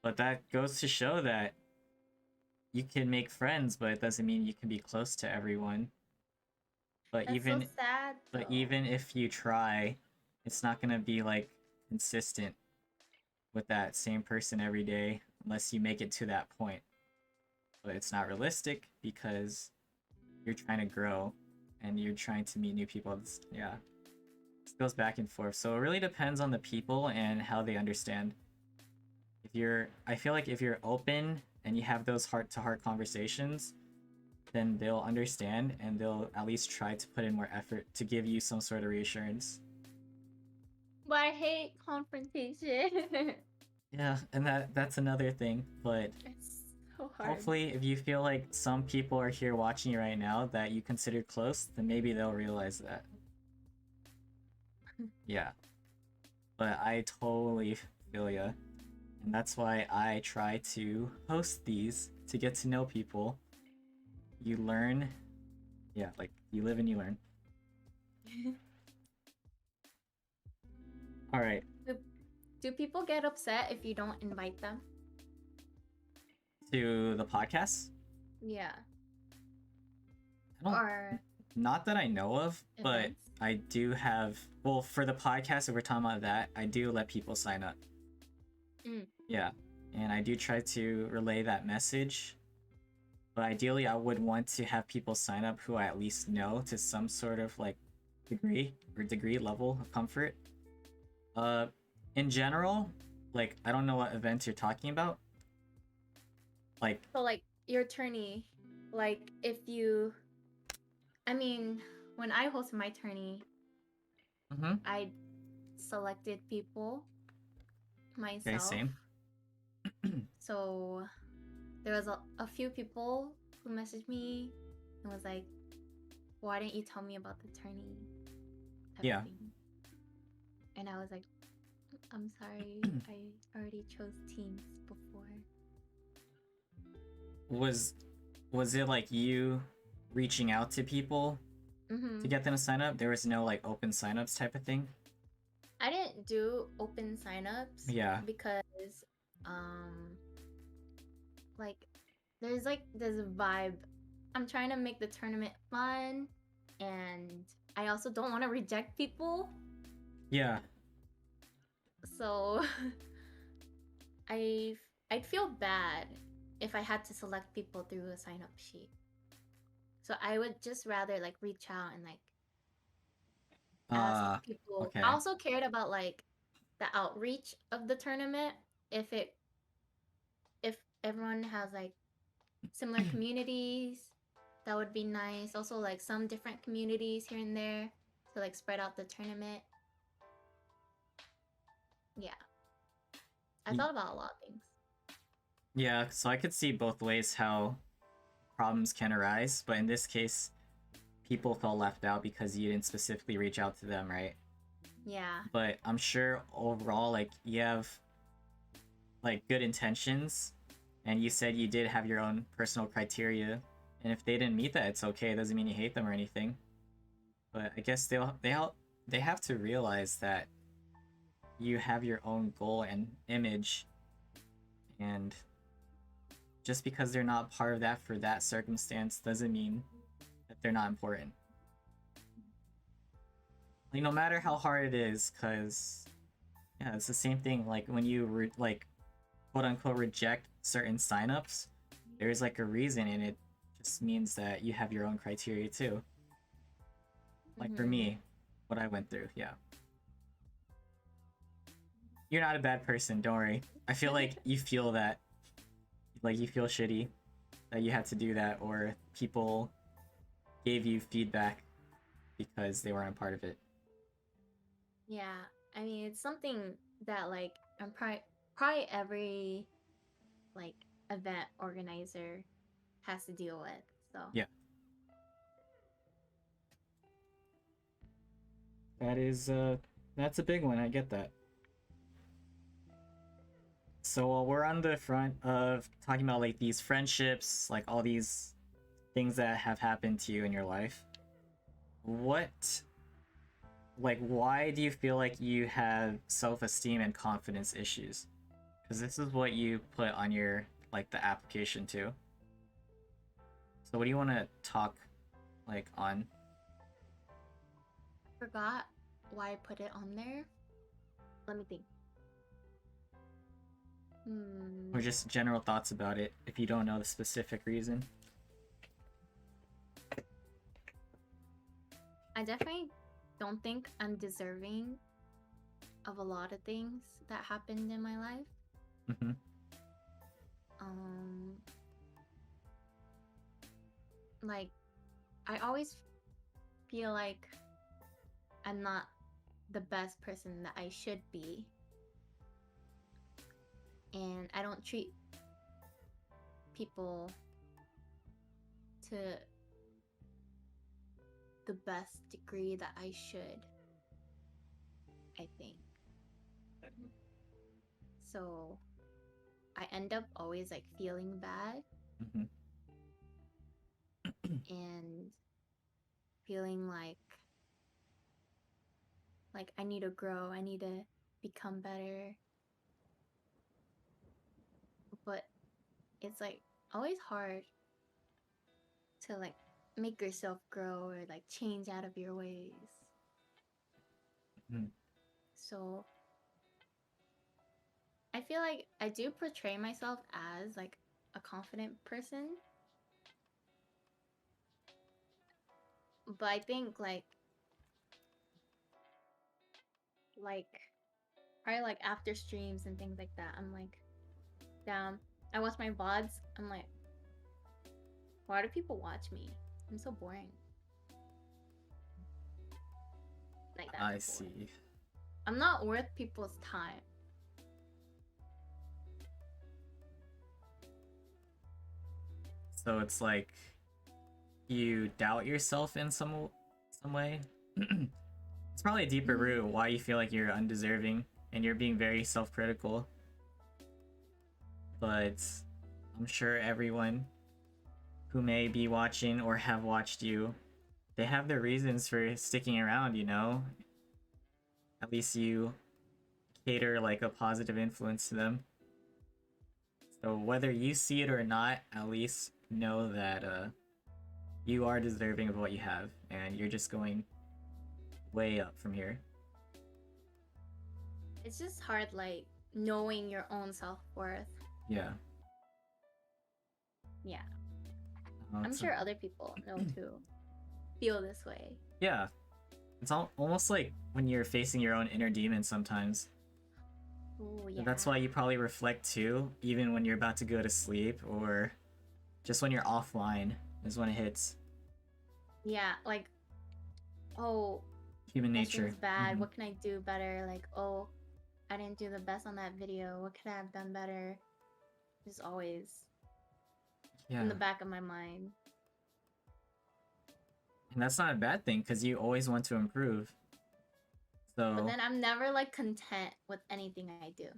But that goes to show that you can make friends, but it doesn't mean you can be close to everyone. But That's so sad, but even if you try, it's not gonna be like consistent with that same person every day unless you make it to that point. But it's not realistic because you're trying to grow and you're trying to meet new people. Yeah. It goes back and forth. So it really depends on the people and how they understand. I feel like if you're open and you have those heart-to-heart conversations, then they'll understand and they'll at least try to put in more effort to give you some sort of reassurance. But I hate confrontation. Yeah, and that's another thing, but it's so hard. Hopefully if you feel like some people are here watching you right now that you consider close, then maybe they'll realize that. Yeah. But I totally feel ya. And that's why I try to host these to get to know people. You learn. Yeah, like you live and you learn. Alright. Do people get upset if you don't invite them? To the podcast? Yeah. Or not that I know of, but I do have. Well, for the podcast, if we're talking about that, I do let people sign up. Yeah, and I do try to relay that message. But ideally, I would want to have people sign up who I at least know to some sort of like degree level of comfort. In general, like I don't know what events you're talking about. Like so, like your tourney, like if you, I mean, when I hosted my tourney, I selected people myself. Okay, same. So there was a few people who messaged me and was like, "Why didn't you tell me about the tourney?" Yeah. And I was like, "I'm sorry, I already chose teams before." Was it like you reaching out to people to get them to sign up? There was no like open signups type of thing? I didn't do open signups. Yeah. Because like there's like this vibe. I'm trying to make the tournament fun and I also don't want to reject people. Yeah. So I'd feel bad if I had to select people through a sign up sheet. So I would just rather like reach out and like ask people. Okay. I also cared about like the outreach of the tournament. If everyone has like similar communities That would be nice. Also, like some different communities here and there to like spread out the tournament. Yeah. I thought about a lot of things. Yeah, so I could see both ways how problems can arise, but in this case, people felt left out because you didn't specifically reach out to them, right? Yeah. But I'm sure overall, like, you have like good intentions, and you said you did have your own personal criteria, and if they didn't meet that, it's okay. It doesn't mean you hate them or anything. But I guess they have to realize that you have your own goal and image, and just because they're not part of that for that circumstance doesn't mean that they're not important. Like, no matter how hard it is, because yeah, it's the same thing. Like when you like quote unquote reject certain signups, there's like a reason, and it just means that you have your own criteria too. Like for me, what I went through, yeah. You're not a bad person, don't worry. I feel like you feel that, like you feel shitty that you had to do that, or people gave you feedback because they weren't a part of it. Yeah. I mean, it's something that like I'm probably every like event organizer has to deal with. So Yeah. That is that's a big one, I get that. So we're on the front of talking about like these friendships, like all these things that have happened to you in your life. What, like, why do you feel like you have self-esteem and confidence issues? Because this is what you put on your, like, the application too. So what do you want to talk, like, on? I forgot why I put it on there. Let me think. Or just general thoughts about it if you don't know the specific reason. I definitely don't think I'm deserving of a lot of things that happened in my life. Mm-hmm. Like, I always feel like I'm not the best person that I should be. And I don't treat people to the best degree that I should, I think. So I end up always like feeling bad and feeling like I need to grow, I need to become better. But it's like always hard to like make yourself grow or like change out of your ways. So I feel like I do portray myself as like a confident person. But I think like probably like after streams and things like that, I'm like, damn, I watch my VODs, I'm like, why do people watch me? I'm so boring. Like that. I see. I'm not worth people's time. So it's like you doubt yourself in some way. It's probably a deeper root why you feel like you're undeserving and you're being very self-critical. But I'm sure everyone who may be watching or have watched you, they have their reasons for sticking around, you know? At least you cater like a positive influence to them. So whether you see it or not, at least know that you are deserving of what you have, and you're just going way up from here. It's just hard, like, knowing your own self-worth. Yeah. Yeah. I'm sure other people know too. Feel this way. Yeah. It's almost like when you're facing your own inner demons sometimes. Ooh, yeah. That's why you probably reflect too, even when you're about to go to sleep or just when you're offline. is when it hits. Yeah, like, oh, Human this nature. is bad. Mhm. What can I do better? Like, oh, I didn't do the best on that video. What could I have done better? Just always Yeah. in the back of my mind. And that's not a bad thing because you always want to improve. So But then I'm never like content with anything I do.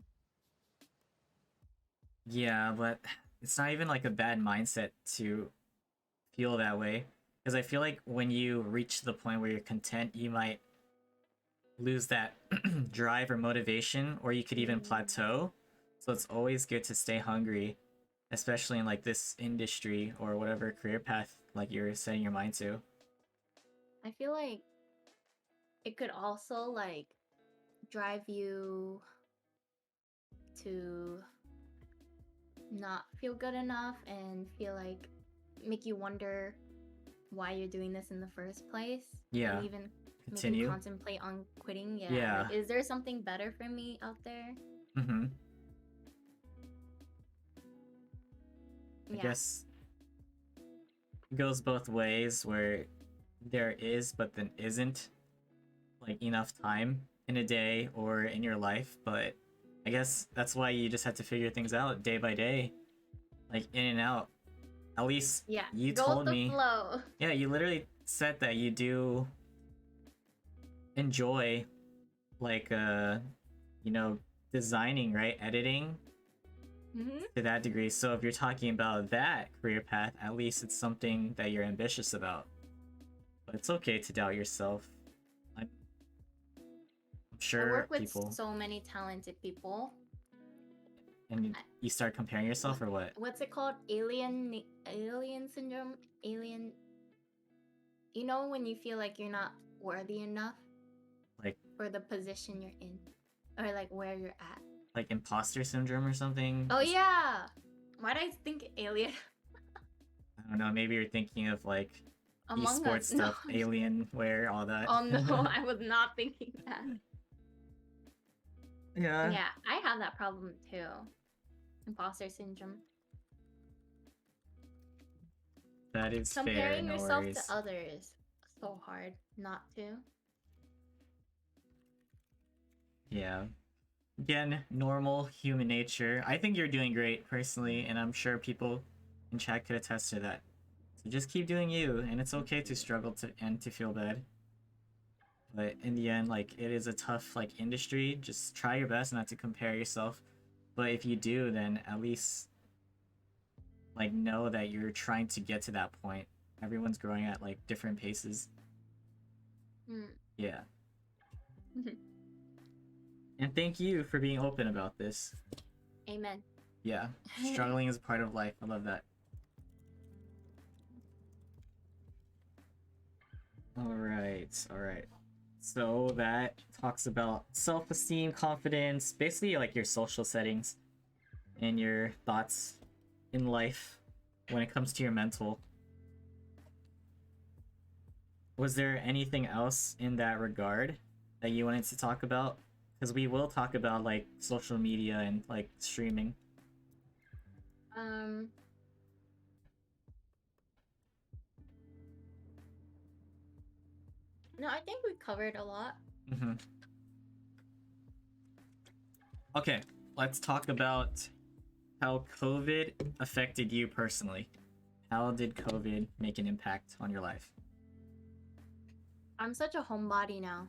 yeah, but it's not even like a bad mindset to feel that way. Because I feel like when you reach the point where you're content, you might lose that drive or motivation, or you could even plateau. So it's always good to stay hungry, especially in like this industry or whatever career path like you're setting your mind to. I feel like it could also like drive you to not feel good enough and feel like make you wonder why you're doing this in the first place. Yeah. And even make you Continue. contemplate on quitting. Yeah. Yeah. Like, is there something better for me out there? Mm-hmm. I Yeah. guess it goes both ways where there is but then isn't like enough time in a day or in your life, but I guess that's why you just have to figure things out day by day, like in and out. At least Yeah. you Go told with the me. flow. Yeah, you literally said that you do enjoy like you know, designing, right? Editing Mm-hmm. to that degree. So if you're talking about that career path, at least it's something that you're ambitious about. But it's okay to doubt yourself. I'm I sure work with people. so many talented people. And you start comparing yourself or what? What's it called? Alien syndrome? Alien. You know when you feel like you're not worthy enough Like for the position you're in, or like where you're at. like imposter syndrome or something? Oh yeah. Why did I think alien? I don't know, maybe you're thinking of like Among esports Us. stuff, No. Alienware, all that. Oh no, I was not thinking that. Yeah. Yeah, I have that problem too. Imposter syndrome. That is fair, Comparing no yourself worries. to others, so hard not to. Yeah. Again, normal human nature. I think you're doing great personally, and I'm sure people in chat could attest to that. So just keep doing you, and it's okay to struggle to and to feel bad. But in the end, like it is a tough like industry. Just try your best not to compare yourself. But if you do, then at least like know that you're trying to get to that point. Everyone's growing at like different paces. Yeah. And thank you for being open about this. Amen. Yeah. Struggling is a part of life. I love that. Alright. So that talks about self-esteem, confidence, basically like your social settings and your thoughts in life when it comes to your mental. Was there anything else in that regard that you wanted to talk about? Because we will talk about like social media and like streaming. No, I think we covered a lot. Mm-hmm. Okay, let's talk about how COVID affected you personally. How did COVID make an impact on your life? I'm such a homebody now.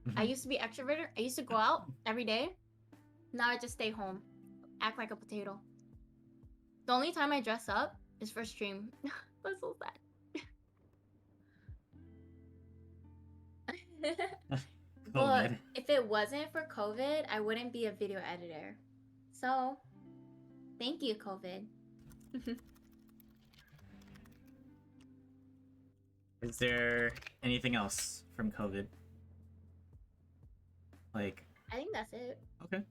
Mhm. I used to be extroverted. I used to go out every day. Now I just stay home, act like a potato. The only time I dress up is for stream. That's so sad. But COVID. if it wasn't for COVID, I wouldn't be a video editor. So, thank you, COVID. Is there anything else from COVID? Like, I think that's it. okay.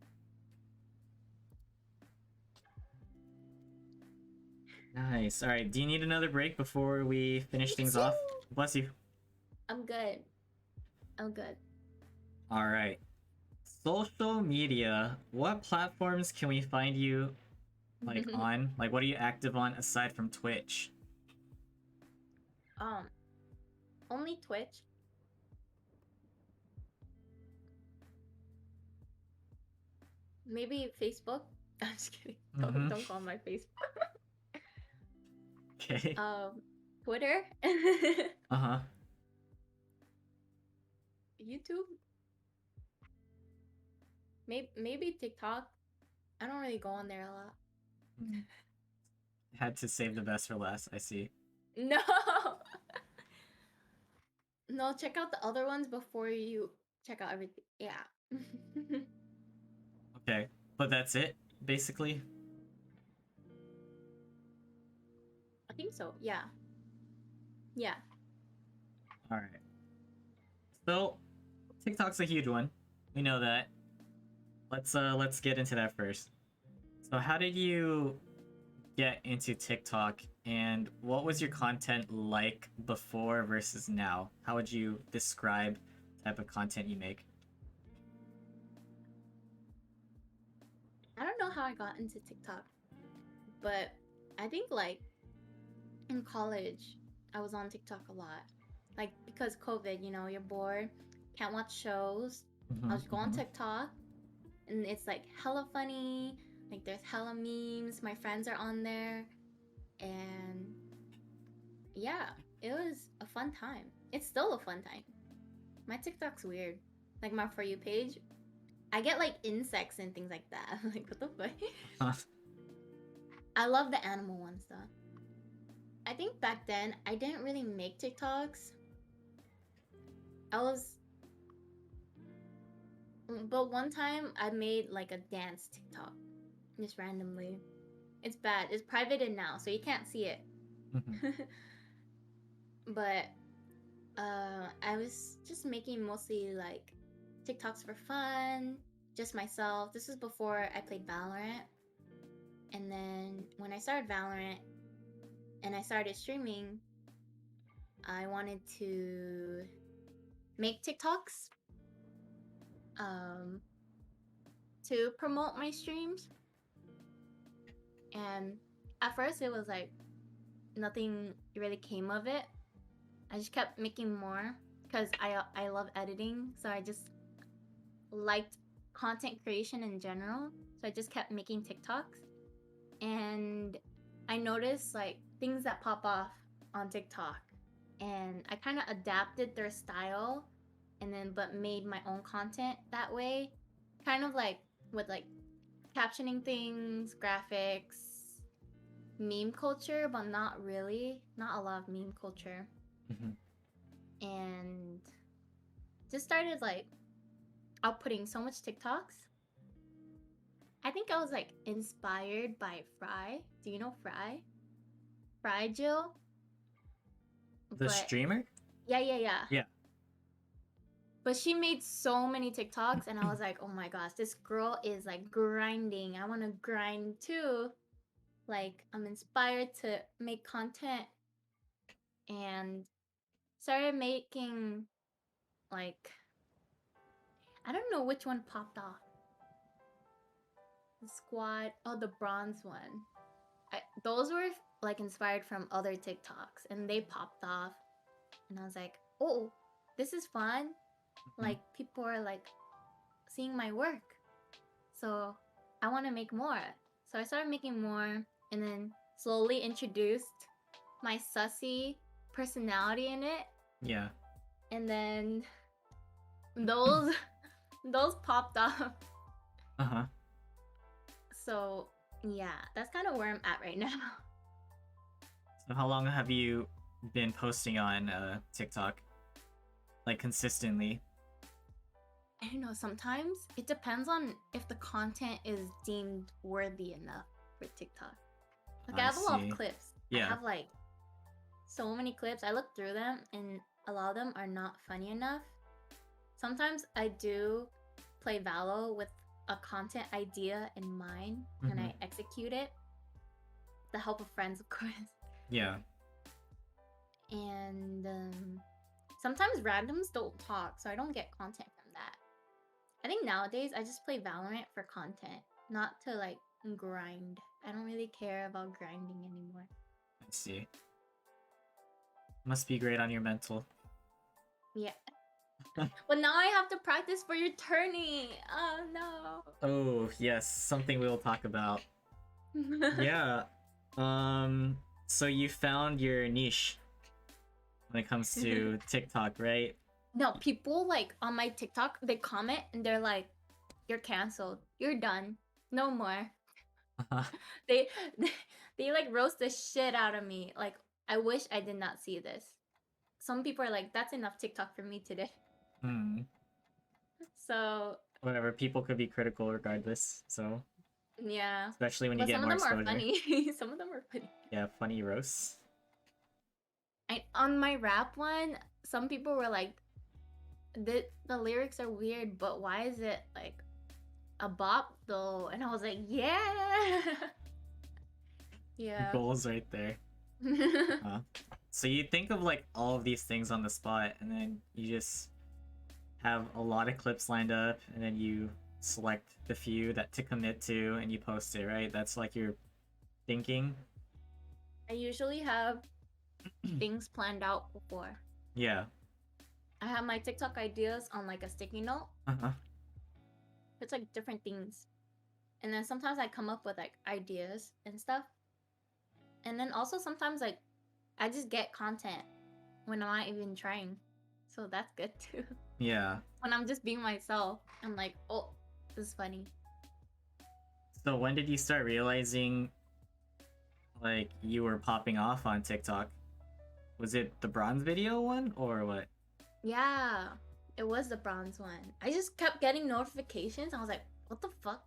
Nice. All right. Do you need another break before we finish things off? Bless you. I'm good. I'm good. All right. Social media. What platforms can we find you like on? Like, what are you active on aside from Twitch? Um, only Twitch. Maybe Facebook. I'm just kidding. Mm-hmm. Don't call my Facebook. Okay. Twitter. Uh-huh. YouTube. Maybe TikTok. I don't really go on there a lot. Had to save the best for last, I see. No. No, check out the other ones before you check out everything. Yeah. Okay. But that's it, basically? I think so. Yeah. Yeah. Alright. So, TikTok's a huge one. We know that. Let's get into that first. So how did you get into TikTok, and what was your content like before versus now? How would you describe the type of content you make? I don't know how I got into TikTok, but I think like in college, I was on TikTok a lot. Like because COVID, you're bored, can't watch shows. I'll just go on TikTok, and it's like hella funny. Like there's hella memes. My friends are on there, and yeah, it was a fun time. It's still a fun time. My TikTok's weird. Like my For You page, I get like insects and things like that. Like what the fuck? I love the animal ones though. I think back then I didn't really make TikToks. But one time I made like a dance TikTok just randomly. It's bad. It's privated now, so you can't see it. But I was just making mostly like TikToks for fun, just myself. This was before I played Valorant. And then when I started Valorant and I started streaming, I wanted to make TikToks to promote my streams. And at first it was like nothing really came of it. I just kept making more because I love editing, so I just liked content creation in general. So I just kept making TikToks, and I noticed like things that pop off on TikTok, and I kind of adapted their style, and then but made my own content that way, kind of like with like captioning things, graphics, meme culture, but not really, not a lot of meme culture. And just started like outputting so much TikToks. I think I was like inspired by Fry. Do you know Fry? Fry Jill? The streamer? Yeah. Yeah. But she made so many TikToks, and I was like, oh my gosh, this girl is like grinding. I want to grind too. Like, I'm inspired to make content, and started making like, I don't know which one popped off. The squad, oh, the bronze one. Those were like inspired from other TikToks, and they popped off, and I was like, oh, this is fun. Like people are like seeing my work, so I want to make more. So I started making more, and then slowly introduced my sussy personality in it. Yeah. And then those popped up. So yeah, that's kind of where I'm at right now. So how long have you been posting on TikTok? Like consistently? I don't know, sometimes it depends on if the content is deemed worthy enough for TikTok. Like I have a lot of clips. Yeah. I have like so many clips. I look through them, and a lot of them are not funny enough. Sometimes I do play Valo with a content idea in mind, and I execute it. The help of friends, of course. Yeah. And sometimes randoms don't talk, so I don't get content from that. I think nowadays I just play Valorant for content, not to like grind. I don't really care about grinding anymore. I see. Must be great on your mental. Yeah. But now I have to practice for your turning. Oh no. Oh, yes, something we'll talk about. Yeah. Um, so you found your niche when it comes to TikTok, right? No, people like on my TikTok, they comment and they're like, "You're canceled. You're done. No more." They they like roast the shit out of me. Like, I wish I did not see this. Some people are like, "That's enough TikTok for me today." Hmm. So Whatever, people could be critical regardless, so yeah, especially when you but get some of more them are exposure. funny. Some of them are funny. Yeah, funny roasts. On my rap one, some people were like, the lyrics are weird, but why is it like a bop though? And I was like, yeah. Yeah. Goals right there. So you think of like all of these things on the spot, and then you just have a lot of clips lined up, and then you select the few that to commit to, and you post it, right? That's like your thinking. I usually have things planned out before. Yeah. I have my TikTok ideas on like a sticky note. Uh-huh. It's like different things. And then sometimes I come up with like ideas and stuff. And then also sometimes like I just get content when I'm not even trying. So that's good too. Yeah. When I'm just being myself, I'm like, oh, this is funny. So when did you start realizing like you were popping off on TikTok? Was it the bronze video one or what? Yeah, it was the bronze one. I just kept getting notifications. I was like, what the fuck?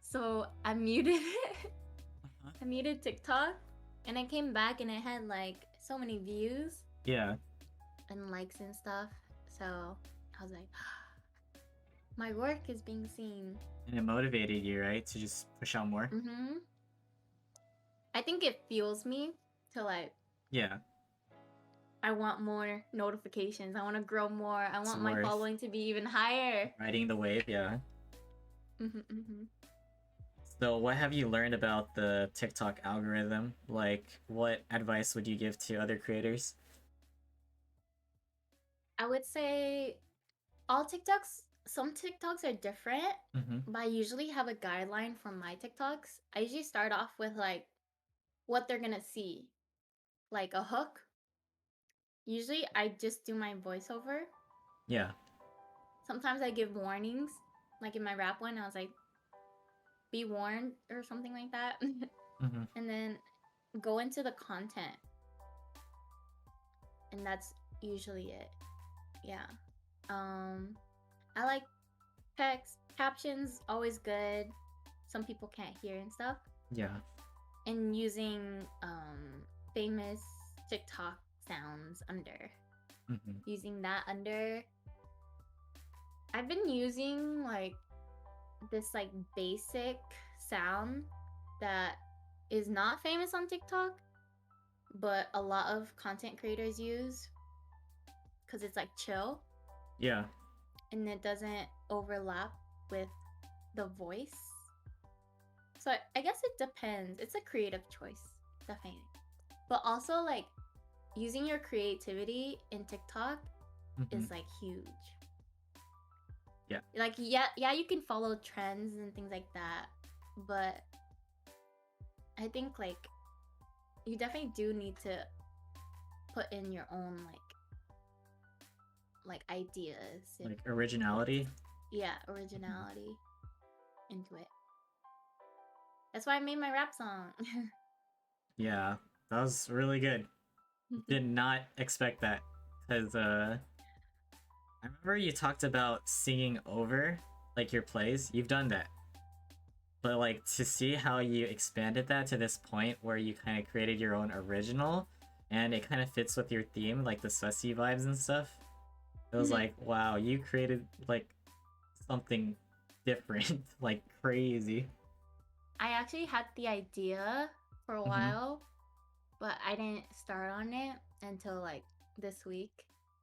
So I muted it. Uh-huh. I muted TikTok and I came back and it had like so many views Yeah. and likes and stuff. So I was like, my work is being seen. And it motivated you, right? To just push out more? Mm-hmm. I think it fuels me to like, Yeah. I want more notifications. I want to grow more. I It's want my worth following to be even higher. riding the wave, yeah. Mm-hmm, mm-hmm. So what have you learned about the TikTok algorithm? Like, what advice would you give to other creators? I would say all TikToks, some TikToks are different, Mm-hmm. but I usually have a guideline for my TikToks. I usually start off with like what they're gonna see, like a hook. Usually I just do my voiceover. Yeah. Sometimes I give warnings, like in my rap one, I was like, be warned or something like that. Mm-hmm. And then go into the content. And that's usually it. Yeah. I like text, captions, always good. Some people can't hear and stuff. Yeah. And using famous TikTok sounds under. Mm-hmm. Using that under. I've been using like this like basic sound that is not famous on TikTok, but a lot of content creators use because it's like chill Yeah. and it doesn't overlap with the voice. So I guess it depends. It's a creative choice, definitely. But also like using your creativity in TikTok Mm-hmm. is like huge. Yeah. Like yeah, you can follow trends and things like that, but I think like you definitely do need to put in your own like ideas and Like originality. yeah, originality into it. That's why I made my rap song. Yeah. That was really good. Did not expect that. Cause I remember you talked about singing over like your plays. You've done that. But like to see how you expanded that to this point where you kind of created your own original and it kind of fits with your theme, like the sussy vibes and stuff. It was like, wow, you created like something different, like crazy. I actually had the idea for a while, but I didn't start on it until like this week.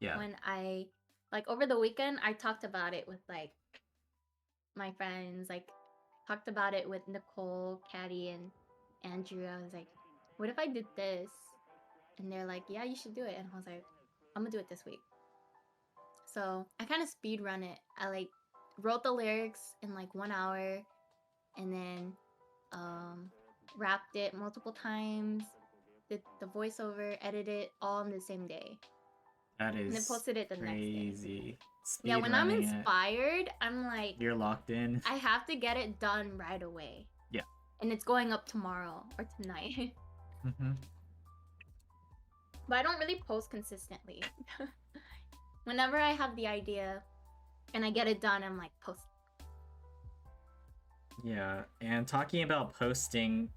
Yeah. When I like over the weekend I talked about it with like my friends, like talked about it with Nicole, Caddy, and Andrew. I was like, what if I did this? and they're like, yeah, you should do it. And I was like, I'm gonna do it this week. So I kind of speed run it. I like wrote the lyrics in like 1 hour, and then rapped it multiple times, did the voiceover, edited it all in the same day, That and then is posted it the next day. crazy. Yeah, Speed when I'm running it. inspired, I'm like, You're locked in. I have to get it done right away. Yeah. And it's going up tomorrow or tonight. Mm-hmm. But I don't really post consistently. Whenever I have the idea and I get it done, I'm like, post. Yeah, and talking about posting,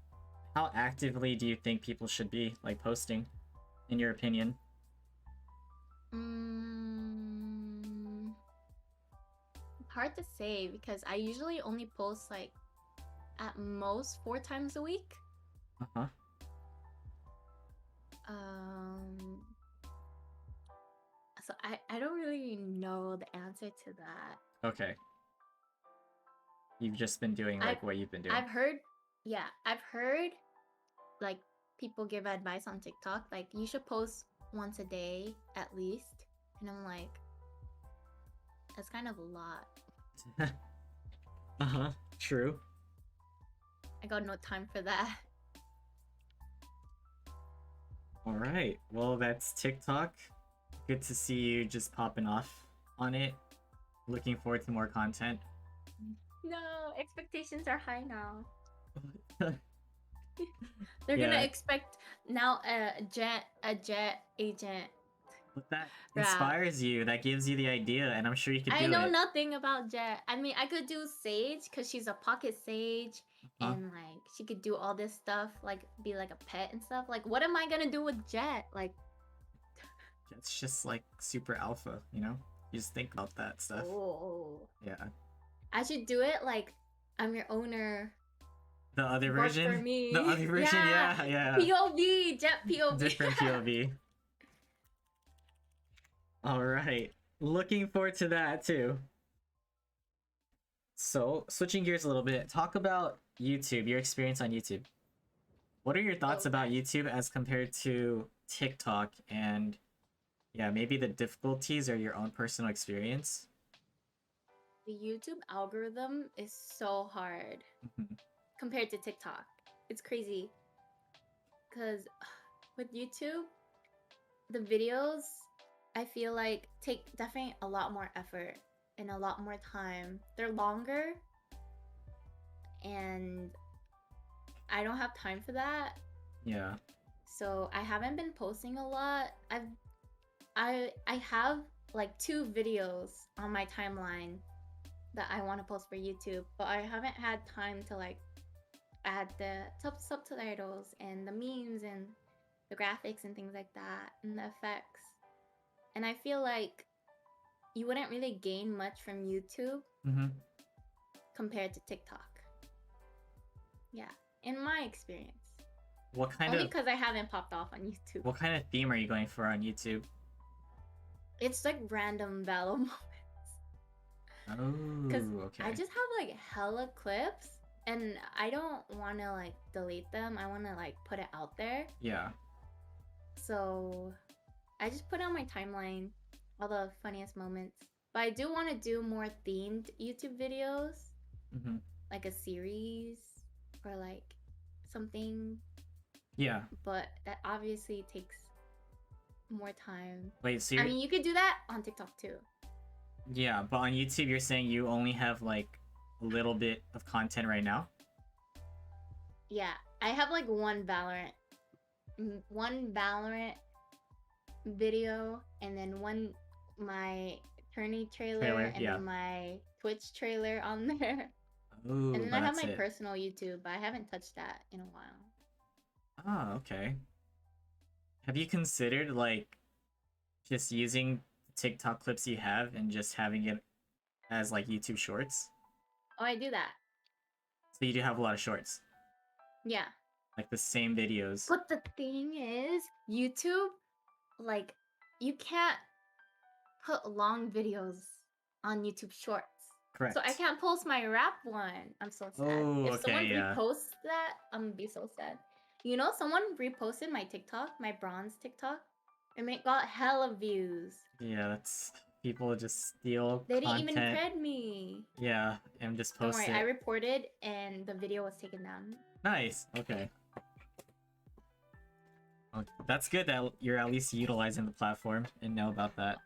how actively do you think people should be like posting, in your opinion? Hard to say because I usually only post like at most 4 times a week. Uh-huh. So I don't really know the answer to that. Okay. You've just been doing like what you've been doing. I've heard like people give advice on TikTok, like you should post once a day at least. And I'm like, that's kind of a lot. Uh-huh. True. I got no time for that. Alright. Well, that's TikTok. Good to see you just popping off on it. Looking forward to more content. No, expectations are high now. They're gonna expect now a jet agent. But that inspires you. That gives you the idea, and I'm sure you could do it. I know nothing about Jet. I mean, I could do Sage because she's a pocket Sage, and like she could do all this stuff, like be like a pet and stuff. Like, what am I gonna do with Jet? Like, Jet's just like super alpha, you know? You just think about that stuff. Oh. Yeah. I should do it like I'm your owner. The other version? For me. The other version, yeah. POV, Jet POV. Different POV. Alright. Looking forward to that too. So, switching gears a little bit, talk about YouTube, your experience on YouTube. What are your thoughts about YouTube as compared to TikTok, and yeah, maybe the difficulties or your own personal experience? The YouTube algorithm is so hard compared to TikTok. It's crazy. Because with YouTube, the videos, I feel like take definitely a lot more effort and a lot more time. They're longer, and I don't have time for that. Yeah. So I haven't been posting a lot. I have like 2 videos on my timeline that I want to post for YouTube, but I haven't had time to like add the subtitles and the memes and the graphics and things like that and the effects. And I feel like you wouldn't really gain much from YouTube compared to TikTok. Yeah, in my experience. What kind Only because I haven't popped off on YouTube. What kind of theme are you going for on YouTube? It's like random battle moments. Oh, okay. I just have like hella clips, and I don't want to like delete them. I want to like put it out there. Yeah. So I just put on my timeline all the funniest moments. But I do want to do more themed YouTube videos, like a series or like something. Yeah. But that obviously takes more time. Wait, so I mean, you could do that on TikTok too. Yeah, but on YouTube, you're saying you only have like a little bit of content right now? Yeah, I have like one Valorant video, and then one my Tourney trailer and then my Twitch trailer on there. Ooh, and then I have my personal YouTube, but I haven't touched that in a while. Oh, okay. Have you considered like just using TikTok clips you have and just having it as like YouTube shorts? Oh, I do that. So you do have a lot of shorts? Yeah. Like the same videos. But the thing is, YouTube, like, you can't put long videos on YouTube Shorts. Correct. So I can't post my rap one. I'm so sad. Oh, if okay, someone yeah. reposts that, I'm gonna be so sad. You know, someone reposted my TikTok, my bronze TikTok, and it got hella views. Yeah, that's people just steal They didn't even content. cred me. Yeah, and just Don't post worry, I it. reported and the video was taken down. Nice. Okay. Well, that's good that you're at least utilizing the platform and know about that.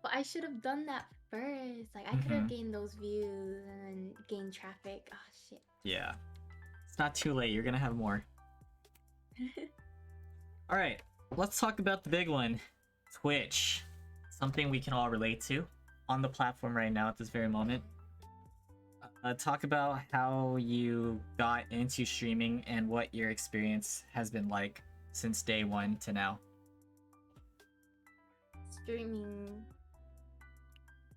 But I should have done that first. Like, I could have gained those views and gained traffic. Oh, shit. Yeah. It's not too late. You're gonna have more. Alright, let's talk about the big one. Twitch. Something we can all relate to on the platform right now at this very moment. Talk about how you got into streaming and what your experience has been like since day one to now. Streaming.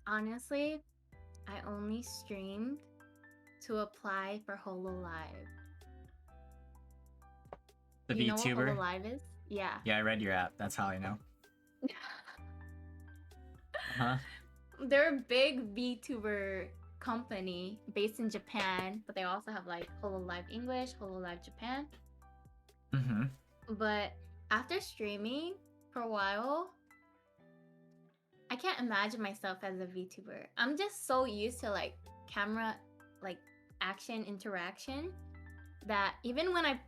Honestly, I only streamed to apply for HoloLive. The You know what VTuber? HoloLive is? Yeah. Yeah, I read your app. That's how I know. Uh-huh. They're a big VTuber company based in Japan, but they also have like HoloLive English, HoloLive Japan. Mm-hmm. But after streaming for a while, I can't imagine myself as a VTuber. I'm just so used to like camera, like action interaction that even when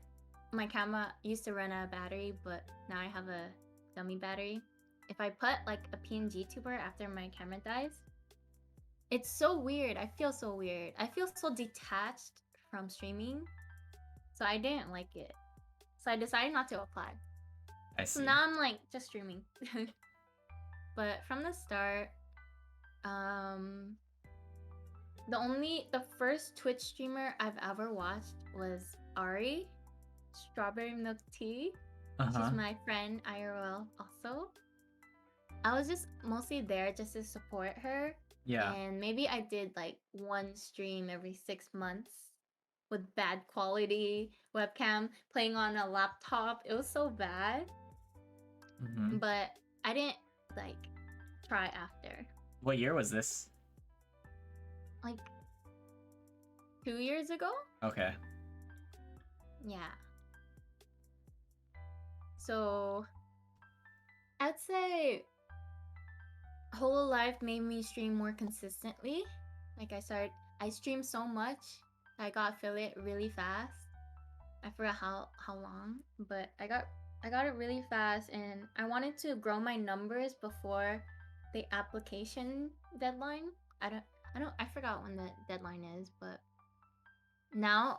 my camera used to run out of battery, but now I have a dummy battery. If I put like a PNG tuber after my camera dies, it's so weird. I feel so weird. I feel so detached from streaming. So I didn't like it. So I decided not to apply. I see. So now I'm like just streaming. But from the start, the first Twitch streamer I've ever watched was Ari, Strawberry Milk Tea. She's my friend IRL also. I was just mostly there just to support her. Yeah. And maybe I did like one stream every 6 months with bad quality webcam playing on a laptop. It was so bad. But I didn't like try after. What year was this? Like 2 years ago? Okay. Yeah. So I'd say HoloLive made me stream more consistently. Like I streamed so much, I got affiliate really fast. I forgot how long, but I got it really fast, and I wanted to grow my numbers before the application deadline. I forgot when the deadline is, but now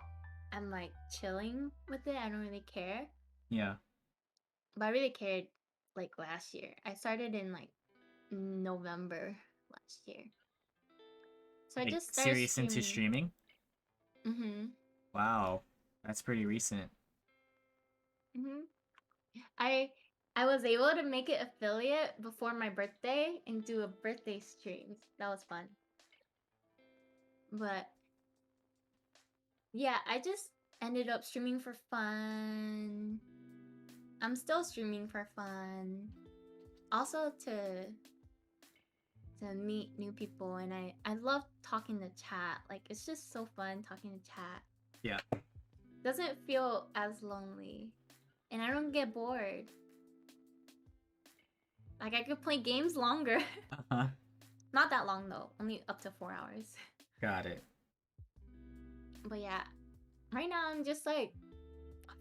I'm like chilling with it. I don't really care. Yeah. But I really cared like last year. I started in like November last year. So I Like, just started serious into streaming? Mm-hmm. Wow. That's pretty recent. Mm-hmm. I was able to make it affiliate before my birthday and do a birthday stream. That was fun. But yeah, I just ended up streaming for fun. I'm still streaming for fun. Also to meet new people, and I love talking to chat. Like, it's just so fun talking to chat. Yeah. Doesn't feel as lonely. And I don't get bored. Like, I could play games longer. Uh-huh. Not that long though, only up to 4 hours. Got it. But yeah, right now I'm just like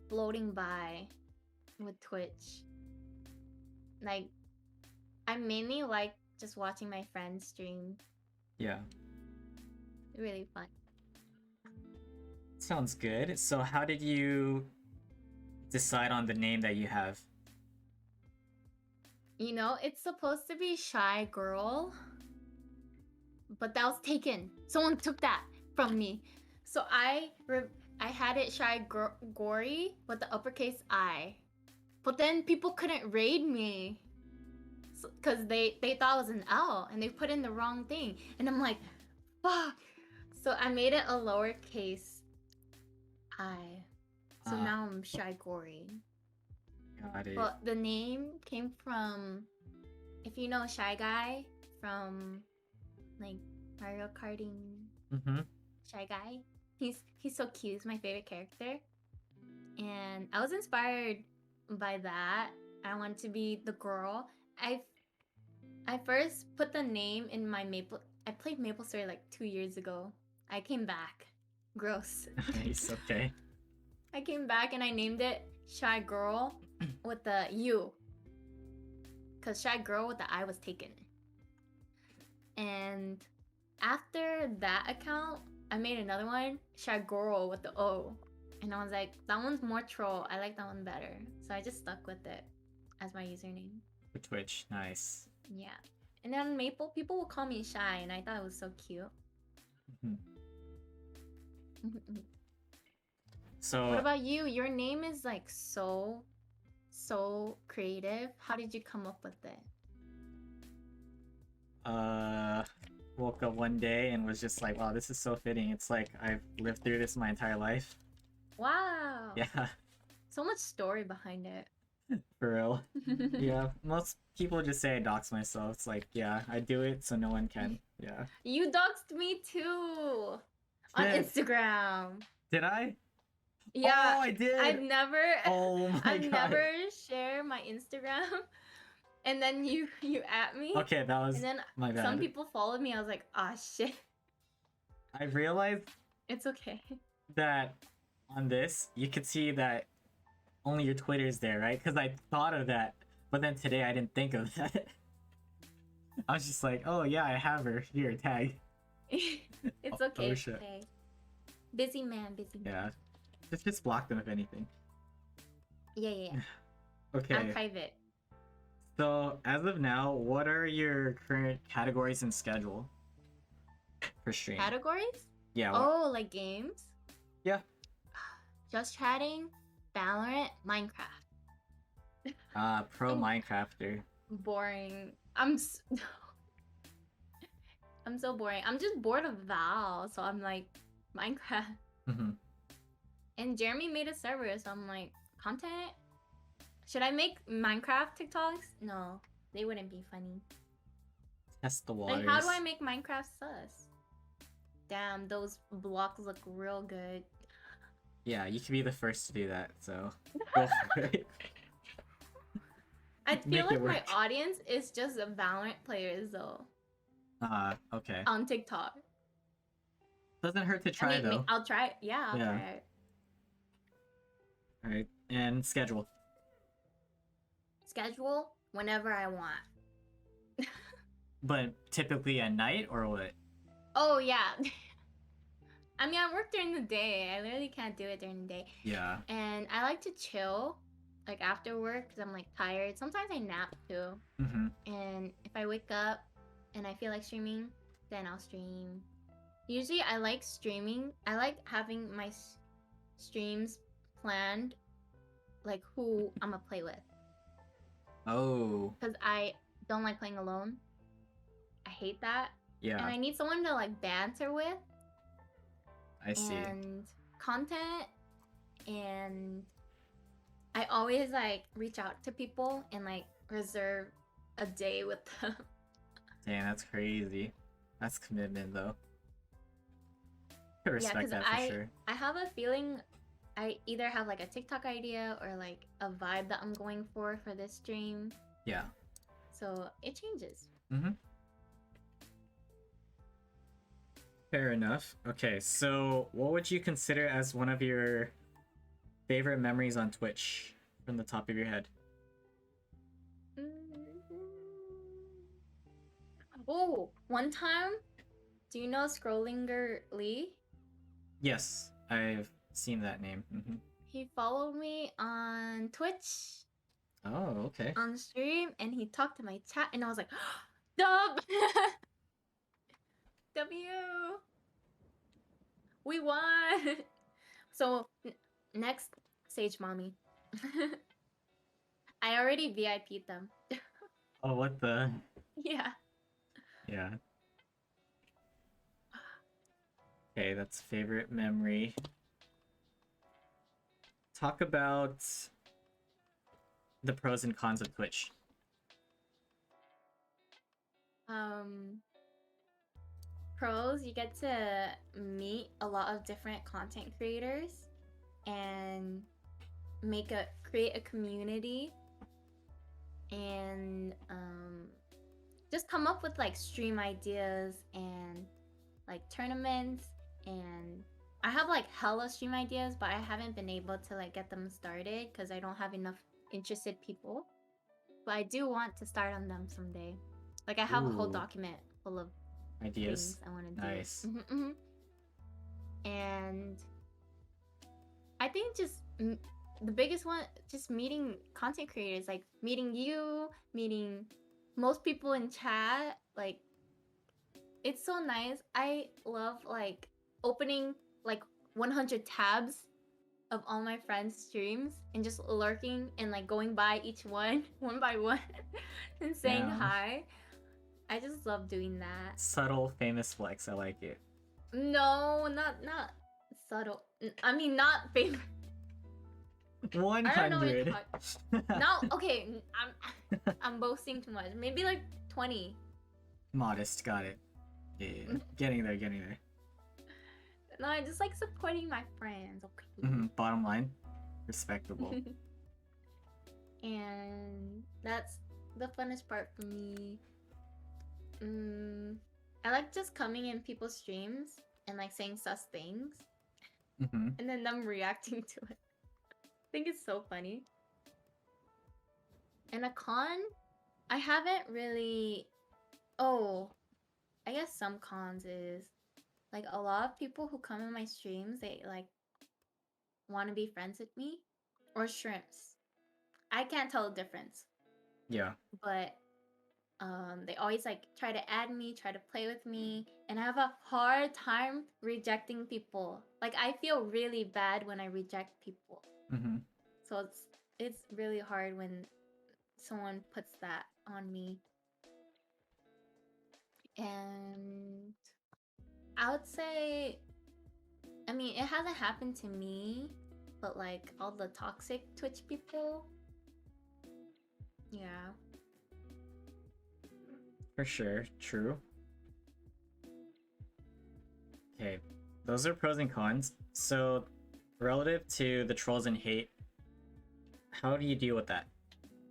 floating by with Twitch. Like, I mainly like just watching my friends stream. Yeah. Really fun. Sounds good. So how did you decide on the name that you have? You know, it's supposed to be Shy Girl, but that was taken. Someone took that from me. So I had it Shygori with the uppercase I. But then people couldn't raid me. Because they thought it was an L and they put in the wrong thing. And I'm like, fuck. So I made it a lowercase I. So now I'm Shygori. Got it. Well, the name came from, if you know Shy Guy from like Mario Karting. Mm-hmm. Shy Guy. He's so cute. He's my favorite character. and I was inspired by that. I wanted to be the girl. I first put the name in my Maple. I played Maple Story like 2 years ago. I came back. Gross. Nice. Okay. I came back and I named it Shy Girl with the U. Because Shy Girl with the I was taken. And after that account, I made another one, Shy Girl with the O. And I was like, that one's more troll. I like that one better. So I just stuck with it as my username. For Twitch. Nice. Yeah. And then Maple, people will call me Shy, and I thought it was so cute. Mhm. So What about you? Your name is like so creative. How did you come up with it? woke up one day and was just like, wow, this is so fitting. It's like I've lived through this my entire life. Wow. Yeah. So much story behind it. For real. Yeah, most people just say I dox myself. It's like, yeah, I do it so no one can. Yeah. You doxed me too on Shit. Instagram. Did I? Yeah. Oh, I did. I've never Oh my I've god. never shared my Instagram. And then you at me. Okay, that was And then my bad. some people followed me. I was like, ah, shit. I realized It's okay. that on this, you could see that only your Twitter's there, right? Because I thought of that, but then today I didn't think of that. I was just like, oh yeah, I have her. Here, tag. It's okay. Oh, It's shit. okay. Busy man. Yeah. Just block them if anything. Yeah. Okay. I'm private. So, as of now, what are your current categories and schedule for stream? Categories? Yeah. Oh, like games? Yeah. Just chatting, Valorant, Minecraft. Pro Minecrafter. Boring. I'm so boring. I'm just bored of Val, so I'm like, Minecraft. Mhm. And Jeremy made a server, so I'm like, content? Should I make Minecraft TikToks? No, they wouldn't be funny. Test the waters. Like, how do I make Minecraft sus? Damn, those blocks look real good. Yeah, you can be the first to do that, so go for it. I feel Make it like my work. audience is just Valorant players though Okay. on TikTok. Doesn't hurt to try though. I'll try it. Yeah, I'll Yeah. try it. Alright, and schedule. Schedule whenever I want. But typically at night or what? Oh yeah. I mean, I work during the day. I literally can't do it during the day. Yeah. And I like to chill, like after work, because I'm like tired. Sometimes I nap too. Mm-hmm. And if I wake up and I feel like streaming, then I'll stream. Usually I like streaming. I like having my streams planned, like who I'm gonna play with. Oh. Because I don't like playing alone. I hate that. Yeah. And I need someone to like banter with. I see. And content. And I always like reach out to people and like reserve a day with them. Dang, that's crazy. That's commitment though. I respect that for sure. I have a feeling I either have like a TikTok idea or like a vibe that I'm going for this stream. Yeah. So it changes. Mm-hmm. Fair enough. Okay, so what would you consider as one of your favorite memories on Twitch from the top of your head? Oh, one time, do you know Scrollinger Lee? Yes, I've seen that name. Mm-hmm. He followed me on Twitch Oh, okay. on stream and he talked to my chat and I was like, Dub! W! We won! So, next, Sage Mommy. I already VIP'd them. Oh, what the? Yeah. Yeah. Okay, that's favorite memory. Talk about the pros and cons of Twitch. Pros, you get to meet a lot of different content creators and create a community and just come up with like stream ideas and like tournaments. And I have like hella stream ideas, but I haven't been able to like get them started because I don't have enough interested people. But I do want to start on them someday. Like I have a whole Ooh. document full of Ideas. things I want to do. Nice. And I think just the biggest one, just meeting content creators, like meeting you, meeting most people in chat. Like it's so nice. I love like opening like 100 tabs of all my friends' streams and just lurking and like going by each one one by one and saying hi. I just love doing that. Subtle, famous flex. I like it. No, not subtle. I mean, not famous. 100. I don't know what you're talking. No, okay. I'm boasting too much. Maybe like 20. Modest. Got it. Yeah. Getting there. No, I just like supporting my friends. Okay. Bottom line, respectable. And that's the funnest part for me. I like just coming in people's streams and like saying sus things, and then them reacting to it. I think it's so funny. And a con, I haven't really. Oh, I guess some cons is like a lot of people who come in my streams, they like want to be friends with me, or shrimps. I can't tell the difference. Yeah. But they always like try to add me, try to play with me, and I have a hard time rejecting people. Like I feel really bad when I reject people. So it's really hard when someone puts that on me. And I would say, I mean, it hasn't happened to me, but like all the toxic Twitch people. Yeah. For sure. True. Okay. Those are pros and cons. So, relative to the trolls and hate, how do you deal with that?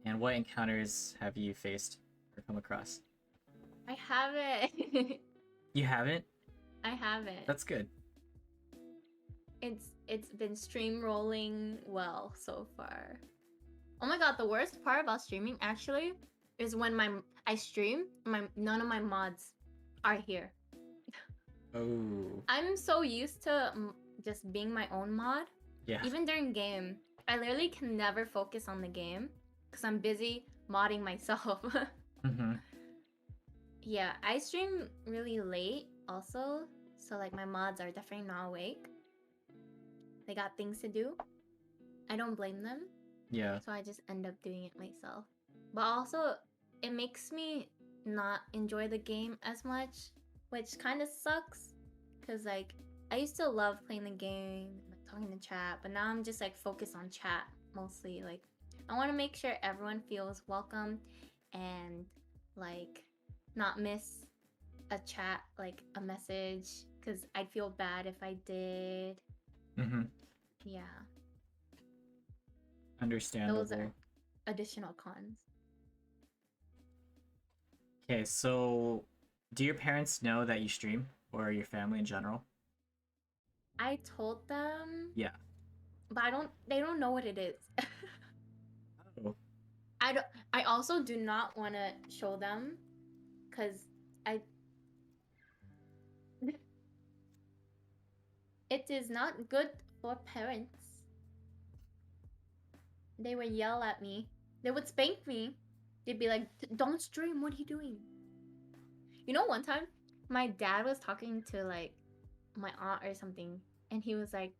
And what encounters have you faced or come across? I haven't. You haven't? I haven't. That's good. It's been stream rolling well so far. Oh my god, the worst part about streaming actually is when I stream, none of my mods are here. Oh. I'm so used to just being my own mod. Yeah. Even during game, I literally can never focus on the game because I'm busy modding myself. Yeah, I stream really late also, so like my mods are definitely not awake. They got things to do. I don't blame them. Yeah. So I just end up doing it myself. But also, it makes me not enjoy the game as much, which kind of sucks. Because, like, I used to love playing the game, like, talking to chat, but now I'm just, like, focused on chat mostly. Like, I want to make sure everyone feels welcome and, like, not miss a chat, like, a message. Because I'd feel bad if I did. Yeah. Understandable. Those are additional cons. Okay, so do your parents know that you stream, or your family in general? I told them. Yeah. But they don't know what it is. Oh. I also do not want to show them cuz it is not good for parents. They would yell at me. They would spank me. They'd be like, "Don't stream. What are you doing?" You know, one time my dad was talking to like my aunt or something, and he was like,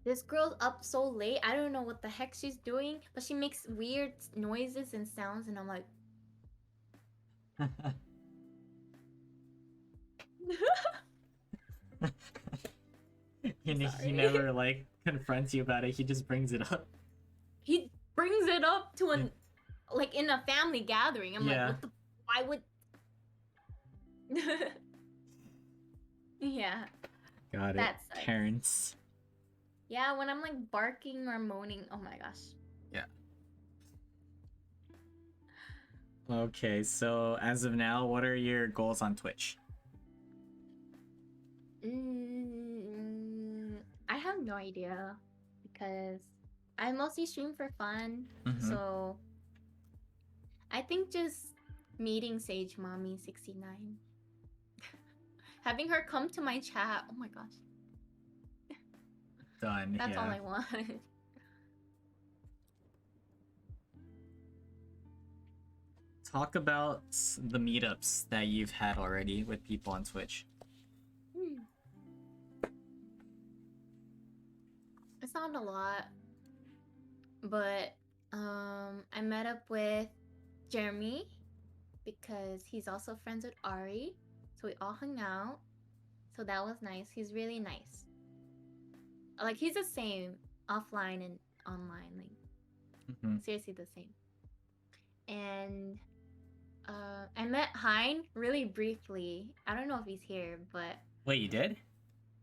"This girl's up so late. I don't know what the heck she's doing, but she makes weird noises and sounds." And I'm like, he never like confronts you about it. He just brings it up. He brings it up to an like in a family gathering. I'm like, what the? Why would? Yeah. Got it. That sucks. Parents. Yeah, when I'm like barking or moaning. Oh my gosh. Yeah. Okay, so as of now, what are your goals on Twitch? I have no idea because I mostly stream for fun. Mm-hmm. So I think just meeting Sage Mommy 69. Having her come to my chat. Oh my gosh. Done. That's all Yeah. I want. Talk about the meetups that you've had already with people on Twitch. It's not a lot. But I met up with Jeremy because he's also friends with Ari. So we all hung out. So that was nice. He's really nice. Like he's the same offline and online. Like seriously the same. And I met Hein really briefly. I don't know if he's here, but Wait, you did?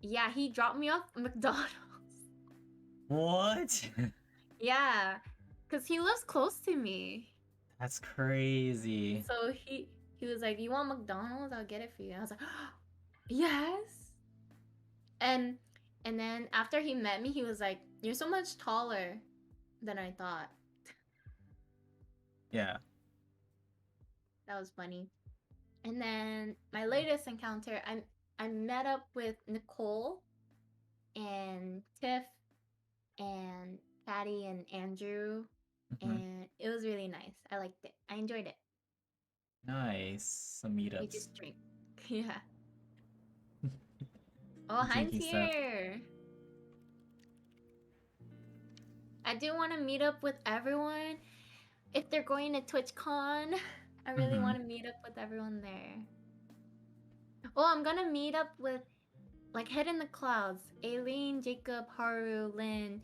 yeah, he dropped me off at McDonald's. What? Yeah, because he lives close to me. That's crazy. So he was like, "You want McDonald's? I'll get it for you." And I was like, "Yes." And and then after he met me, he was like, "You're so much taller than I thought." Yeah. That was funny. And then my latest encounter, I met up with Nicole and Tiff and Patty and Andrew, and it was really nice. I liked it. I enjoyed it. Nice. Some We meetups. just drink. Yeah. Oh, Heinz Drinking stuff. here. I do want to meet up with everyone. If they're going to TwitchCon, I really want to meet up with everyone there. Oh, I'm gonna meet up with like Head in the Clouds, Aileen, Jacob, Haru, Lynn.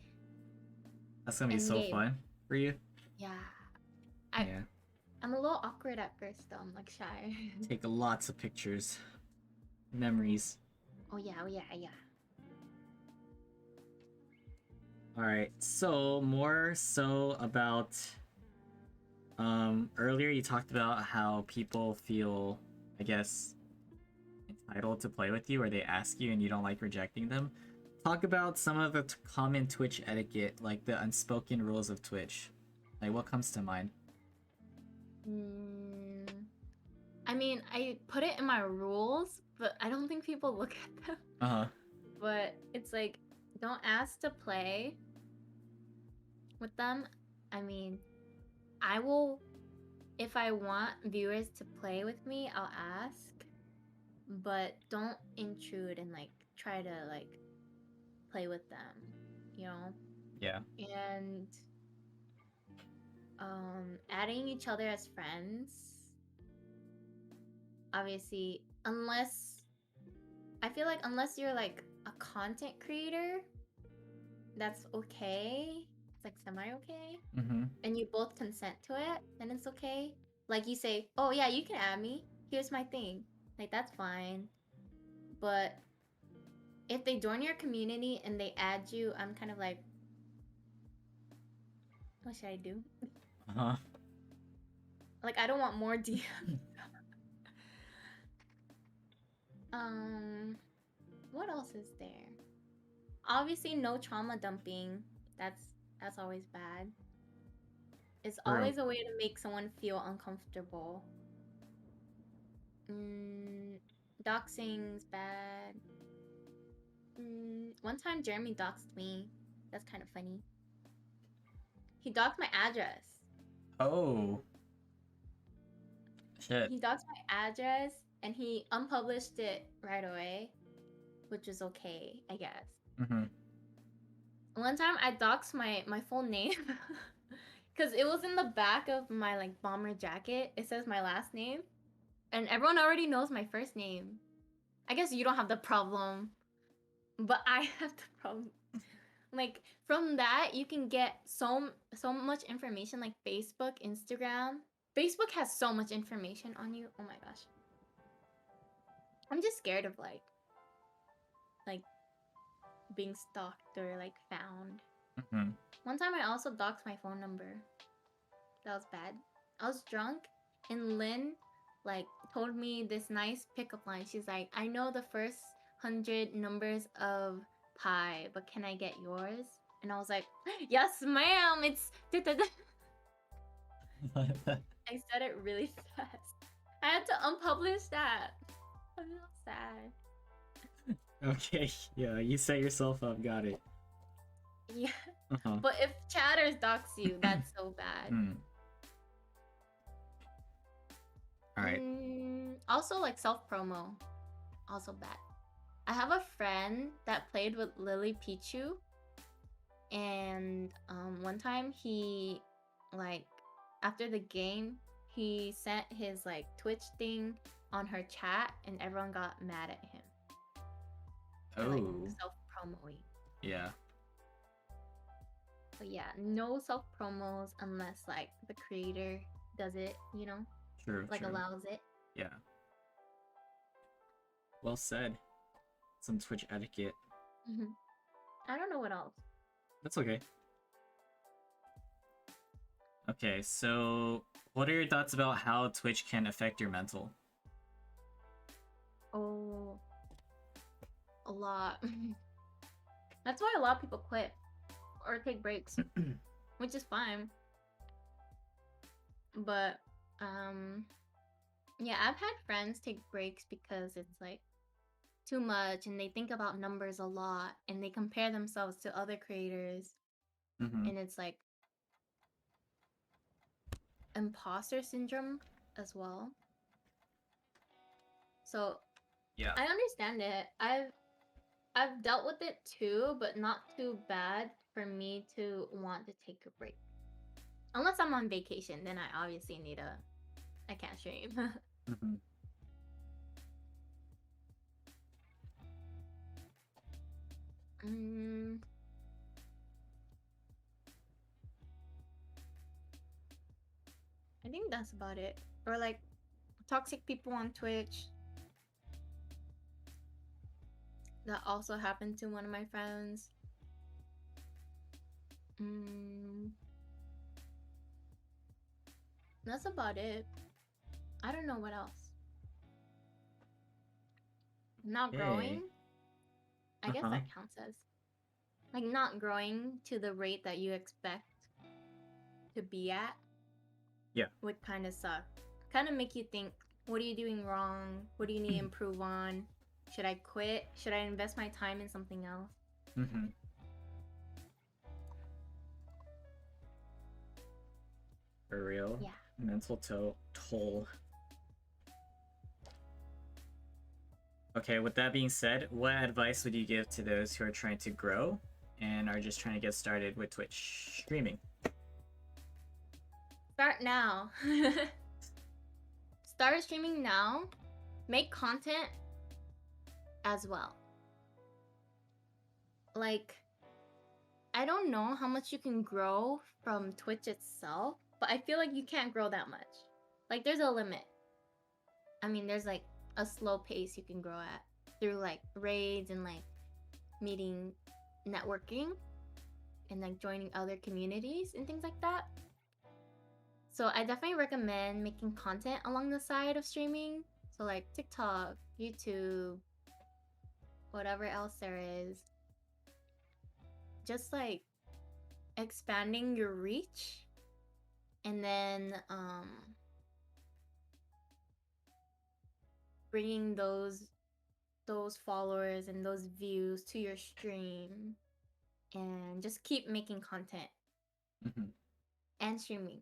That's gonna be and so Gabe. fun for you. Yeah. Yeah. I'm a little awkward at first though. I'm like shy. Take lots of pictures. Memories. Oh yeah, oh yeah, yeah. Alright, so more so about earlier you talked about how people feel, I guess, entitled to play with you, or they ask you and you don't like rejecting them. Talk about some of the common Twitch etiquette, like the unspoken rules of Twitch. Like, what comes to mind? I mean, I put it in my rules, but I don't think people look at them. Uh-huh. But it's like, don't ask to play with them. I mean, I will, if I want viewers to play with me, I'll ask. But don't intrude and like try to like play with them, you know? Yeah. And adding each other as friends. Obviously, unless I feel like unless you're like a content creator, that's okay. It's like semi-okay. And you both consent to it, then it's okay. Like you say, oh yeah, you can add me. Here's my thing. Like that's fine. But if they join your community and they add you, I'm kind of like, what should I do? Uh-huh. Like I don't want more DMs. What else is there? Obviously no trauma dumping. That's always bad. It's always a way to make someone feel uncomfortable. Doxing's bad. One time Jeremy doxed me. That's kind of funny. He doxed my address. Oh. Shit. He doxed my address and he unpublished it right away, which is okay, I guess. One time I doxed my full name because it was in the back of my like bomber jacket. It says my last name, and everyone already knows my first name. I guess you don't have the problem, but I have the problem. Like from that, you can get so much information, like Facebook, Instagram. Facebook has so much information on you. Oh my gosh. I'm just scared of like being stalked or like found. Mm-hmm. One time I also doxed my phone number. That was bad. I was drunk and Lynn like told me this nice pickup line. She's like, I know the first 100 numbers of pi, but can I get yours? And I was like, yes, ma'am. It's I said it really fast. I had to unpublish that. I'm so sad. Okay, yeah, you set yourself up. Got it. Yeah. Uh-huh. But if chatters dox you, that's so bad. All right. Also, like self promo, also bad. I have a friend that played with Lily Pichu, and one time he, like, after the game, he sent his like Twitch thing on her chat, and everyone got mad at him. For, like, self promoing. Yeah. But yeah, no self promos unless like the creator does it, you know? True. Like true. allows it. Yeah. Well said. Some Twitch etiquette. I don't know what else. That's okay. Okay, so what are your thoughts about how Twitch can affect your mental? Oh, a lot. That's why a lot of people quit or take breaks, which is fine. But yeah, I've had friends take breaks because it's like too much and they think about numbers a lot and they compare themselves to other creators, and it's like imposter syndrome as well. So yeah, I understand it. I've dealt with it too, but not too bad for me to want to take a break. Unless I'm on vacation, then I obviously I can't stream. I think that's about it. Or like toxic people on Twitch. That also happened to one of my friends. That's about it. I don't know what else. Not growing. I guess that counts as like not growing to the rate that you expect to be at. Yeah. Would kind of suck. Kind of make you think, what are you doing wrong? What do you need to improve on? Should I quit? Should I invest my time in something else? For real? Yeah. Mental toll. Okay, with that being said, what advice would you give to those who are trying to grow and are just trying to get started with Twitch streaming? Start now. Start streaming now. Make content as well. Like, I don't know how much you can grow from Twitch itself, but I feel like you can't grow that much. Like, there's a limit. I mean, there's like a slow pace you can grow at through like raids and like meeting, networking, and like joining other communities and things like that. So I definitely recommend making content along the side of streaming. So like TikTok, YouTube, whatever else there is. Just like expanding your reach, and then bringing those followers and those views to your stream, and just keep making content and streaming.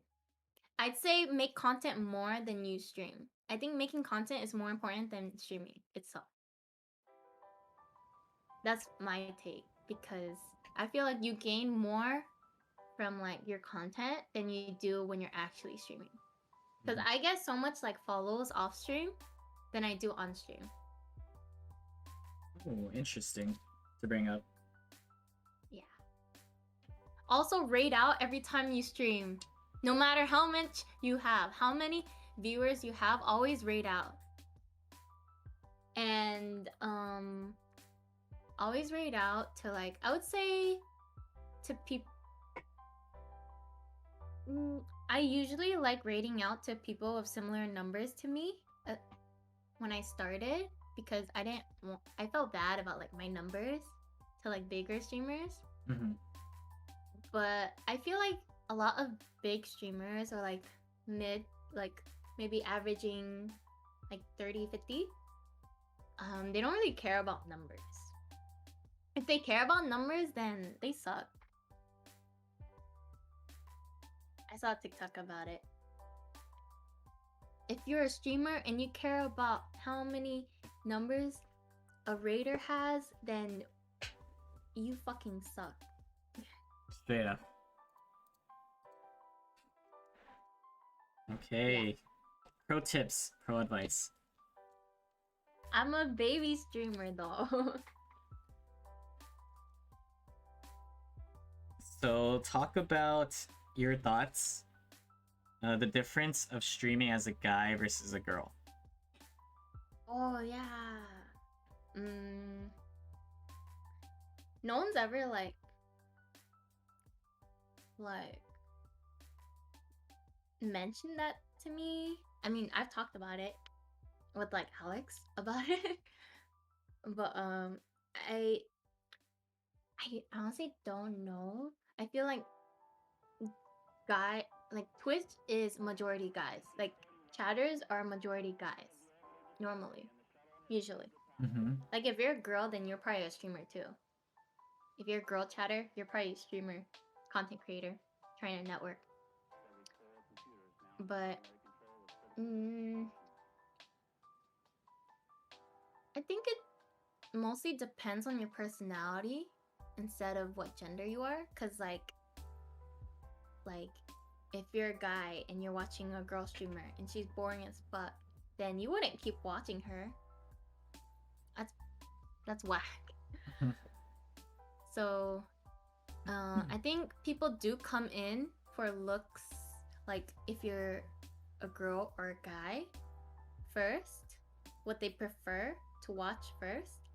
I'd say make content more than you stream. I think making content is more important than streaming itself. That's my take, because I feel like you gain more from like your content than you do when you're actually streaming. Because I get so much like follows off stream than I do on stream. Oh, interesting to bring up. Yeah. Also, raid out every time you stream. No matter how much you have, how many viewers you have, always raid out. And always rate out to like, I would say to people. I usually like rating out to people of similar numbers to me when I started, because I felt bad about like my numbers to like bigger streamers. Mm-hmm. But I feel like a lot of big streamers are like mid, like maybe averaging like 30, 50. They don't really care about numbers. If they care about numbers, then they suck. I saw a TikTok about it. If you're a streamer and you care about how many numbers a raider has, then you fucking suck. Straight up. Okay. Yeah. Pro tips, pro advice. I'm a baby streamer though. So talk about your thoughts, the difference of streaming as a guy versus a girl. Oh yeah. No one's ever like mentioned that to me. I mean, I've talked about it with like Alex about it. But I honestly don't know. I feel like Twitch is majority guys. Like chatters are majority guys normally, usually. Mm-hmm. Like if you're a girl, then you're probably a streamer too. If you're a girl chatter, you're probably a streamer, content creator, trying to network. But I think it mostly depends on your personality instead of what gender you are. Cause like if you're a guy and you're watching a girl streamer and she's boring as fuck, then you wouldn't keep watching her. That's whack. So I think people do come in for looks, like if you're a girl or a guy first, what they prefer to watch first,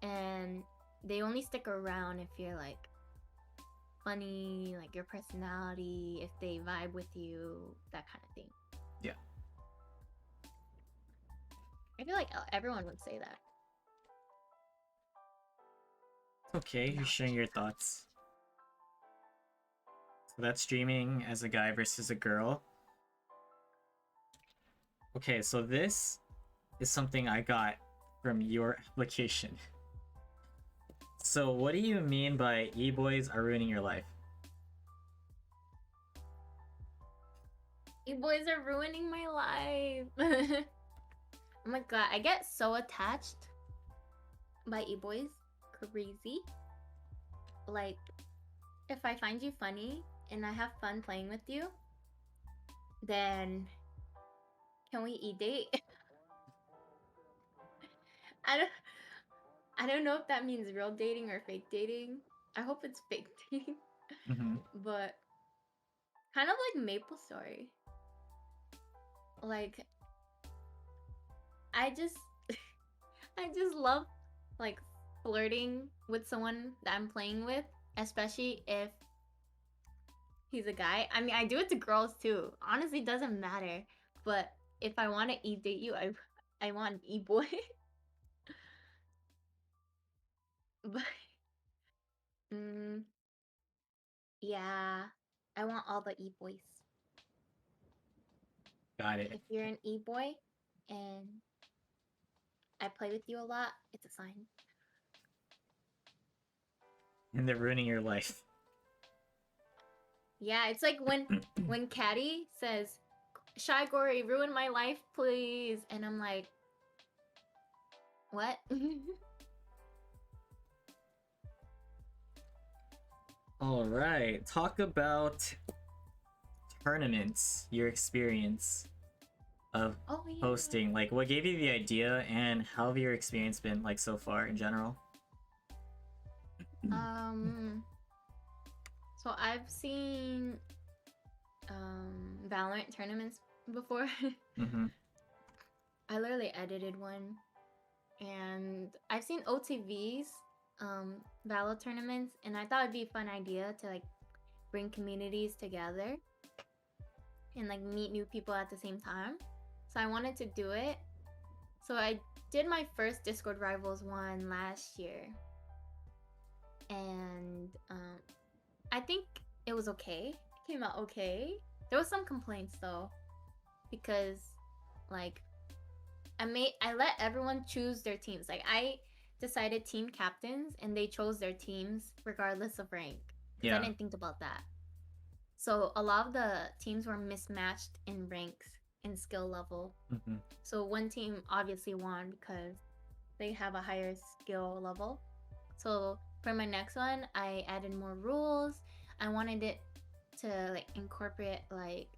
and they only stick around if you're like funny, like your personality, if they vibe with you, that kind of thing. Yeah. I feel like everyone would say that. Okay, you're sharing your thoughts. So that's streaming as a guy versus a girl. Okay, so this is something I got from your application. So what do you mean by e-boys are ruining your life? E-boys are ruining my life. Oh my god, I get so attached by e-boys. Crazy. Like, if I find you funny and I have fun playing with you, then can we e-date? I don't know if that means real dating or fake dating. I hope it's fake dating. Mm-hmm. But kind of like Maple Story. Like, I just love like flirting with someone that I'm playing with, especially if he's a guy. I mean, I do it to girls too. Honestly, it doesn't matter. But if I want to e-date you, I want an e-boy. But yeah, I want all the e-boys. Got it. If you're an e-boy and I play with you a lot, it's a sign. And they're ruining your life. Yeah, it's like when Caddy says, "Shygori, ruin my life, please," and I'm like, what? All right, talk about tournaments, your experience of hosting. Like, what gave you the idea, and how have your experience been like so far in general? So I've seen Valorant tournaments before. Mm-hmm. I literally edited one, and I've seen OTVs battle tournaments, and I thought it'd be a fun idea to like bring communities together and like meet new people at the same time. So I wanted to do it. So I did my first Discord Rivals one last year, and I think it was okay. It came out okay. There was some complaints though, because like I let everyone choose their teams. Like I decided team captains, and they chose their teams regardless of rank. Because I Yeah. didn't think about that. So a lot of the teams were mismatched in ranks and skill level. Mm-hmm. So one team obviously won because they have a higher skill level. So for my next one, I added more rules. I wanted it to like incorporate like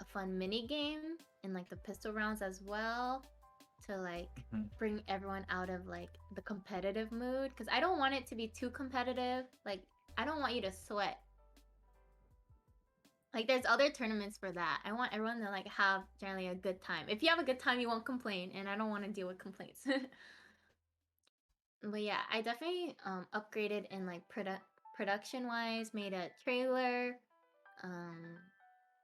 a fun mini game and like the pistol rounds as well, to like bring everyone out of like the competitive mood, because I don't want it to be too competitive. Like I don't want you to sweat. Like there's other tournaments for that. I want everyone to like have generally a good time. If you have a good time, you won't complain, and I don't want to deal with complaints. But yeah, I definitely upgraded in like production wise, made a trailer,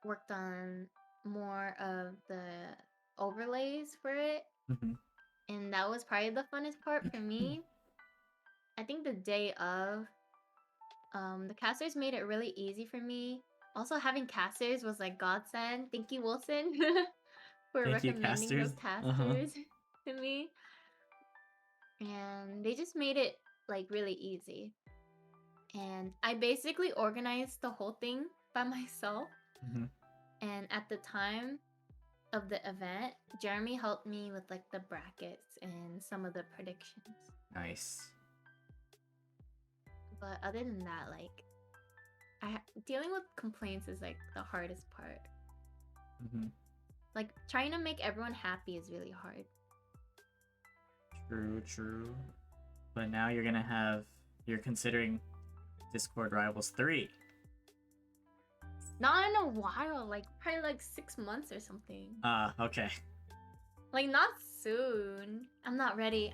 worked on more of the overlays for it. Mm-hmm. And that was probably the funnest part for me. I think the day of, the casters made it really easy for me. Also, having casters was like godsend. Thank you, Wilson, for Thank you, recommending those casters. Uh-huh. casters to me. And they just made it like really easy. And I basically organized the whole thing by myself. Mm-hmm. And at the time of the event, Jeremy helped me with like the brackets and some of the predictions. Nice. But other than that, like, dealing with complaints is like the hardest part. Mm-hmm. Like trying to make everyone happy is really hard. True. But now you're considering Discord Rivals 3. Not in a while, like probably like 6 months or something. Okay. Like not soon. I'm not ready.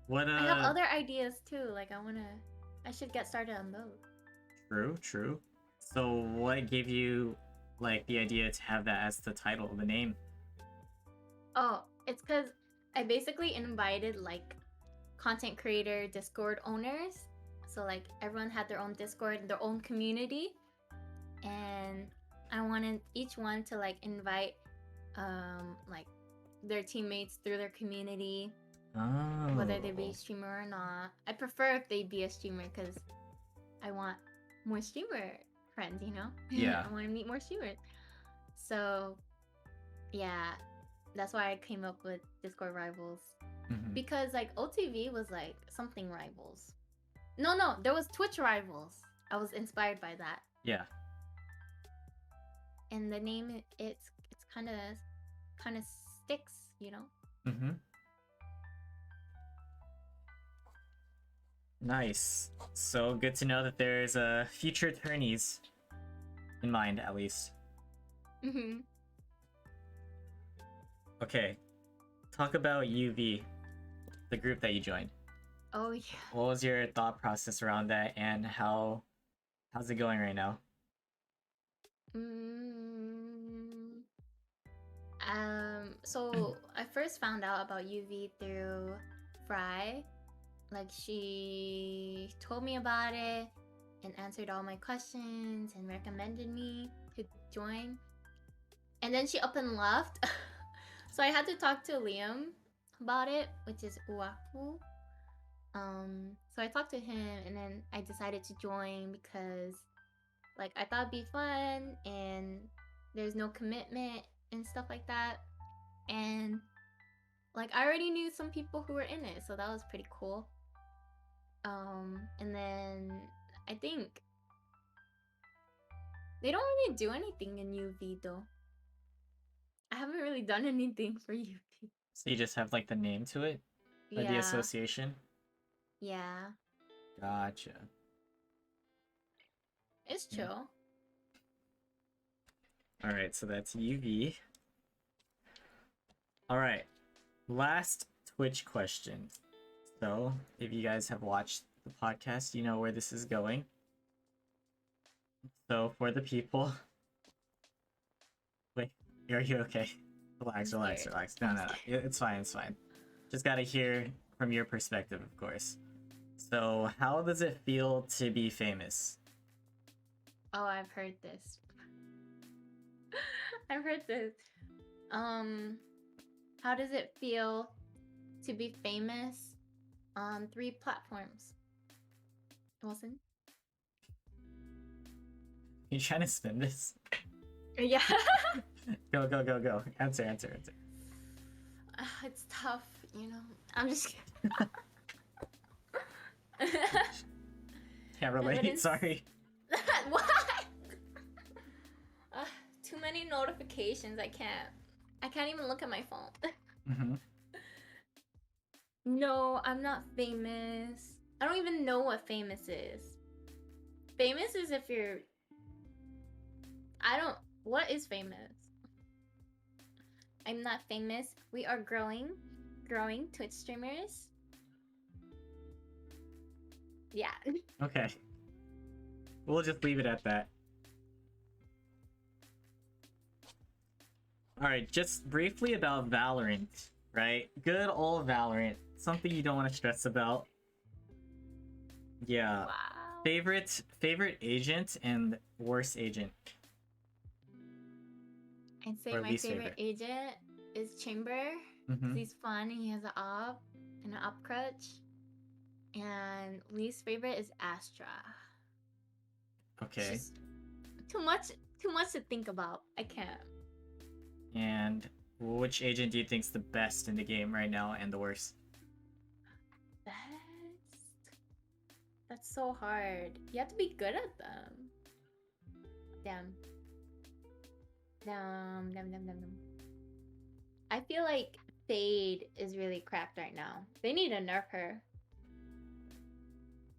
What I have other ideas too. Like I should get started on those. True. So what gave you like the idea to have that as the title, the name? Oh, it's because I basically invited like content creator Discord owners. So like everyone had their own Discord, their own community, and I wanted each one to like invite like their teammates through their community, Oh. whether they be a streamer or not. I prefer if they be a streamer because I want more streamer friends, you know? Yeah. I want to meet more streamers. So yeah, that's why I came up with Discord Rivals. Mm-hmm. Because like OTV was like something Rivals. No, there was Twitch Rivals. I was inspired by that. Yeah. And the name it's kind of sticks, you know? Mm-hmm. Nice. So good to know that there's future attorneys in mind, at least. Mm-hmm. Okay. Talk about UV, the group that you joined. Oh yeah. What was your thought process around that, and how's it going right now? So I first found out about UV through Fry. Like she told me about it and answered all my questions and recommended me to join. And then she up and left. So I had to talk to Liam about it, which is Uaku. So I talked to him, and then I decided to join because like I thought it'd be fun and there's no commitment and stuff like that. And like I already knew some people who were in it, so that was pretty cool. And then I think they don't really do anything in UV though. I haven't really done anything for UV. So you just have like the name to it? Or the association? Yeah. Gotcha. It's chill. Alright, so that's UV. Alright. Last Twitch question. So, if you guys have watched the podcast, you know where this is going. So, for the people. Wait, are you okay? Relax, I'm relax, scared. relax. No, I'm no, no. scared. It's fine, it's fine. Just gotta hear from your perspective, of course. So, how does it feel to be famous? Oh, I've heard this. I've heard this. How does it feel to be famous on 3 platforms? Wilson? You trying to spin this? Yeah. Go, go, go, go. Answer, answer, answer. It's tough, you know. I'm just Can't relate, sorry. What? Too many notifications. I can't even look at my phone. Mm-hmm. No, I'm not famous. I don't even know what famous is. Famous is if you're... What is famous? I'm not famous. We are growing Twitch streamers. Yeah. Okay. We'll just leave it at that. Alright, just briefly about Valorant, right? Good old Valorant. Something you don't want to stress about. Yeah. Wow. Favorite agent and worst agent. I'd say Or my least favorite agent is Chamber. Mm-hmm. He's fun and he has an op and an up crutch. And least favorite is Astra. Okay. It's just too much to think about. I can't. And which agent do you think's the best in the game right now and the worst? That's so hard. You have to be good at them. Damn. I feel like Fade is really cracked right now. They need to nerf her.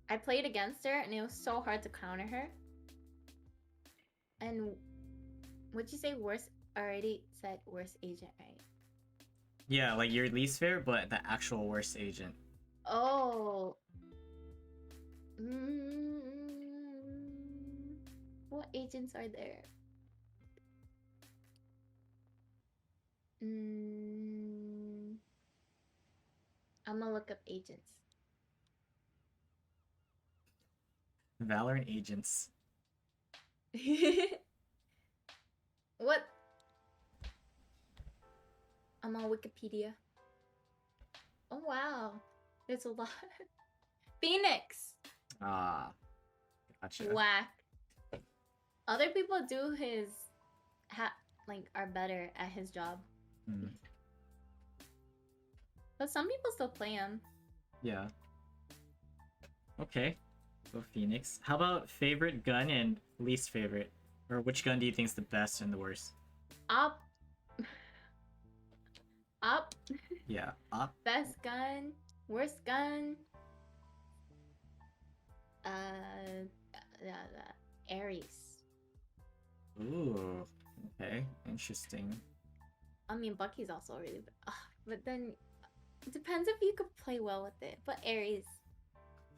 I played against her and it was so hard to counter her. And would you say worst? I already said worst agent, right? Yeah, like your least favorite, but the actual worst agent. Oh. What agents are there? I'm gonna look up agents. Valorant agents. What? I'm on Wikipedia. Oh wow, there's a lot. Phoenix. Ah, gotcha. Whack. Other people do his are better at his job. Hmm. But some people still play him. Yeah. Okay. Go Phoenix. How about favorite gun and least favorite? Or which gun do you think is the best and the worst? Up. Up. Yeah, up. Best gun. Worst gun. The Aries. Ooh. Okay. Interesting. I mean, Bucky's also really bad. But then it depends if you could play well with it. But Aries,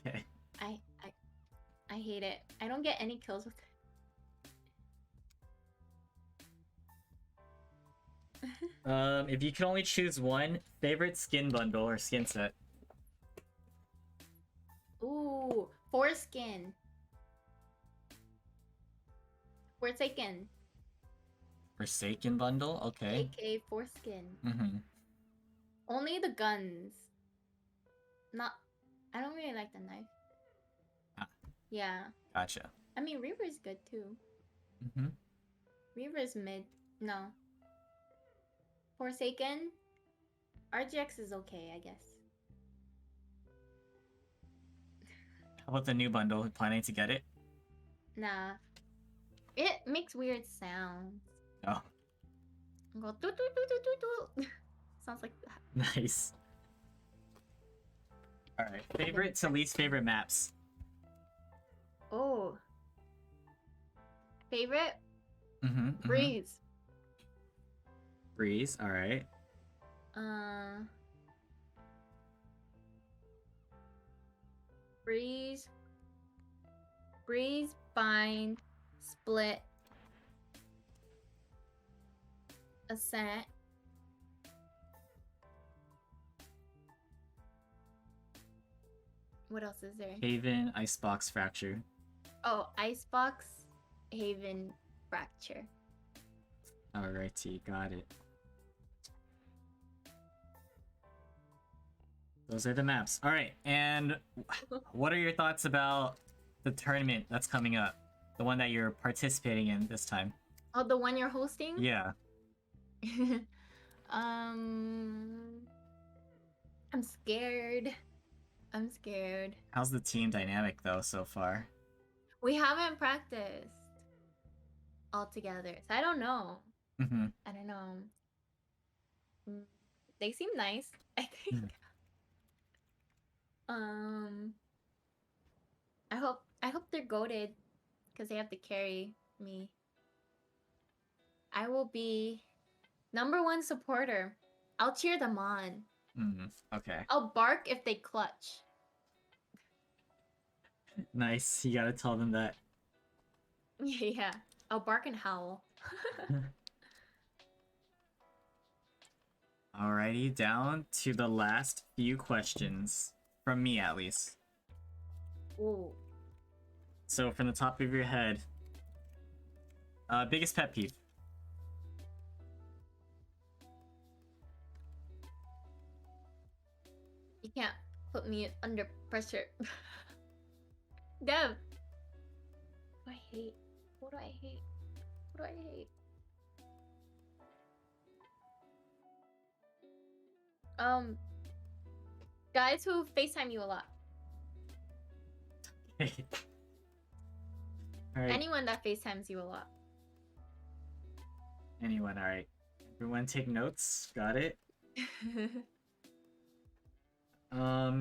Okay. I hate it. I don't get any kills with it. If you could only choose one, favorite skin bundle or skin set. Ooh, foreskin. Forsaken. Forsaken bundle? Okay. AK foreskin. Mm-hmm. Only the guns. I don't really like the knife. Ah. Yeah. Gotcha. I mean, Reaper's good too. Mm-hmm. Reaper's mid. No. Forsaken. RGX is okay, I guess. How about the new bundle? Planning to get it? Nah. It makes weird sounds. Oh. Go doo doo doo doo doo doo. Sounds like that. Nice. Alright. Favorite to least favorite maps? Oh. Favorite? Mm-hmm. Breeze. Breeze, alright. Breeze, bind, split, ascent. What else is there? Haven, icebox, fracture. Oh, icebox, haven, fracture. Alrighty, got it. Those are the maps. Alright, and what are your thoughts about the tournament that's coming up? The one that you're participating in this time? Oh, the one you're hosting? Yeah. I'm scared. I'm scared. How's the team dynamic though so far? We haven't practiced all together, so I don't know. Mm-hmm. I don't know. They seem nice, I think. I hope they're goated because they have to carry me. I will be #1 supporter. I'll cheer them on. Okay. I'll bark if they clutch. Nice. You gotta tell them that. Yeah. I'll bark and howl. Alrighty, down to the last few questions. From me, at least. Ooh. So, from the top of your head, biggest pet peeve? You can't put me under pressure. Dev. What do I hate? What do I hate? What do I hate? Guys who FaceTime you a lot. Alright. Anyone that FaceTimes you a lot. Anyone, alright. Everyone take notes. Got it.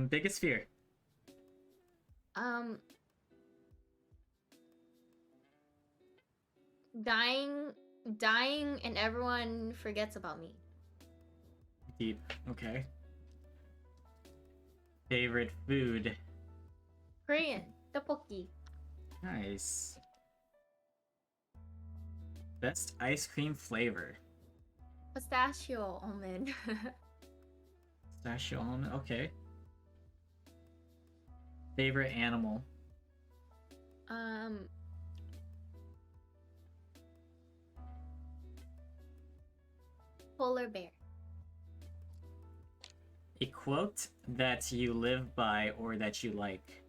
Biggest fear? Dying and everyone forgets about me. Deep. Okay. Favorite food? Korean. Tteokbokki. Nice. Best ice cream flavor? Pistachio almond. Pistachio almond. Okay. Favorite animal? Polar bear. A quote that you live by or that you like?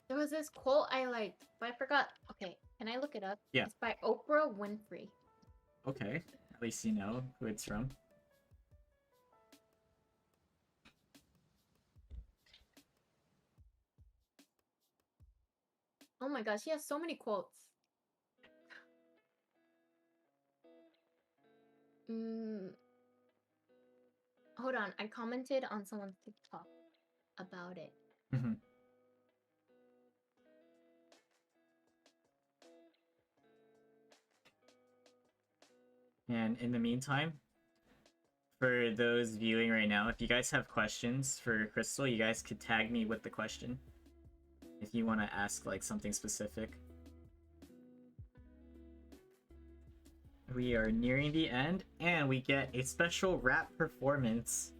There was this quote I liked, but I forgot. Okay, can I look it up? Yeah. It's by Oprah Winfrey. Okay. At least you know who it's from. Oh my gosh, she has so many quotes. Hold on, I commented on someone's TikTok about it. And in the meantime, for those viewing right now, if you guys have questions for Crystal, you guys could tag me with the question. If you want to ask like something specific. We are nearing the end, and we get a special rap performance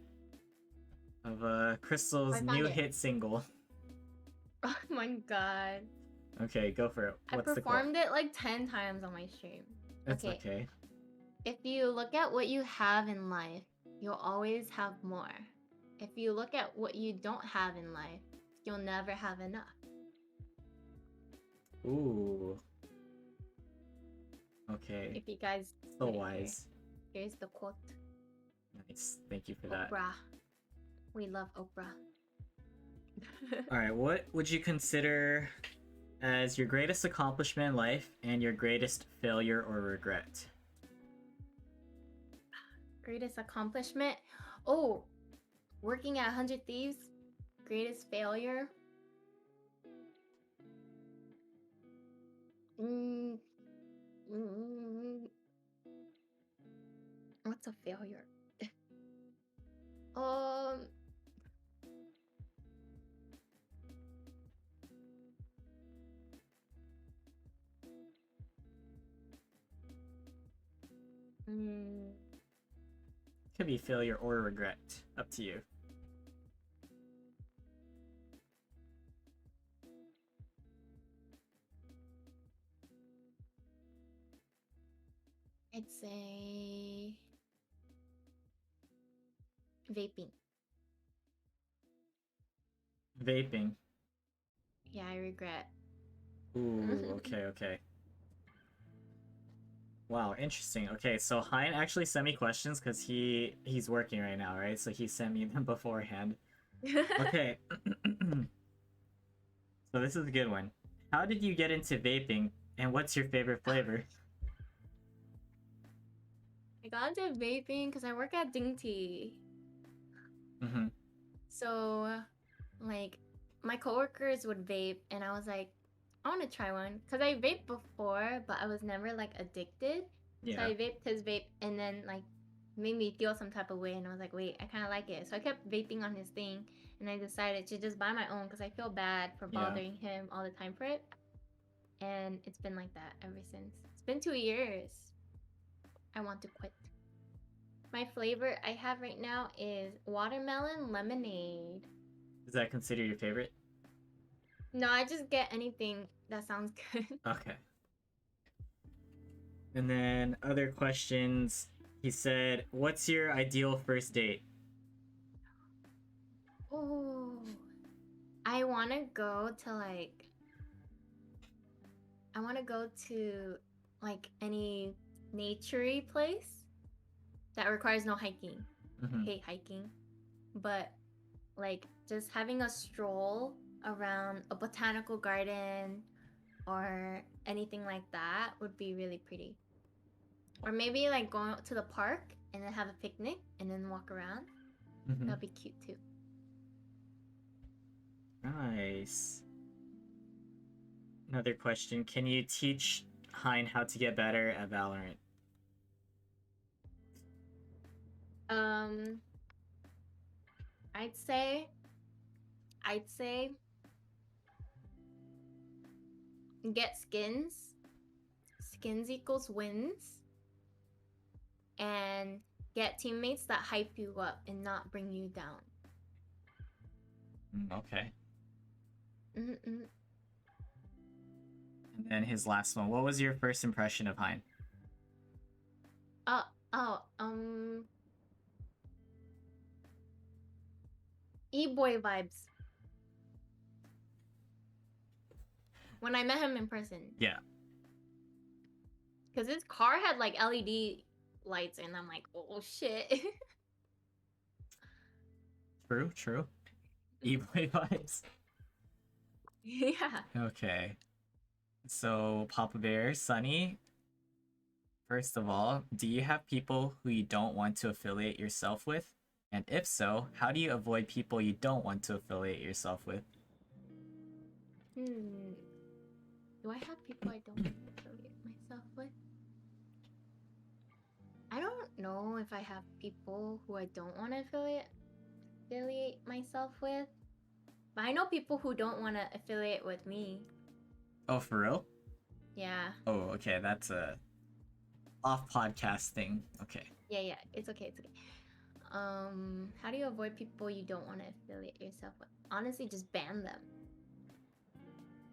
of Crystal's new hit single. Oh my god. Okay, go for it. What's I performed it like 10 times on my stream. That's okay. If you look at what you have in life, you'll always have more. If you look at what you don't have in life, you'll never have enough. Ooh. Okay. If you guys... So wise. Here's the quote. Nice. Thank you for that. Oprah. We love Oprah. Alright, what would you consider as your greatest accomplishment in life and your greatest failure or regret? Greatest accomplishment? Oh, working at 100 Thieves. Greatest failure? What's a failure? Mm, Could be failure or regret. Up to you. I'd say vaping. Vaping. Yeah, I regret. Ooh, okay. Wow, interesting. Okay, so Hein actually sent me questions because he's working right now, right? So he sent me them beforehand. Okay. So this is a good one. How did you get into vaping, and what's your favorite flavor? I got into vaping because I work at Dingty. Mm-hmm. So, like, my coworkers would vape, and I was like, I want to try one. Because I vaped before, but I was never, like, addicted. So Yeah. I vaped his vape, and then, like, made me feel some type of way. And I was like, wait, I kind of like it. So I kept vaping on his thing, and I decided to just buy my own because I feel bad for Yeah. bothering him all the time for it. And it's been like that ever since. It's been 2 years. I want to quit. My flavor I have right now is watermelon lemonade. Is that considered your favorite? No, I just get anything that sounds good. Okay. And then other questions. He said, "What's your ideal first date?" Oh, I want to go to like, I want to go to like any naturey place that requires no hiking. Mm-hmm. I hate hiking, but like just having a stroll around a botanical garden or anything like that would be really pretty. Or maybe like going to the park and then have a picnic and then walk around. Mm-hmm. That'd be cute too. Nice. Another question. Can you teach Hein how to get better at Valorant? Um, I'd say, I'd say, get skins. Skins equals wins. And get teammates that hype you up and not bring you down. Okay. Mm-mm. And then his last one. What was your first impression of Hein? E-boy vibes. When I met him in person. Yeah. Because his car had like LED lights and I'm like, oh shit. True. E-boy vibes. Yeah. Okay. So, Papa Bear, Sunny, first of all, do you have people who you don't want to affiliate yourself with? And if so, how do you avoid people you don't want to affiliate yourself with? Do I have people I don't want to affiliate myself with? I don't know if I have people who I don't want to affiliate myself with. But I know people who don't want to affiliate with me. Oh, for real? Yeah. Oh, okay. That's a off podcast thing. Okay. Yeah. It's okay. How do you avoid people you don't want to affiliate yourself with? Honestly, just ban them.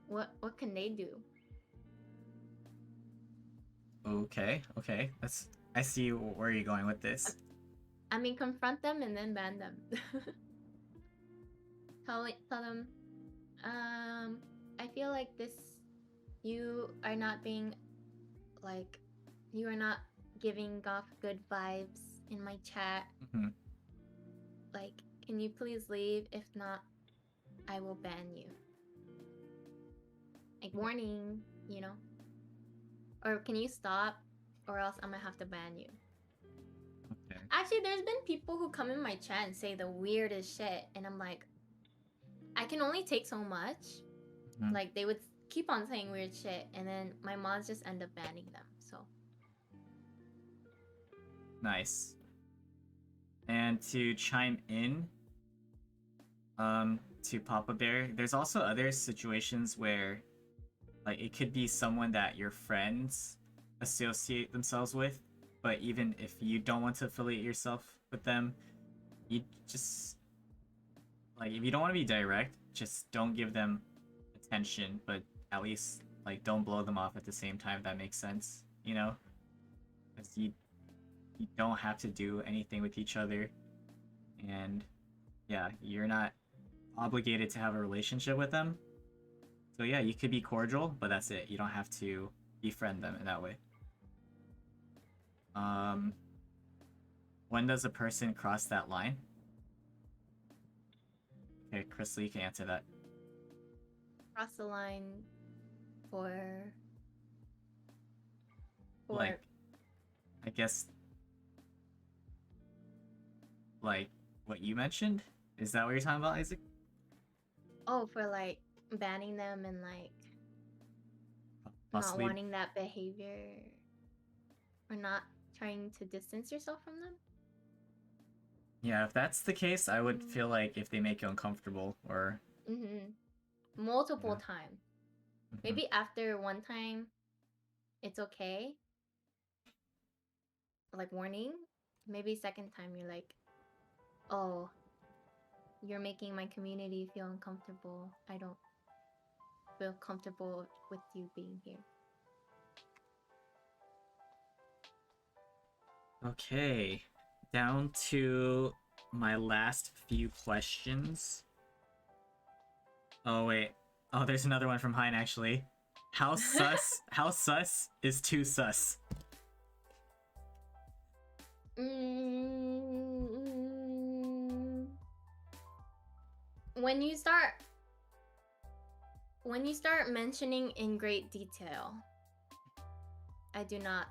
What can they do? Okay. I see where you're going with this. I mean, confront them and then ban them. Tell them, I feel like you are not being, like, you are not giving off good vibes in my chat. Mm-hmm. Like, can you please leave? If not, I will ban you. Like, warning, you know? Or can you stop? Or else I'm gonna have to ban you. Okay. Actually, there's been people who come in my chat and say the weirdest shit, and I'm like, I can only take so much. Mm-hmm. Like, they would keep on saying weird shit, and then my mods just end up banning them, so. Nice. And to chime in, to Papa Bear, there's also other situations where, like, it could be someone that your friends associate themselves with, But even if you don't want to affiliate yourself with them, you just like if you don't want to be direct, just don't give them attention, but at least like don't blow them off at the same time. If that makes sense, you know? Because you don't have to do anything with each other, and yeah, you're not obligated to have a relationship with them. So yeah, you could be cordial, but that's it. You don't have to befriend them in that way. When does a person cross that line? Okay, Chris Lee can answer that. Cross the line for Like, I guess, like what you mentioned. Is that what you're talking about, Isaac? oh, for like banning them and like not Possibly. wanting that behavior, or not trying to distance yourself from them. Yeah, if that's the case, I would feel like if they make you uncomfortable or Multiple Yeah. times. Mhm. Maybe after one time, it's okay. Like warning. Maybe second time you're like, oh, you're making my community feel uncomfortable. I don't feel comfortable with you being here. Okay, down to my last few questions. Oh wait. Oh, there's another one from Hein actually. How sus is too sus? When you start mentioning in great detail, I do not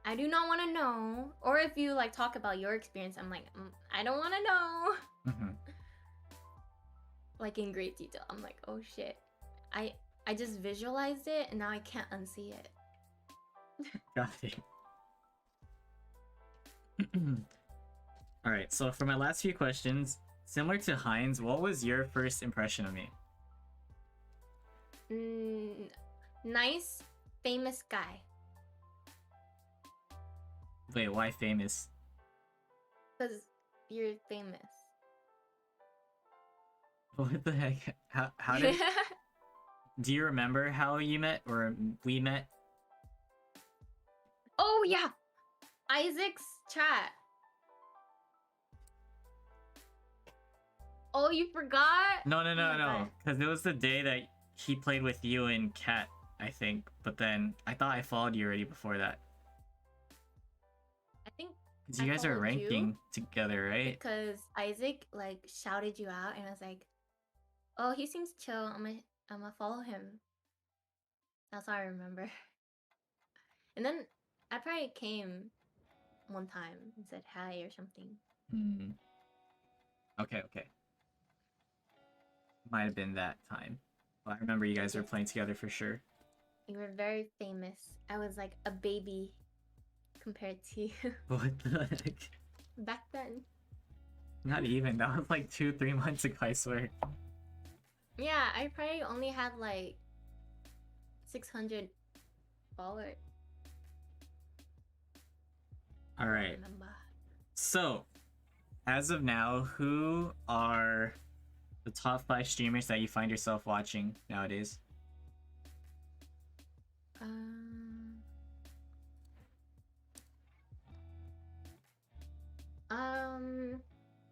want to know. Or if you like talk about your experience, I'm like, I don't want to know. Like in great detail, I'm like, oh shit, I just visualized it and now I can't unsee it. Got it. Alright, so for my last few questions, similar to Heinz, what was your first impression of me? Nice, famous guy. Wait, why famous? Because you're famous. What the heck? How did... Do you remember how you met or we met? Oh yeah, Isaac's chat. Oh, you forgot? No, Oh my God. because it was the day that he played with you and Kat, I think. But then I thought I followed you already before that. I think Because you guys are followed you ranking together, right? because Isaac like shouted you out and I was like, oh, he seems chill. I'm gonna follow him. That's all I remember. And then I probably came one time and said hi or something. Okay. Might have been that time. Well, I remember you guys were playing together for sure. You were very famous. I was like a baby compared to you. What the heck? Back then. Not even. That was like 2-3 months ago, I swear. Yeah, I probably only had like 600 followers. Alright. So, as of now, who are the top 5 streamers that you find yourself watching nowadays?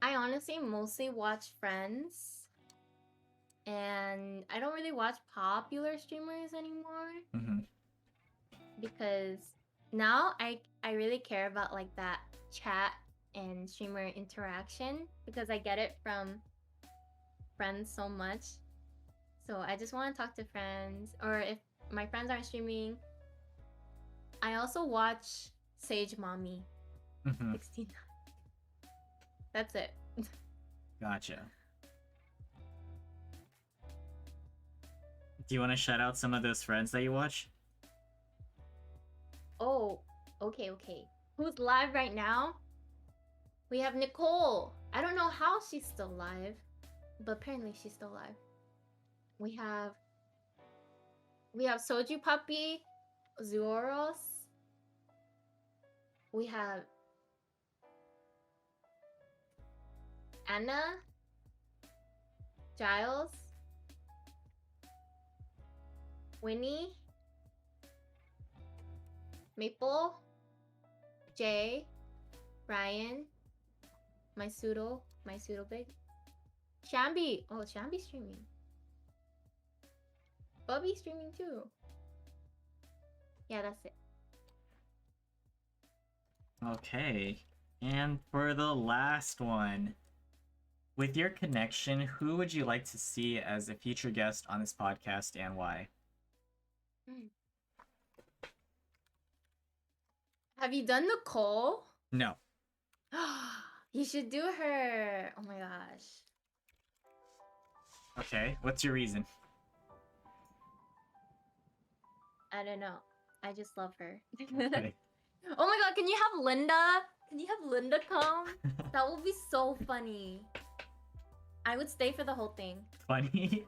I honestly mostly watch Friends. And I don't really watch popular streamers anymore. Because now I really care about like that chat and streamer interaction because I get it from friends so much. So I just want to talk to friends, or if my friends aren't streaming, I also watch Sage Mommy 69. That's it. Gotcha. Do you want to shout out some of those friends that you watch? Oh, okay. Who's live right now? We have Nicole. I don't know how she's still live, but apparently she's still live. We have Soju Puppy, Zuoros, we have Anna, Giles, Winnie, Maple, Jay, Ryan, my pseudo big, Shambi. Oh, Shambi's streaming. Bubby's streaming too. Yeah, that's it. Okay. And for the last one, with your connection, who would you like to see as a future guest on this podcast and why? Have you done Nicole? No. You should do her. Oh my gosh. Okay, what's your reason? I don't know. I just love her. Okay. Oh my god, can you have Linda? Can you have Linda come? That would be so funny. I would stay for the whole thing. Funny?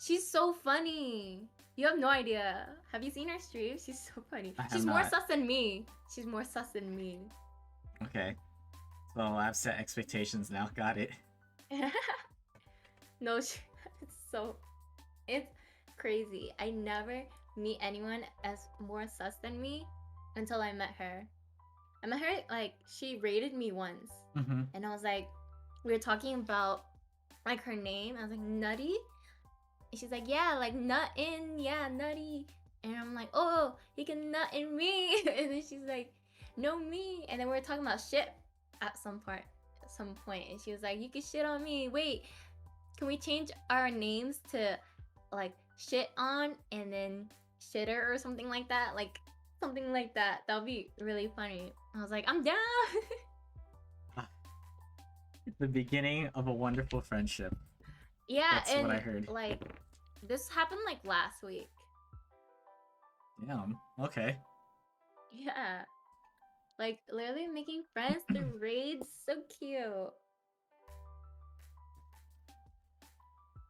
She's so funny. You have no idea. Have you seen her stream? She's so funny. I have She's more not. sus than me. She's more sus than me. Okay. So I've set expectations now. Got it. No, it's crazy. I never meet anyone as more sus than me until I met her. I met her, like, she rated me once. Mm-hmm. And I was like, we were talking about, like, her name. I was like, Nutty? And she's like, yeah, like, nut in, yeah, Nutty. And I'm like, oh, you can nut in me. And then she's like, no, me. And then we were talking about shit at some point. And she was like, you can shit on me. Wait, can we change our names to, like, shit on and then shitter or something like that? Like, something like that. That would be really funny. I was like, I'm down. The beginning of a wonderful friendship. Yeah, That's and what I heard. like, this happened like last week. Damn. Okay. Yeah. Like, literally making friends through raids. So cute.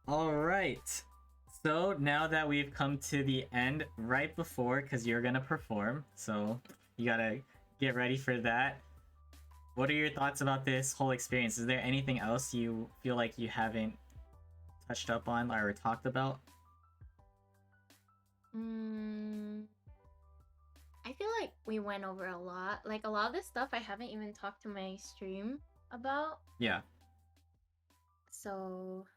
Alright. So now that we've come to the end, right before, because you're gonna perform, so you gotta get ready for that. What are your thoughts about this whole experience? Is there anything else you feel like you haven't touched up on or talked about? I feel like we went over a lot. Like, a lot of this stuff I haven't even talked to my stream about. Yeah. So,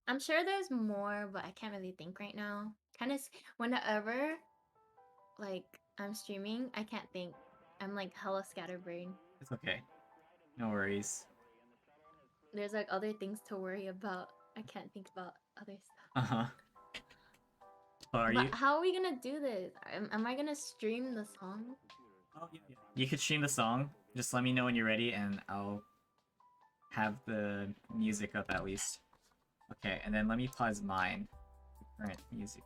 I'm sure there's more, but I can't really think right now. Kind of, whenever, like, I'm streaming, I can't think. I'm, like, hella scatterbrained. It's okay. No worries. There's, like, other things to worry about. I can't think about other stuff. Uh-huh. So But how are we gonna do this? Am I gonna stream the song? Oh, yeah. You could stream the song. Just let me know when you're ready and I'll have the music up at least. Okay, and then let me pause mine. Current music.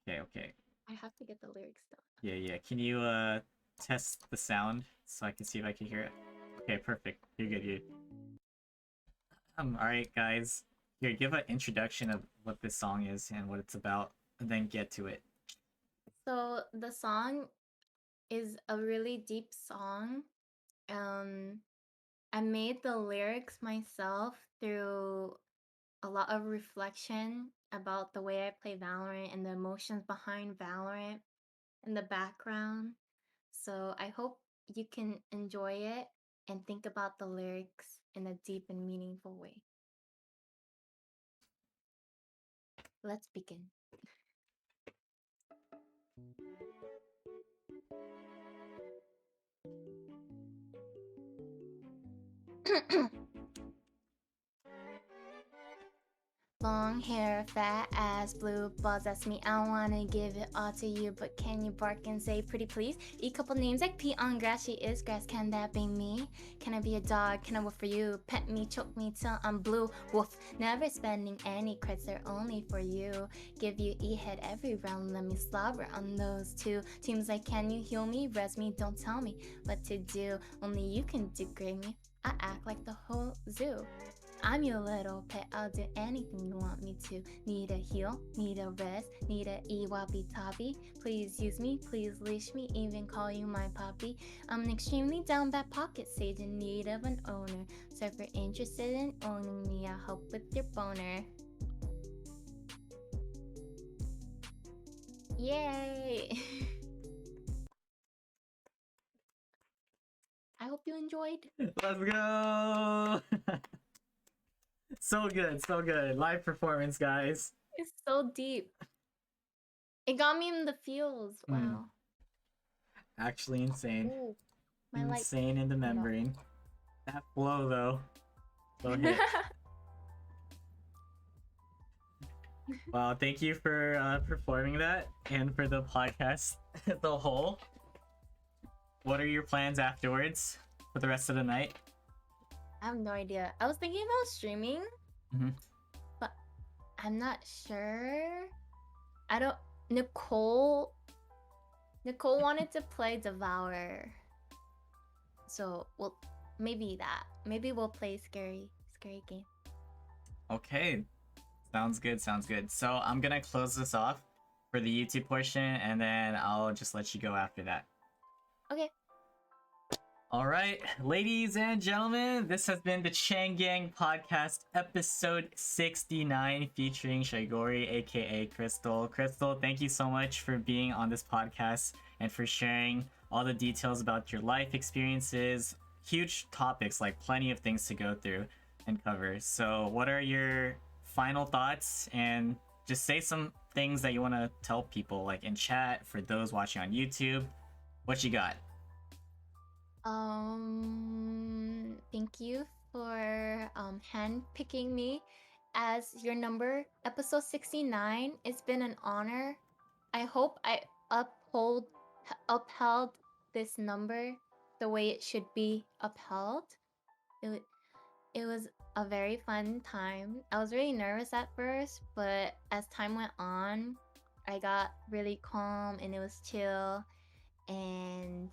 Okay. I have to get the lyrics done. Yeah. Can you test the sound so I can see if I can hear it? Okay, perfect. You're good. Alright guys. Here, give an introduction of what this song is and what it's about, and then get to it. So the song is a really deep song. I made the lyrics myself through a lot of reflection about the way I play Valorant and the emotions behind Valorant in the background. So I hope you can enjoy it and think about the lyrics in a deep and meaningful way. Let's begin. Long hair, fat ass, blue balls, that's me. I wanna give it all to you, but can you bark and say pretty please? Eat couple names like pea on grass, she is grass, can that be me? Can I be a dog, can I woof for you? Pet me, choke me till I'm blue, woof. Never spending any creds, they're only for you. Give you e-head every round, let me slobber on those two. Teams like, can you heal me, res me, don't tell me what to do. Only you can degrade me, I act like the whole zoo. I'm your little pet. I'll do anything you want me to. Need a heel, need a rest, need a e-wobbly toppy. Please use me, please leash me, even call you my puppy. I'm an extremely down bad pocket sage in need of an owner. So if you're interested in owning me, I'll help with your boner. Yay! I hope you enjoyed. Let's go. So good, so good. Live performance, guys. It's so deep. It got me in the feels. Wow. Actually insane. Ooh, my light. Insane in the membrane. That flow though. So hit. Well, thank you for performing that and for the podcast the whole. What are your plans afterwards for the rest of the night? I have no idea. I was thinking about streaming, but I'm not sure. I don't. Nicole wanted to play Devour, so well, maybe that. Maybe we'll play scary game. Okay, sounds good. Sounds good. So I'm gonna close this off for the YouTube portion, and then I'll just let you go after that. Okay. All right, ladies and gentlemen, this has been the Chang Gang podcast, episode 69, featuring Shygori, aka Crystal. Crystal, thank you so much for being on this podcast and for sharing all the details about your life experiences. Huge topics, like plenty of things to go through and cover. So, what are your final thoughts? And just say some things that you want to tell people, like in chat, for those watching on YouTube. What you got? Thank you for handpicking me as your number, episode 69. It's been an honor. I hope I upheld this number the way it should be upheld. It was a very fun time. I was really nervous at first, but as time went on, I got really calm and it was chill, and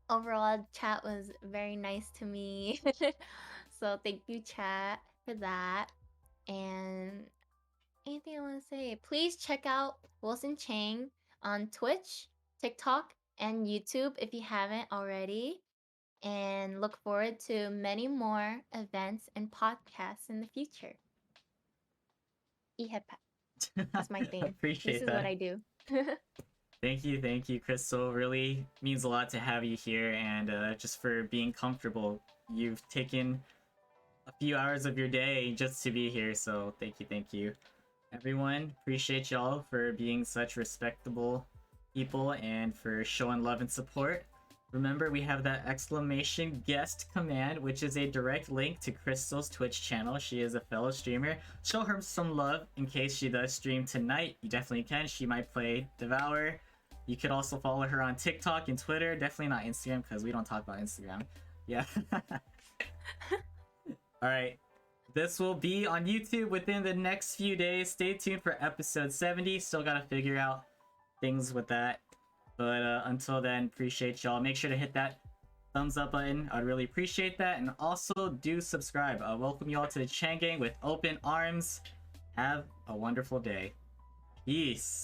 overall chat was very nice to me. So thank you, chat, for that. And anything I want to say, please check out Wilson Chang on Twitch, TikTok, and YouTube if you haven't already. And look forward to many more events and podcasts in the future. That's my thing. Appreciate this is that. what I do. Thank you, Crystal. Really means a lot to have you here, and just for being comfortable. You've taken a few hours of your day just to be here, so thank you. Everyone, appreciate y'all for being such respectable people and for showing love and support. Remember, we have that exclamation guest command, which is a direct link to Crystal's Twitch channel. She is a fellow streamer. Show her some love in case she does stream tonight. You definitely can. She might play Devour. You could also follow her on TikTok and Twitter. Definitely not Instagram, because we don't talk about Instagram. Yeah. Alright. This will be on YouTube within the next few days. Stay tuned for episode 70. Still gotta figure out things with that. But until then, appreciate y'all. Make sure to hit that thumbs up button. I'd really appreciate that. And also do subscribe. I welcome y'all to the Chang Gang with open arms. Have a wonderful day. Peace.